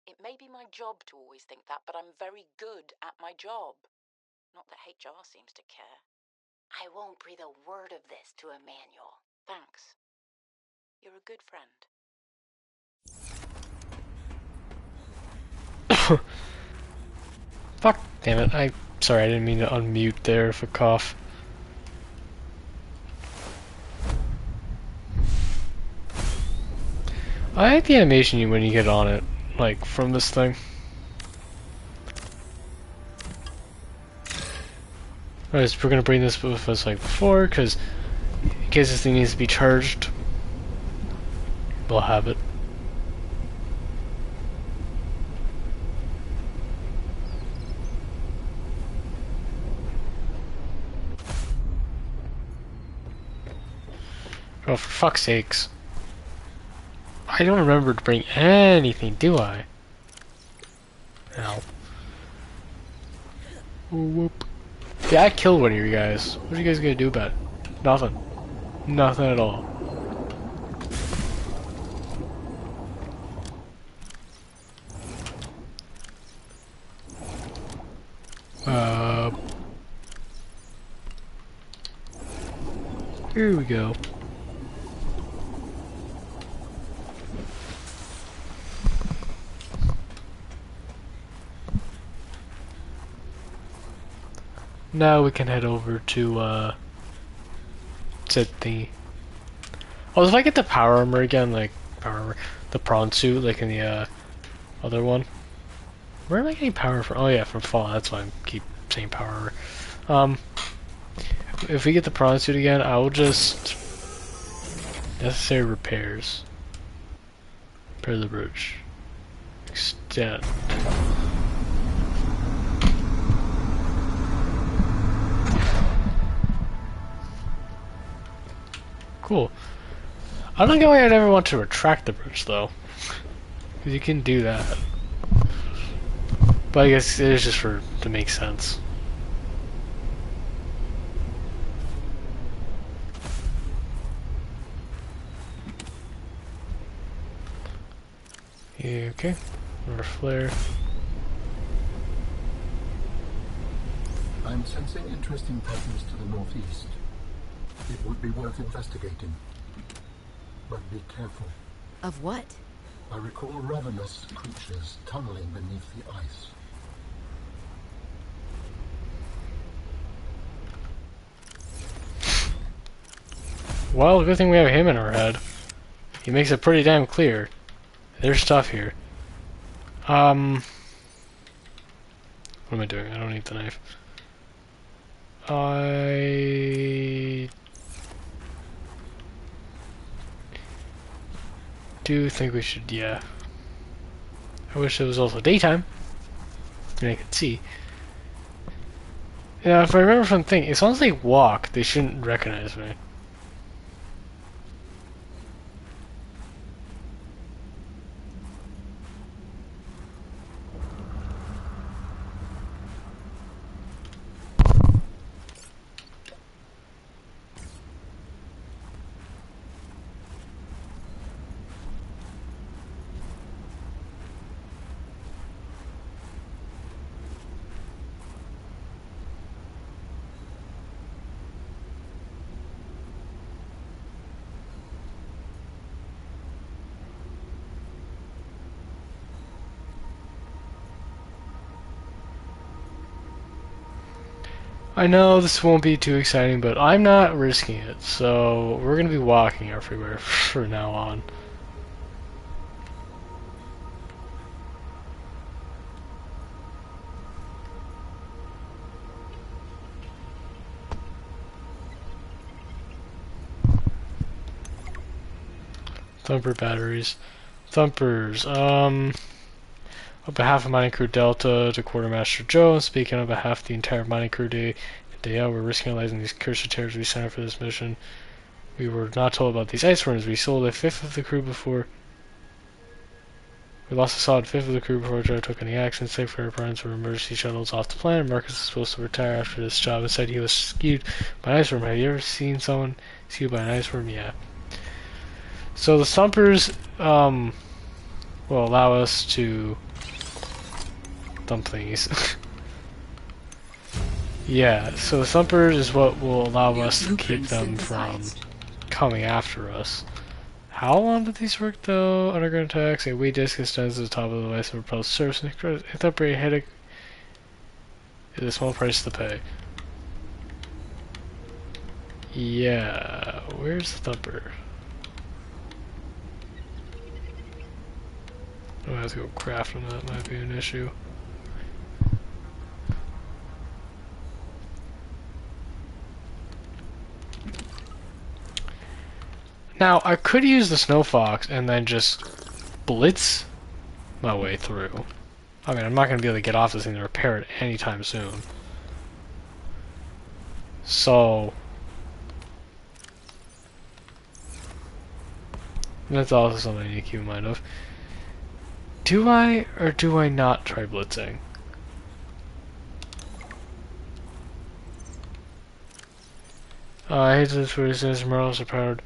it may be my job to always think that, but I'm very good at my job. Not that HR seems to care. I won't breathe a word of this to Emmanuel. Thanks. You're a good friend. Fuck, damn it. Sorry, I didn't mean to unmute there for cough. I like the animation when you get on it, like, from this thing. Alright, so we're gonna bring this with us like before, because in case this thing needs to be charged, we'll have it. Oh, for fuck's sakes. I don't remember to bring anything, do I? Ow. Whoop. Yeah, I killed one of you guys. What are you guys gonna do about it? Nothing. Nothing at all. Here we go. Now we can head over to said thingy. Oh, if I get the power armor again, like power armor, the prawn suit, like in the other one. Where am I getting power from? Oh yeah, from Fall. That's why I keep saying power armor. If we get the prawn suit again, I will just necessary repairs. Repair the bridge. Extend. Cool. I don't know why I'd ever want to retract the bridge though, because you can do that. But I guess it is just to make sense. Yeah, okay. Or flare. I'm sensing interesting patterns to the northeast. It would be worth investigating. But be careful. Of what? I recall ravenous creatures tunneling beneath the ice. Well, good thing we have him in our head. He makes it pretty damn clear. There's stuff here. What am I doing? I don't need the knife. I do think we should, yeah. I wish it was also daytime. And I could see. Yeah, if I remember from the thing, as long as they walk, they shouldn't recognize me. I know this won't be too exciting, but I'm not risking it, so we're gonna be walking everywhere from now on. Thumper batteries. Thumpers, on behalf of Mining Crew Delta to Quartermaster Joe, speaking on behalf of the entire Mining Crew day out, we're risking realizing these cursed terrors we signed up for this mission. We were not told about these ice runners. We sold a fifth of the crew before. We lost a solid fifth of the crew before Joe took any action. Save for returns for emergency shuttles off the planet. Marcus is supposed to retire after this job and said he was skewed by an ice worm. Have you ever seen someone skewed by an ice worm? Yeah. So the Thumpers will allow us to thump thingies. Yeah, so the Thumpers is what will allow us to keep them from coming after us. How long did these work though? Underground attacks, a weight disc extends to the top of the device and repels surface. Hit up a headache is a small price to pay. Yeah, where's the Thumper? I have to go craft on that, might be an issue. Now, I could use the Snow Fox and then just blitz my way through. I mean, I'm not going to be able to get off this thing to repair it anytime soon. So, that's also something I need to keep in mind of. Do I or do I not try blitzing? I hate this where it says Merles are powered.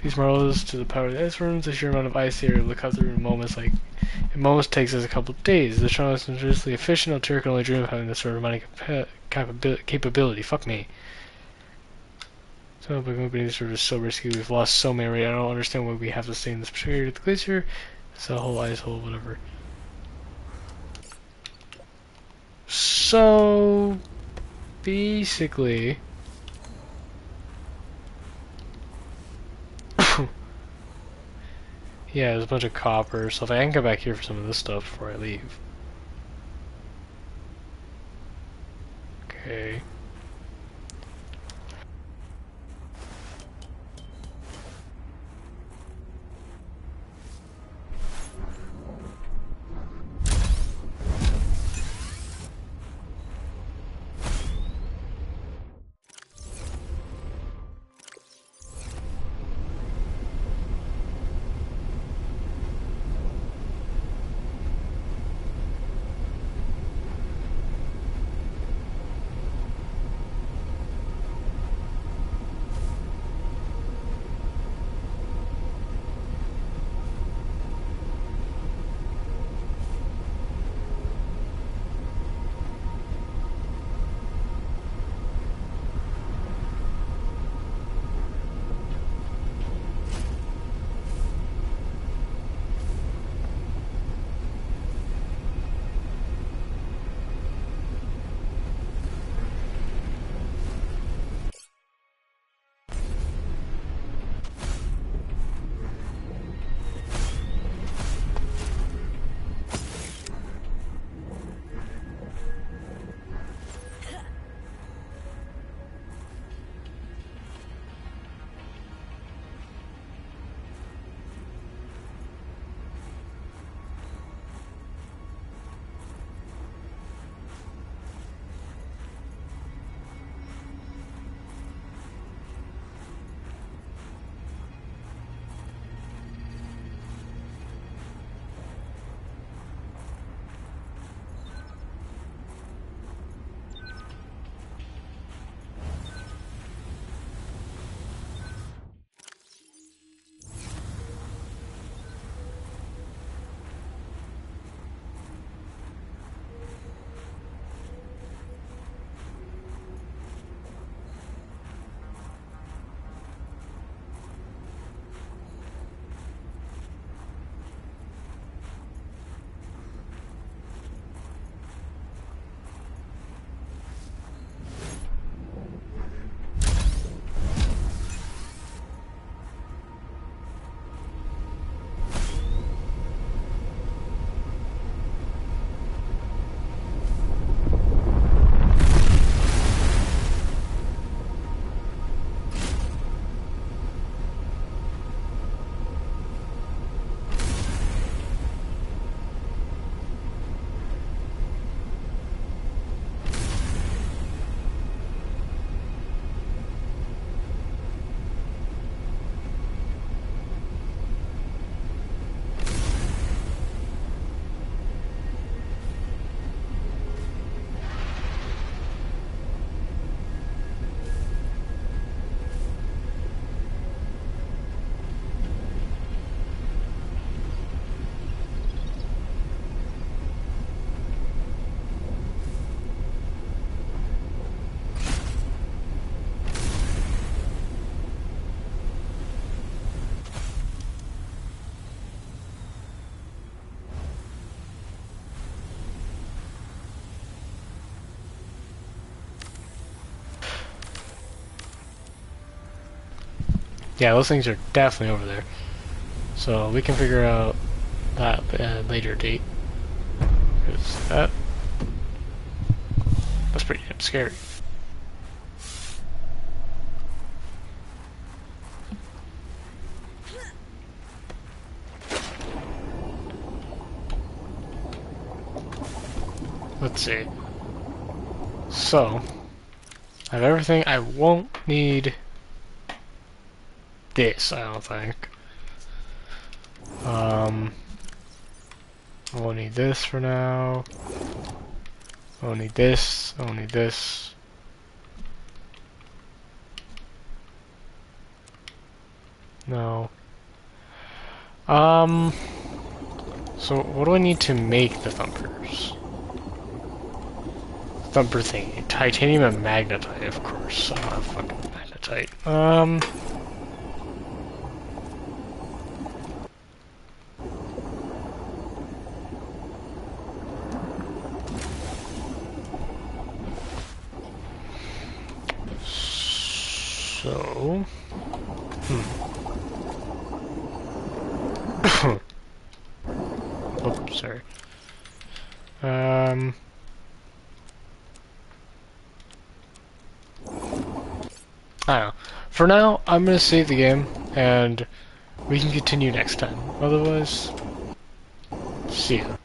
These Merles to the power of the ice rooms, the sheer amount of ice here will cut through in moments takes us a couple of days. The show is tremendously efficient. Altair can only dream of having this sort of money capability. Fuck me. So, but companies are just so risky. We've lost so many. I don't understand why we have to stay in this particular area of the glacier. It's a whole ice hole, whatever. So, basically, yeah, there's a bunch of copper. So if I can come back here for some of this stuff before I leave. Okay. Yeah, those things are definitely over there. So we can figure out that at a later date. Because that's pretty damn scary. Let's see. So, I have everything. I won't need this, I don't think. I won't need this for now. I won't need this. I won't need this. No. So what do I need to make the thumpers? Thumper thingy. Titanium and magnetite, of course. I don't have fucking magnetite. So... oh, sorry. I don't know. For now, I'm gonna save the game, and we can continue next time. Otherwise, see ya.